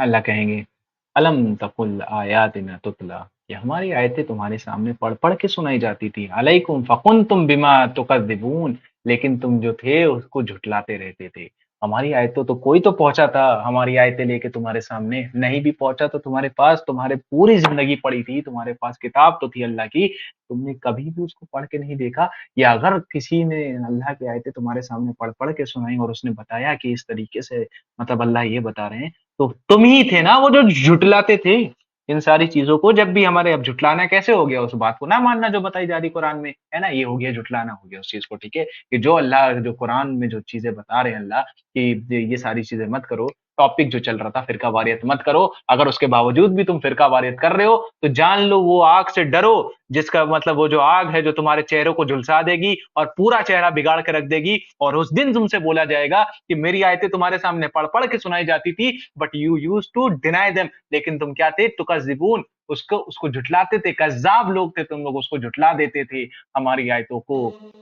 अल्लाह कहेंगे अलम तकुल आयातिना तुतला, कि हमारी आयतें तुम्हारे सामने पढ़ पढ़ के सुनाई जाती थी, अलैकुम फकुंतुम बिमा तुकद्दिबून, लेकिन तुम जो थे उसको झुटलाते रहते थे। हमारी आयतों तो कोई तो पहुंचा था, हमारी आयतें लेके तुम्हारे सामने, नहीं भी पहुंचा तो तुम्हारे पास तुम्हारे पूरी जिंदगी पड़ी थी, तुम्हारे पास किताब तो थी अल्लाह की, तुमने कभी भी उसको पढ़ के नहीं देखा। या अगर किसी ने अल्लाह की आयतें तुम्हारे सामने पढ़ पढ़ के सुनाई और उसने बताया कि इस तरीके से मतलब अल्लाह ये बता रहे हैं, तो तुम ही थे ना वो जो झुटलाते थे इन सारी चीजों को। जब भी हमारे, अब झुटलाना कैसे हो गया, उस बात को ना मानना जो बताई जा रही कुरान में, है ना, ये हो गया झुटलाना, हो गया उस चीज को, ठीक है, कि जो अल्लाह जो कुरान में जो चीजें बता रहे हैं अल्लाह कि ये सारी चीजें मत करो, टॉपिक जो चल रहा था फिरका वारियत मत करो, अगर उसके बावजूद भी तुम फिरका वारियत कर रहे हो तो जान लो वो आग से डरो, जिसका मतलब वो जो आग है जो तुम्हारे चेहरों को झुलसा देगी और पूरा चेहरा बिगाड़ के रख देगी। और उस दिन तुमसे बोला जाएगा कि मेरी आयतें तुम्हारे सामने पढ़ पढ़ के सुनाई जाती थी, but you used to deny them, लेकिन तुम क्या थे, तुकज़्ज़िबून, उसको झुटलाते थे, कज़्ज़ाब लोग थे तुम लोग, उसको झुटला देते थे हमारी आयतों को।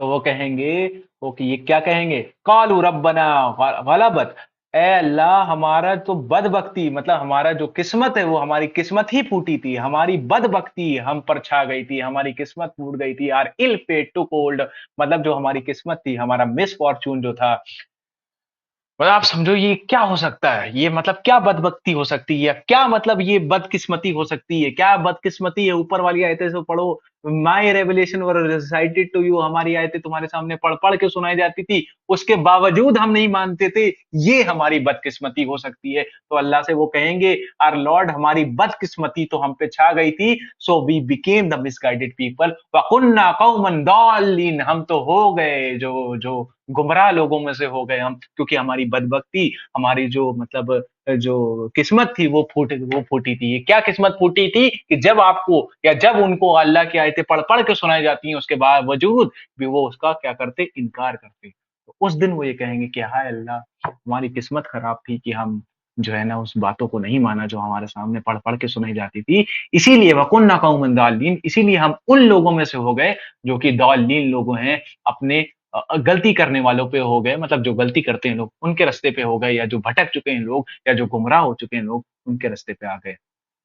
तो वो कहेंगे, वो कि ये क्या कहेंगे, कालू रब्बना गलबत, ए अल्लाह हमारा तो बदबख्ती, मतलब हमारा जो किस्मत है वो, हमारी किस्मत ही फूटी थी, हमारी बदबख्ती हम पर छा गई थी, हमारी किस्मत फूट गई थी यार, इल फेट टू कोल्ड, मतलब जो हमारी किस्मत थी, हमारा मिस फॉर्चून जो था, मतलब आप समझो ये क्या हो सकता है, ये मतलब क्या बदबख्ती हो सकती है, क्या मतलब ये बदकिस्मती हो सकती है, क्या बदकिस्मती है। ऊपर वाली आयतें से पढ़ो, my revelation were recited to you, हमारी आयतें तुम्हारे सामने पढ़ पढ़ के सुनाई जाती थी, उसके बावजूद हम नहीं मानते थे, ये हमारी बदकिस्मती हो सकती है। तो अल्लाह से वो कहेंगे, आर लॉर्ड हमारी बदकिस्मती तो हम पे छा गई थी, so we became the misguided people वकुन्ना कौमन दालिन, हम तो हो गए जो जो गुमराह लोगों में से हो गए हम, क्योंकि हमारी बदबख्ती, हमारी जो मतलब जो किस्मत थी वो फूटी थी। ये क्या किस्मत फूटी थी कि जब आपको या जब उनको अल्लाह की आयतें पढ़ के सुनाई जाती हैं, उसके बावजूद भी वो उसका क्या करते, इनकार करते। तो उस दिन वो ये कहेंगे कि हाय अल्लाह, हमारी किस्मत खराब थी कि हम जो है ना उस बातों को नहीं माना जो हमारे सामने पढ़ के सुनाई जाती थी। इसीलिए वकुन्ना कौमन दालिन, इसीलिए हम उन लोगों में से हो गए जो कि दालिन लोग हैं, अपने गलती करने वालों पे हो गए, मतलब जो गलती करते हैं लोग उनके रास्ते पे हो गए, या जो भटक चुके हैं लोग, या जो गुमराह हो चुके हैं लोग उनके रास्ते पे आ गए।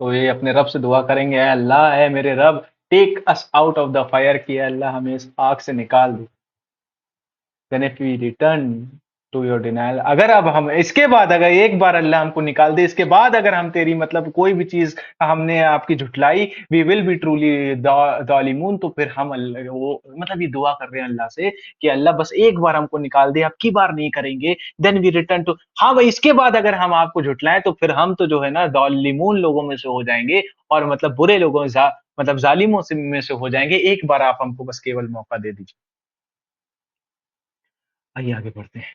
तो ये अपने रब से दुआ करेंगे, ऐ अल्लाह, ऐ मेरे रब, take us out of the fire, कि अल्लाह हमें इस आग से निकाल दे। Then if we return to your denial, अगर अब हम इसके बाद अगर एक बार अल्लाह हमको निकाल दे, इसके बाद अगर हम तेरी मतलब कोई भी चीज हमने आपकी झुटलाई, वी विल बी ट्रूली ज़ालिमून, तो फिर हम वो मतलब ये दुआ कर रहे हैं अल्लाह से कि अल्लाह बस एक बार हमको निकाल दे, अब की बार नहीं करेंगे। देन वी रिटर्न टू, हाँ भाई इसके बाद अगर हम आपको झुटलाएं तो फिर हम तो जो है ना ज़ालिमून लोगों में से हो जाएंगे, और मतलब बुरे लोगों मतलब जालिमों से में से हो जाएंगे। एक बार आप हमको बस केवल मौका दे दीजिए। आइए आगे बढ़ते हैं।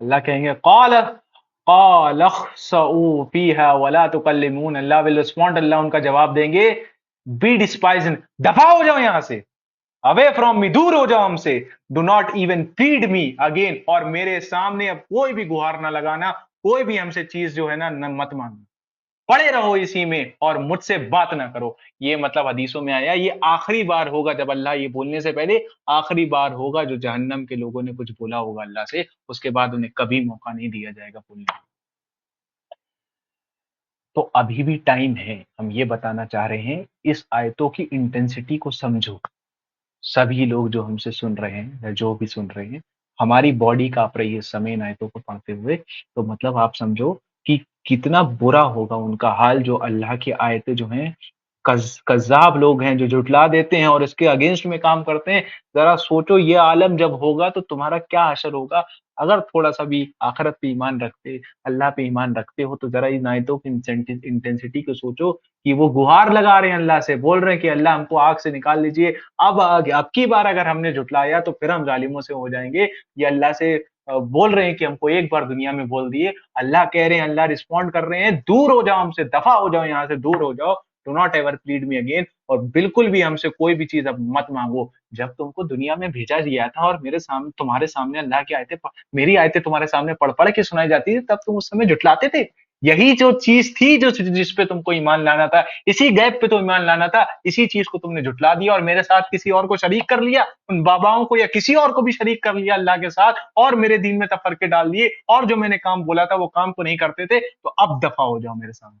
अल्लाह कहेंगे क़ाल अख़्सऊ फ़ीहा वला तुकल्लिमून, अल्लाह विल रिस्पॉन्ड, अल्लाह उनका जवाब देंगे, बी डिस्पाइज्ड, दफा हो जाओ यहां से, अवे फ्रॉम मी, दूर हो जाओ हमसे, do not even feed me again, और मेरे सामने अब कोई भी गुहार ना लगाना, कोई भी हमसे चीज जो है ना मत मांगना, पड़े रहो इसी में और मुझसे बात ना करो। ये मतलब हदीसों में आया, ये आखिरी बार होगा जब अल्लाह ये बोलने से पहले आखिरी बार होगा जो जहन्नम के लोगों ने कुछ बोला होगा अल्लाह से, उसके बाद उन्हें कभी मौका नहीं दिया जाएगा बोलने का। तो अभी भी टाइम है, हम ये बताना चाह रहे हैं, इस आयतों की इंटेंसिटी को समझो। सभी लोग जो हमसे सुन रहे हैं या जो भी सुन रहे हैं, हमारी बॉडी कांप रही है समय इन आयतों को पढ़ते हुए, तो मतलब आप समझो कि कितना बुरा होगा उनका हाल जो अल्लाह की आयतें जो हैं, कज़्ज़ाब लोग हैं जो झुठला देते हैं और इसके अगेंस्ट में काम करते हैं। ज़रा सोचो ये आलम जब होगा तो तुम्हारा क्या हशर होगा। अगर थोड़ा-सा भी आखिरत पे ईमान रखते, अल्लाह पे ईमान रखते हो तो ज़रा इन आयतों की इंटेंसिटी को सोचो कि वो गुहार लगा रहे हैं अल्लाह से, बोल रहे हैं कि अल्लाह हमको आग से निकाल लीजिए। अब की बार अगर हमने झुठलाया तो फिर हम ज़ालिमों से हो जाएँगे। ये अल्लाह से बोल रहे हैं कि हमको एक बार दुनिया में बोल दिए। अल्लाह कह रहे हैं, अल्लाह रिस्पॉन्ड कर रहे हैं, दूर हो जाओ हमसे, दफ़ा हो जाओ यहाँ से, दूर हो जाओ। Do not ever plead me again, और बिल्कुल भी हमसे कोई भी चीज़ अब मत माँगो। जब तुमको दुनिया में भेजा गया था और तुम्हारे सामने अल्लाह की आयतें मेरी आयतें तुम्हारे सामने पढ़ के सुनाई जाती थी, तब तुम उस समय झुठलाते थे। यही जो चीज़ थी जो जिस पे तुमको ईमान लाना था, इसी गैब पे तो ईमान लाना था, इसी चीज़ को तुमने झुठला दिया और मेरे साथ किसी और को शरीक कर लिया, उन बाबाओं को या किसी और को भी शरीक कर लिया अल्लाह के साथ, और मेरे दीन में तफरके डाल दिए, और जो मैंने काम बोला था वो काम को नहीं करते थे। तो अब दफा हो जाओ मेरे सामने।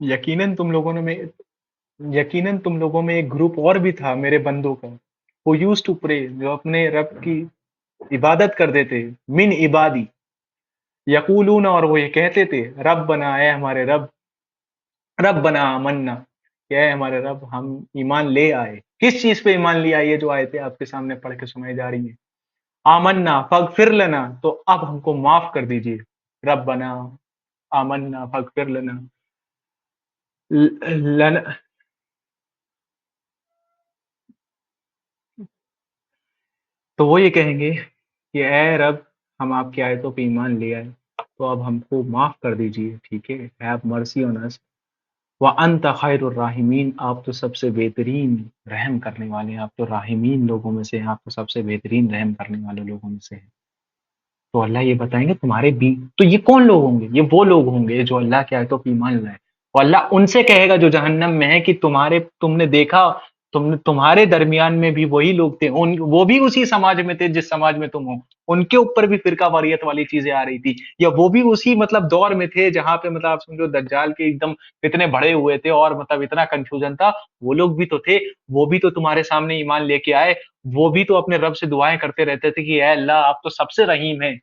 यकीनन तुम लोगों में एक ग्रुप और भी था मेरे बंदों का, वो यूज्ड टू प्रे, जो अपने रब की इबादत करते थे, मिन इबादी यकूलून, और वो ये कहते थे रब्बना, ऐ हमारे रब, रब्बना आमन्ना, ऐ हमारे रब हम ईमान ले आए। किस चीज पे ईमान ले आए? ये जो आयतें आपके सामने पढ़ के सुनाई जा रही है। आमन्ना फगफिर लना, तो अब हमको माफ कर दीजिए। रब्बना आमन्ना फगफिर लना, लना, तो वो ये कहेंगे कि ऐ रब, हम आपकी आयतों पे ईमान ले आए, तो अब हमको माफ कर दीजिए, ठीक है, हैव मर्सी ऑन अस, व अंत खैरुर राहिमीन, आप तो सबसे बेहतरीन रहम करने वाले हैं, आप तो राहिमीन लोगों में से हैं, आप तो सबसे बेहतरीन रहम करने वाले लोगों में से हैं। तो अल्लाह ये बताएंगे तुम्हारे भी, तो ये कौन लोग होंगे? ये वो लोग होंगे जो अल्लाह की आयतों पे ईमान लाए। और अल्लाह उनसे कहेगा जो जहन्नम में है कि तुमने देखा तुम्हारे दरमियान में भी वही लोग थे, वो भी उसी समाज में थे जिस समाज में तुम हो, उनके ऊपर भी फिरकावारियत वाली चीजें आ रही थी, या वो भी उसी मतलब दौर में थे जहां पे मतलब आप समझो दज्जाल के एकदम इतने बड़े हुए थे और मतलब इतना कंफ्यूजन था। वो लोग भी तो थे, वो भी तो तुम्हारे सामने ईमान लेके आए, वो भी तो अपने रब से दुआएं करते रहते थे कि ऐ अल्लाह आप तो सबसे रहीम है,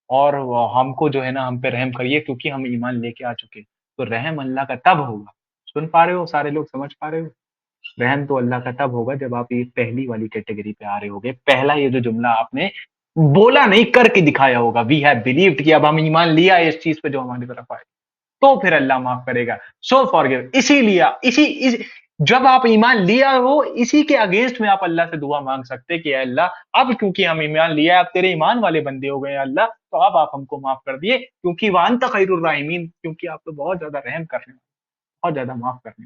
और हमको जो है ना हम पे रहम करिए क्योंकि हम ईमान लेके आ चुके। तो रहम अल्लाह का तब होगा, सुन पा रहे हो, सारे लोग समझ पा रहे हो? रहम तो अल्लाह का तब होगा जब आप ये पहली वाली कैटेगरी पे आ रहे होगे। पहला ये जो जुमला आपने बोला नहीं, करके दिखाया होगा, वी हैव बिलीव्ड, कि अब हम ईमान लिया इस चीज पे जो हमारी तरफ आए, तो फिर अल्लाह माफ करेगा। सो फॉरगिव। इसीलिए जब आप ईमान लिया हो, इसी के अगेंस्ट में आप अल्लाह से दुआ मांग सकते हैं कि अल्लाह अब क्योंकि हम ईमान लिया, अब तेरे ईमान वाले बंदे हो गए अल्लाह, तो अब आप हमको माफ कर दिए, क्योंकि वांत खैरुर राहिमीन, क्योंकि आप तो बहुत ज्यादा रहम करने, बहुत ज्यादा माफ करने।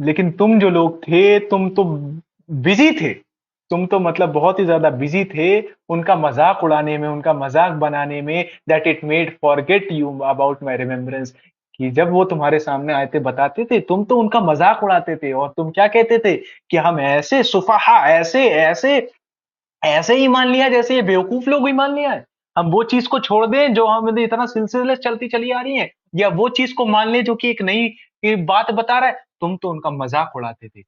लेकिन तुम जो लोग थे, तुम तो बिजी थे, तुम तो मतलब बहुत ही ज्यादा बिजी थे उनका मजाक उड़ाने में, उनका मजाक बनाने में, that it made forget you about my remembrance. कि जब वो तुम्हारे सामने आए थे बताते थे, तुम तो उनका मजाक उड़ाते थे, और तुम क्या कहते थे कि हम ऐसे सुफहा, ऐसे ऐसे ऐसे ही मान लिया जैसे ये बेवकूफ लोग ही मान लिया है, हम वो चीज को छोड़ दें जो हमें इतना सिलसिले चलती चली आ रही है, या वो चीज को मान ले जो कि एक नई बात बता रहा है। तुम तो उनका मजाक उड़ाते थे।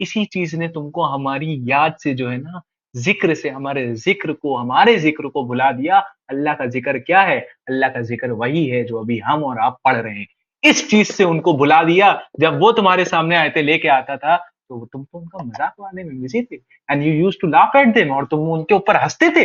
इसी चीज ने तुमको हमारी याद से जो है ना, जिक्र से, हमारे जिक्र को भुला दिया। अल्लाह का जिक्र क्या है? अल्लाह का जिक्र वही है जो अभी हम और आप पढ़ रहे हैं। इस चीज से उनको भुला दिया। जब वो तुम्हारे सामने आयते लेके आता था, तो तुम तो उनका मजाक उड़ाने में बिजी थे, and you used to laugh at them, और तुम उनके ऊपर हंसते थे।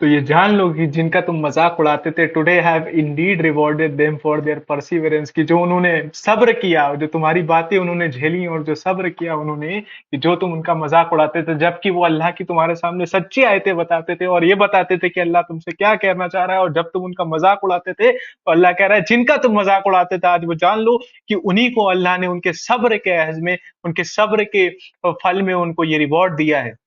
तो ये जान लो कि जिनका तुम मजाक उड़ाते थे, today have Indeed rewarded them for their perseverance, की जो उन्होंने सब्र किया, जो तुम्हारी बातें उन्होंने झेली, और जो सब्र किया उन्होंने, कि जो तुम उनका मजाक उड़ाते थे, जबकि वो अल्लाह की तुम्हारे सामने सच्ची आयतें बताते थे और ये बताते थे कि अल्लाह तुमसे क्या कहना चाह रहा है, और जब तुम उनका मजाक उड़ाते थे तो अल्लाह कह रहा है जिनका तुम मजाक उड़ाते थे आज वो जान लो कि उन्हीं को अल्लाह ने उनके सब्र के एहज में, उनके सब्र के फल में उनको ये रिवॉर्ड दिया है।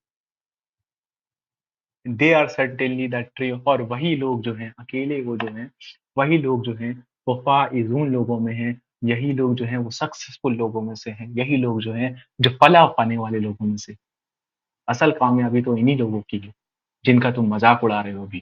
They are certainly that tree. और वही लोग जो हैं, अकेले वो जो हैं, वही लोग जो हैं वो फाइजून लोगों में हैं, यही लोग जो हैं वो सक्सेसफुल लोगों में से हैं, यही लोग जो हैं जो फलाह पाने वाले लोगों में से। असल कामयाबी तो इन्हीं लोगों की है जिनका तुम मजाक उड़ा रहे हो अभी।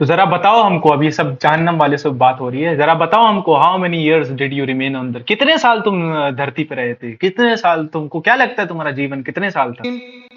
तो जरा बताओ हमको, अब ये सब जहन्नम वाले सब बात हो रही है, जरा बताओ हमको, how many years did you remain on the, कितने साल तुम धरती पे रहे थे, कितने साल, तुमको क्या लगता है तुम्हारा जीवन कितने साल था?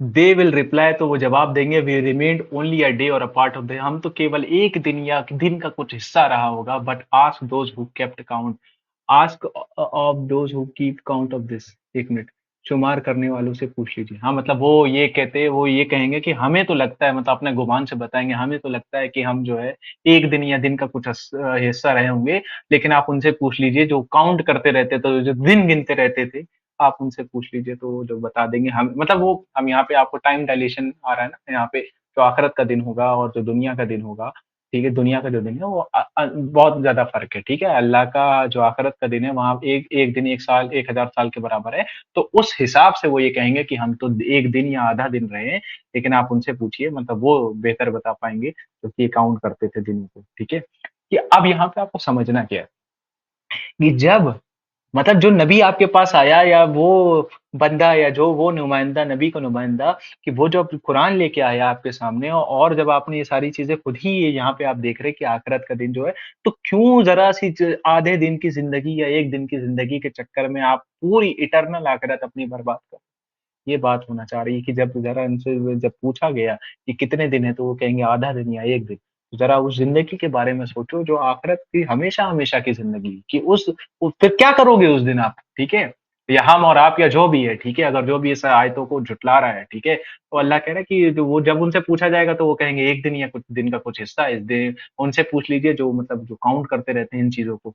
दे विल रिप्लाई, तो वो जवाब देंगे, we remained only a day or a part of the, हम तो केवल एक दिन या दिन का कुछ हिस्सा रहा होगा। But ask those who kept count, ask of those who keep count of this, एक मिनट, शुमार करने वालों से पूछ लीजिए। हाँ मतलब वो ये कहते, वो ये कहेंगे कि हमें तो लगता है, मतलब अपने गुमान से बताएंगे, हमें तो लगता है कि हम जो है एक दिन या दिन का कुछ हिस्सा रहे होंगे, लेकिन आप उनसे पूछ लीजिए जो काउंट करते रहते थे, जो दिन गिनते रहते थे, आप उनसे पूछ लीजिए तो वो जो बता देंगे। हम मतलब वो, हम यहाँ पे आपको टाइम डायलेशन आ रहा है ना, यहाँ पे जो आखिरत का दिन होगा और जो दुनिया का दिन होगा, ठीक है, दुनिया का जो दिन है वो बहुत ज्यादा फर्क है, ठीक है। अल्लाह का जो आखिरत का दिन है वहां एक एक दिन 1 साल 1000 साल के बराबर है। तो उस हिसाब से वो ये कहेंगे कि हम तो एक दिन या आधा दिन रहे हैं, लेकिन आप उनसे पूछिए, मतलब वो बेहतर बता पाएंगे क्योंकि ये काउंट करते थे दिनों को, ठीक है। कि अब यहाँ पे आपको समझना क्या है कि जब मतलब जो नबी आपके पास आया, या वो बंदा, या जो वो नुमाइंदा, नबी का नुमाइंदा, कि वो जब कुरान लेके आया आपके सामने, और जब आपने ये सारी चीजें खुद ही यहाँ पे आप देख रहे हैं कि आखिरत का दिन जो है, तो क्यों जरा सी आधे दिन की जिंदगी या एक दिन की जिंदगी के चक्कर में आप पूरी इटरनल आखिरत अपनी बर्बाद कर, ये बात होना चाह रही है। कि जब जरा इनसे जब पूछा गया कि कितने दिन है, तो वो कहेंगे आधा दिन या एक दिन। तो जरा उस जिंदगी के बारे में सोचो जो आखिरत की हमेशा हमेशा की जिंदगी, कि फिर क्या करोगे उस दिन आप, ठीक है। या हम और आप या जो भी है, ठीक है, अगर जो भी इस आयतों को झुटला रहा है, ठीक है, तो अल्लाह कह रहा है कि जो वो जब उनसे पूछा जाएगा तो वो कहेंगे एक दिन या कुछ दिन का कुछ हिस्सा इस दिन। उनसे पूछ लीजिए जो मतलब जो काउंट करते रहते हैं इन चीजों को।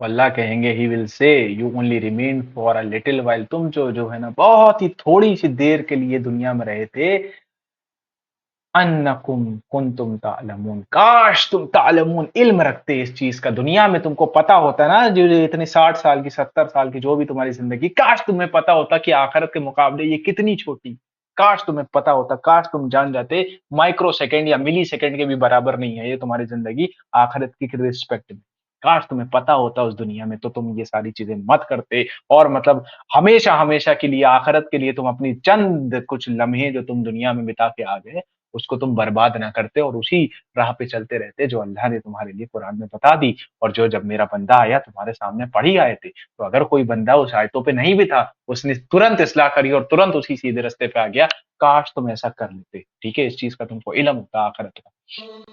तो अल्लाह कहेंगे he will say you only remain for a little while, तुम जो है ना बहुत ही थोड़ी सी देर के लिए दुनिया में रहे थे। अन्नकुम कुंतुम तालमून, काश तुम तालमून इल्म रखते इस चीज का, दुनिया में तुमको पता होता ना, जो इतने 60 साल की 70 साल की जो भी तुम्हारी जिंदगी, काश तुम्हें पता होता कि आखिरत के मुकाबले ये कितनी छोटी। काश तुम्हें पता होता, काश तुम जान जाते माइक्रो सेकंड या मिली सेकंड के भी बराबर नहीं है ये तुम्हारी जिंदगी आखिरत की रिस्पेक्ट में। काश तुम्हें पता होता उस दुनिया में तो तुम ये सारी चीजें मत करते, और मतलब हमेशा हमेशा के लिए आखिरत के लिए तुम अपनी चंद कुछ लम्हे जो तुम दुनिया में बिता के आ गए उसको तुम बर्बाद ना करते और उसी राह पे चलते रहते जो अल्लाह ने तुम्हारे लिए कुरान में बता दी, और जो जब मेरा बंदा आया तुम्हारे सामने पढ़ी आए थे, तो अगर कोई बंदा उस आयतों पे नहीं भी था उसने तुरंत इस्लाह करी और तुरंत उसी सीधे रास्ते पे आ गया। काश तुम ऐसा कर लेते, ठीक है, इस चीज का तुमको इल्म होता आखिरत का।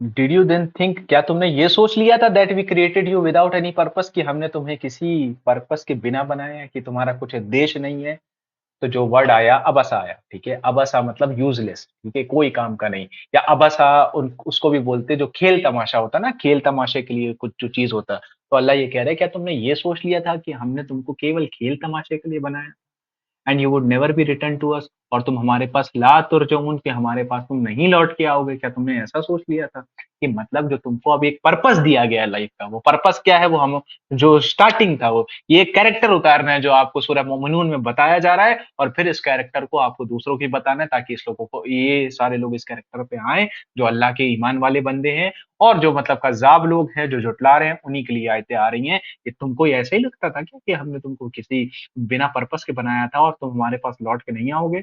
डिड यू देन थिंक, क्या तुमने ये सोच लिया था that we created you without any purpose, कि हमने तुम्हें किसी पर्पस के बिना बनाया है, कि तुम्हारा कुछ उद्देश्य नहीं है। तो जो वर्ड आया अबसा आया, ठीक है, अबसा मतलब यूजलेस, ठीक है, कोई काम का नहीं, या अबसा उसको भी बोलते जो खेल तमाशा होता ना, खेल तमाशे के लिए कुछ जो चीज होता। तो अल्लाह ये कह रहा है क्या तुमने ये सोच लिया था कि हमने तुमको केवल खेल तमाशे के लिए बनाया, and you would never be return to us, और तुम हमारे पास ला तुरजऊन, कि हमारे पास तुम नहीं लौट के आओगे, क्या तुमने ऐसा सोच लिया था? कि मतलब जो तुमको अब एक पर्पस दिया गया है लाइफ का, वो पर्पस क्या है, वो हम जो स्टार्टिंग था वो ये कैरेक्टर उतारना है जो आपको सूरह मोमिनून में बताया जा रहा है, और फिर इस कैरेक्टर को आपको दूसरों की बताना है ताकि इस लोगों को ये सारे लोग इस कैरेक्टर पे आए जो अल्लाह के ईमान वाले बंदे हैं, और जो मतलब कज़्ज़ाब लोग हैं जो झुटला रहे हैं उन्हीं के लिए आयतें आ रही हैं। कि तुमको ये ऐसे ही लगता था क्या कि हमने तुमको किसी बिना पर्पस के बनाया था और तुम हमारे पास लौट के नहीं आओगे?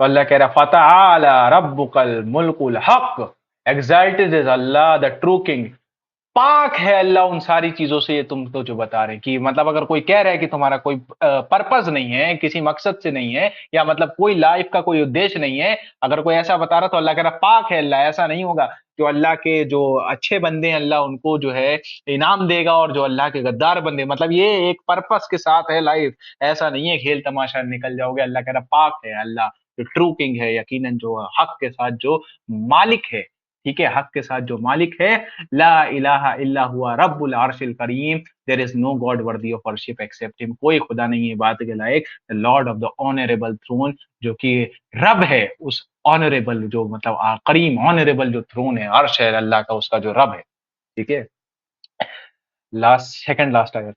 तो अल्लाह कह रहा फ़तआला रब्बुकल मुल्कुल हक, exalted is Allah the true king, पाक है अल्लाह उन सारी चीजों से। ये तुम तो जो बता रहे हैं कि मतलब अगर कोई कह रहा है कि तुम्हारा कोई पर्पस नहीं है, किसी मकसद से नहीं है, या मतलब कोई लाइफ का कोई उद्देश्य नहीं है, अगर कोई ऐसा बता रहा तो अल्लाह कह रहा पाक है अल्लाह, ऐसा नहीं होगा। जो अल्लाह के जो अच्छे बंदे हैं अल्लाह उनको जो है इनाम देगा, और जो अल्लाह के गद्दार बंदे, मतलब ये एक पर्पस के साथ है लाइफ, ऐसा नहीं है खेल तमाशा निकल जाओगे। अल्लाह कह रहा पाक है अल्लाह जो ट्रू किंग है, यकीनन जो हक के साथ जो मालिक है, ठीक है, हक के साथ जो मालिक है। ला इलाहा इल्ला हुआ रब्बुल अर्शिल करीम, there is no god worthy of worship except him, कोई खुदा नहीं है इबादत के लायक, the lord of the honourable throne, जो कि रब है उस ऑनरेबल जो मतलब करीम ऑनरेबल जो थ्रोन है, अर्श है अल्लाह का, उसका जो रब है, ठीक है। लास्ट सेकंड लास्ट आयत।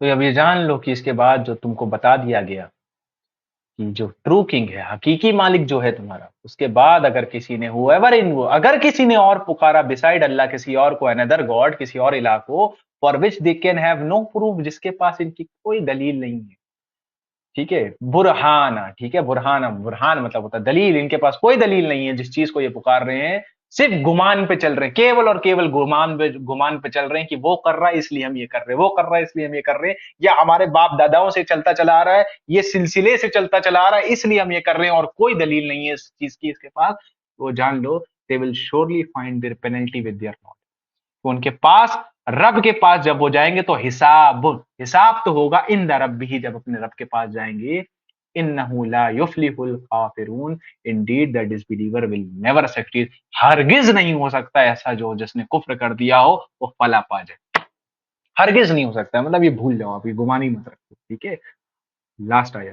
तो अब ये जान लो कि इसके बाद जो तुमको बता दिया गया कि जो ट्रू किंग है, हकीकी मालिक जो है तुम्हारा, उसके बाद अगर किसी ने हुएवर इन वो अगर किसी ने और पुकारा बिसाइड अल्लाह किसी और को, अनदर गॉड किसी और इलाह को, for which they can have no proof, जिसके पास इनकी कोई दलील नहीं है, ठीक है, बुरहाना, ठीक है, बुरहाना, बुरहान मतलब होता है दलील, इनके पास कोई दलील नहीं है जिस चीज को ये पुकार रहे हैं, सिर्फ गुमान पे चल रहे हैं, केवल और केवल गुमान पे चल रहे हैं कि वो कर रहा है इसलिए हम ये कर रहे हैं, वो कर रहा है इसलिए हम ये कर रहे हैं, या हमारे बाप दादाओं से चलता चला आ रहा है, ये सिलसिले से चलता चला आ रहा है इसलिए हम ये कर रहे हैं, और कोई दलील नहीं है इस चीज की इसके पास। वो जान लो they will surely find their penalty with their lord, तो उनके पास रब के पास जब वो जाएंगे तो हिसाब तो होगा इन द रब ही, जब अपने रब के पास जाएंगे। इन्नहु ला युफ्लिहुल काफिरून, indeed the disbeliever will never succeed, हरगिज नहीं हो सकता ऐसा जो जिसने कुफ्र कर दिया हो वो फला पा जाए, हरगिज नहीं हो सकता, मतलब ये भूल जाओ, आप ये गुमानी मत रखो, ठीक है। लास्ट आयत।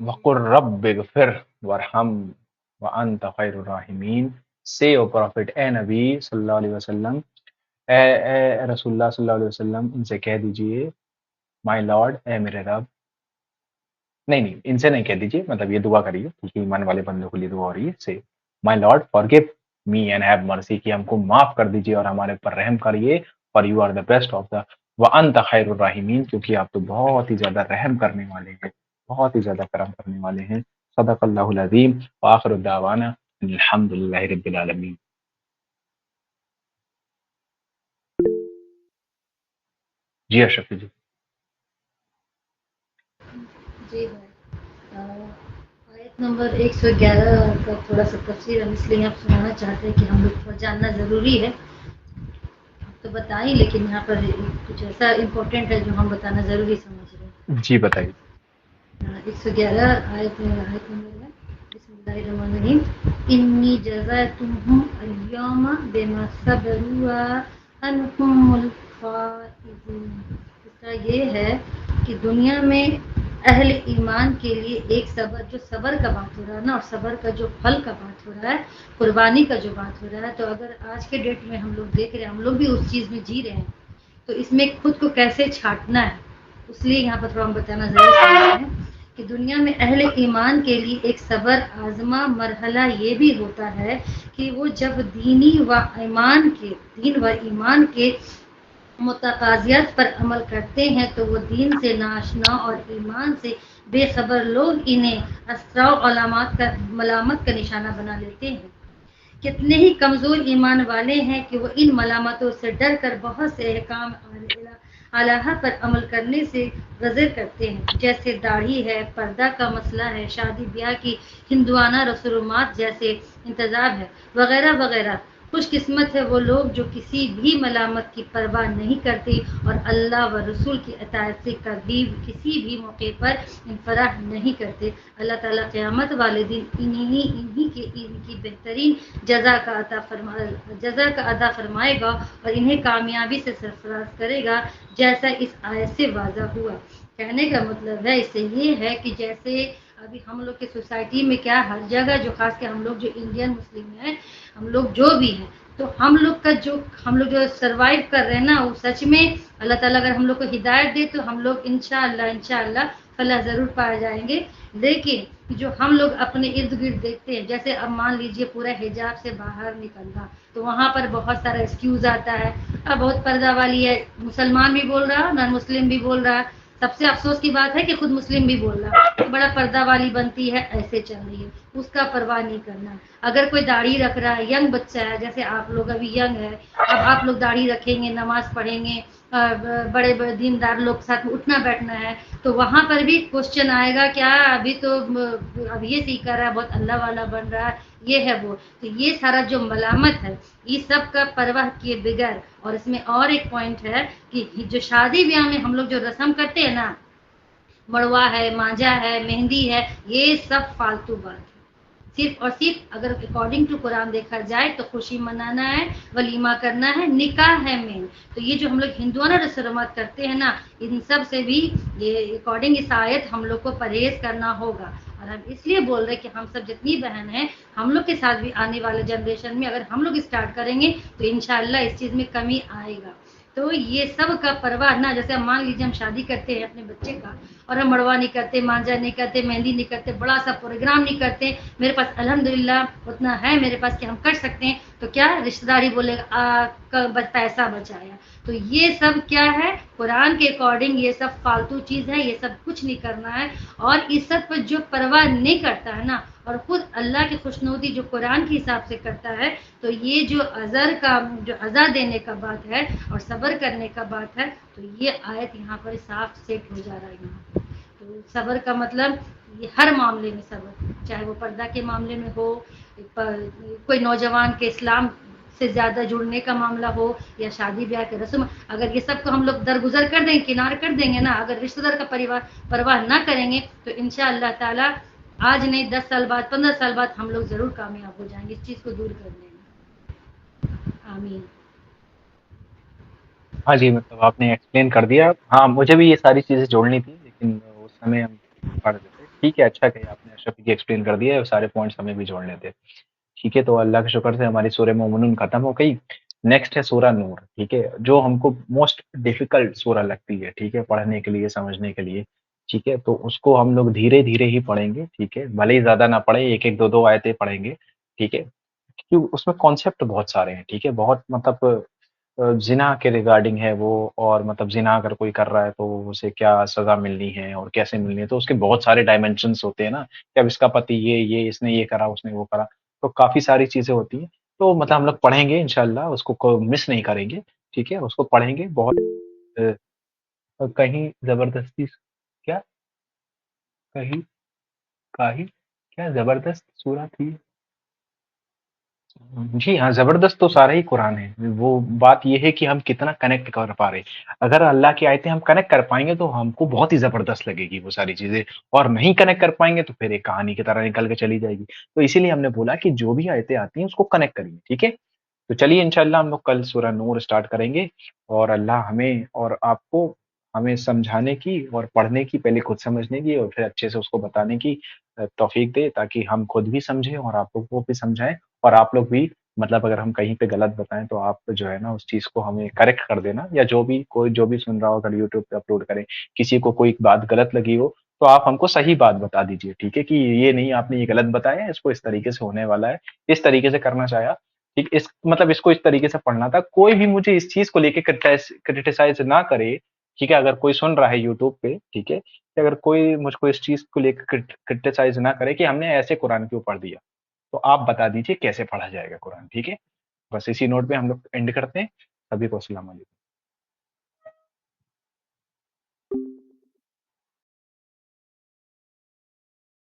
वकुर रब्बिगफिर वरहम व अंत खैरुर राहिमीन, Say, O Prophet, ए नबी सल्लल्लाहु अलैहि वसल्लम, ए रसूलुल्लाह सल्लल्लाहु अलैहि वसल्लम, इनसे कह दीजिए, माय लॉर्ड, ए मेरे रब। नहीं, इनसे नहीं कह दीजिए, मतलब ये दुआ करिए क्योंकि ईमान वाले बंदों के लिए दुआ हो रही है। से my Lord forgive me and have mercy, कि हमको माफ कर दीजिए और हमारे ऊपर रहम करिए, for you are the best of the व अंत खैरुर राहिमीन, क्योंकि आप तो बहुत ही ज्यादा रहम करने वाले हैं, बहुत ही ज्यादा करम करने वाले हैं। सदक़ल्लाहुल अज़ीम व आखिरु दावाना अल्हम्दुलिल्लाहि रब्बिल आलमीन। जी अशरफ जी। जी भाई, आयत नंबर 111 का थोड़ा सा तफसीर हम इसलिए आप सुनाना चाहते हैं कि हम लोग को जानना ज़रूरी है। आप तो बताइए, लेकिन यहाँ पर कुछ ऐसा इम्पोर्टेंट है जो हम बताना ज़रूरी समझ रहे हैं। जी बताइए। 111 आयत नंबर है। बिस्मिल्लाहिर्रहमानिर्रहीम। इन्नी जज़ातुहुम अल-यौमा बिमा सबरू व अनहुमुल फाइज़ून। इसका ये है कि दुनिया में अहले ईमान के लिए एक सबर, जो सबर का बात हो रहा है ना, और सबर का जो फल का बात हो रहा है, कुर्बानी का जो बात हो रहा है, तो अगर आज के डेट में हम लोग देख रहे हैं, हम लोग भी उस चीज़ में जी रहे हैं, तो इसमें खुद को कैसे छाटना है, इसलिए यहाँ पर थोड़ा हम बताना ज़रूर समझते हैं कि दुनिया में अहले ईमान के लिए एक सबर आजमा मरहला ये भी होता है कि वो जब दीन व ईमान के मुतकाज़ियत पर अमल करते हैं, तो वो दीन से नाशना और ईमान से बेखबर लोग इन्हें असरा मलामत का निशाना बना लेते हैं। कितने ही कमज़ोर ईमान वाले हैं कि वो इन मलामतों से डर कर बहुत से अहकाम अलाहा पर अमल करने से गज़र करते हैं, जैसे दाढ़ी है, पर्दा का मसला है, शादी ब्याह की हिंदुआना रसूमात जैसे इंतज़ाम है, वगैरह वगैरह। खुशकिस्मत है वो लोग जो किसी भी मलामत की परवाह नहीं करते और अल्लाह व रसूल की अतायत से कभी किसी भी मौके पर इनफराह नहीं करते। अल्लाह ताला क़यामत वाले दिन इनकी बेहतरीन जज़ा का अदा फरमाएगा और इन्हें कामयाबी से सरफराज करेगा, जैसा इस आयत से वाज़ा हुआ। कहने का मतलब है इससे ये है कि जैसे अभी हम लोग के सोसाइटी में क्या हर जगह, जो खास के हम लोग जो इंडियन मुस्लिम हैं, हम लोग जो भी हैं, तो हम लोग जो सरवाइव कर रहे हैं ना, वो सच में अल्लाह ताला अगर हम लोग को हिदायत दे तो हम लोग इंशाअल्लाह फलाह ज़रूर पाए जाएंगे। लेकिन जो हम लोग अपने इर्द गिर्द देखते हैं, जैसे अब मान लीजिए पूरा हिजाब से बाहर निकलना, तो वहाँ पर बहुत सारा एक्सक्यूज़ आता है, अब बहुत पर्दा वाली है, मुसलमान भी बोल रहा, नॉन मुस्लिम भी बोल रहा। सबसे अफसोस की बात है कि खुद मुस्लिम भी बोल रहा है कि बड़ा पर्दा वाली बनती है, ऐसे चल रही है, उसका परवाह नहीं करना। अगर कोई दाढ़ी रख रहा है, यंग बच्चा है, जैसे आप लोग अभी यंग है, अब आप लोग दाढ़ी रखेंगे, नमाज पढ़ेंगे, बड़े बड़े दीनदार लोग के साथ में उठना बैठना है, तो वहाँ पर भी क्वेश्चन आएगा, क्या अभी तो अब ये सीख रहा है, बहुत अल्लाह वाला बन रहा है, ये है वो। तो ये सारा जो मलामत है, ये सब का परवाह किए बगैर। और इसमें और एक पॉइंट है कि जो शादी ब्याह में हम लोग जो रस्म करते हैं ना, मड़वा है, मांझा है, मेहंदी है, ये सब फालतू बात है। सिर्फ और सिर्फ अगर अकॉर्डिंग टू कुरान देखा जाए तो खुशी मनाना है, वलीमा करना है, निकाह है मेन। तो ये जो हम लोग हिंदुआना रस्मात करते हैं ना, इन सब से भी ये अकॉर्डिंग इस आयत हम लोग को परहेज करना होगा। और हम इसलिए बोल रहे हैं कि हम सब जितनी बहन हैं, हम लोग के साथ भी आने वाले जनरेशन में अगर हम लोग स्टार्ट करेंगे तो इंशाल्लाह इस चीज़ में कमी आएगा। तो ये सब का परवाह ना, जैसे मान लीजिए हम शादी करते हैं अपने बच्चे का, और हम मड़वा नहीं करते, मांझा नहीं करते, मेहंदी नहीं करते, बड़ा सा प्रोग्राम नहीं करते, मेरे पास अल्हम्दुलिल्लाह उतना है मेरे पास कि हम कर सकते हैं, तो क्या रिश्तेदारी बोलेगा पैसा बचाया। तो ये सब क्या है, कुरान के अकॉर्डिंग ये सब फालतू चीज़ है, ये सब कुछ नहीं करना है। और इस सब पर जो परवाह नहीं करता है ना, और खुद अल्लाह की खुशनुदी जो कुरान के हिसाब से करता है, तो ये जो अज़ा देने का बात है और सब्र करने का बात है, तो ये आयत यहाँ पर साफ सेट हो जा रहा है यहाँ। तो सब्र का मतलब ये हर मामले में सब्र, चाहे वो पर्दा के मामले में हो, कोई नौजवान के इस्लाम से ज़्यादा जुड़ने का मामला हो, या शादी ब्याह के रस्म, अगर ये सब को हम लोग दरगुजर कर देंगे, किनार कर देंगे ना, अगर रिश्तेदार का परवाह ना करेंगे, तो इंशाअल्लाह ताला आज नहीं 10 साल बाद, 15 साल बाद हम लोग ज़रूर कामयाब हो जाएंगे इस चीज़ को दूर करने में। आमीन। हाँ जी, मतलब आपने एक्सप्लेन कर दिया। हाँ, मुझे भी ये सारी चीज़ें जोड़नी थी, लेकिन उस समय हम पढ़ रहे थे। ठीक है, अच्छा किया आपने, अशरफ जी एक्सप्लेन कर दिया, सारे पॉइंट्स हमें भी जोड़ने थे। ठीक है, तो अल्लाह के शुक्र से हमारी सूरह मोमिनून खत्म हो गई। नेक्स्ट है सूरह नूर, ठीक है, जो हमको मोस्ट डिफिकल्ट सूरह लगती है, ठीक है, पढ़ने के लिए, समझने के लिए, ठीक है, तो उसको हम लोग धीरे-धीरे ही पढ़ेंगे, ठीक है, भले ही ज़्यादा ना पढ़ें, 1-1, 2-2 आयतें पढ़ेंगे, ठीक है, क्योंकि उसमें कॉन्सेप्ट बहुत सारे हैं, ठीक है, बहुत मतलब ज़िना के रिगार्डिंग है वो, और मतलब ज़िना अगर कोई कर रहा है तो उसे क्या सज़ा मिलनी है और कैसे मिलनी है, तो उसके बहुत सारे डायमेंशंस होते हैं ना, कि अब इसका पति ये, इसने ये करा, उसने वो करा, तो काफ़ी सारी चीज़ें होती हैं। तो मतलब हम लोग पढ़ेंगे इंशाल्लाह, उसको मिस नहीं करेंगे, ठीक है, उसको पढ़ेंगे बहुत कहीं ज़बरदस्ती क्या? कहीं काहीं क्या ज़बरदस्त सूरह थी? जी हाँ, ज़बरदस्त तो सारा ही कुरान है। वो बात ये है कि हम कितना कनेक्ट कर पा रहे हैं। अगर अल्लाह की आयतें हम कनेक्ट कर पाएँगे तो हमको बहुत ही ज़बरदस्त लगेगी वो सारी चीज़ें, और नहीं कनेक्ट कर पाएँगे तो फिर एक कहानी की तरह निकल के चली जाएगी। तो इसीलिए हमने बोला कि जो भी आयतें आती हैं उसको कनेक्ट करिए, ठीक है? तो चलिए इंशाअल्लाह हम लोग कल सूरह नूर स्टार्ट करेंगे, और अल्लाह हमें और आपको, हमें समझाने की और पढ़ने की, पहले खुद समझने की और फिर अच्छे से उसको बताने की तौफ़ीक दे, ताकि हम खुद भी समझें और आप लोगों को भी समझाएँ, और आप लोग भी मतलब अगर हम कहीं पे गलत बताएँ तो आप जो है ना उस चीज़ को हमें करेक्ट कर देना, या जो भी कोई जो भी सुन रहा हो, अगर यूट्यूब पे अपलोड करें, किसी को कोई बात गलत लगी हो, तो आप हमको सही बात बता दीजिए, ठीक है? कि ये नहीं, आपने ये गलत बताया है, इसको इस तरीके से होने वाला है, इस तरीके से करना चाहा, ठीक, इस मतलब इसको इस तरीके से पढ़ना था। कोई भी मुझे इस चीज़ को लेके क्रिटिसाइज़ ना करे, ठीक है? अगर कोई सुन रहा है यूट्यूब पे, ठीक है? कि अगर कोई मुझको इस चीज़ को लेके क्रिटिसाइज़ ना करे कि हमने ऐसे कुरान क्यों पढ़ दिया। तो आप बता दीजिए कैसे पढ़ा जाएगा कुरान, ठीक है? बस इसी नोट पे हम लोग एंड करते हैं। सभी को अस्सलाम वालेकुम।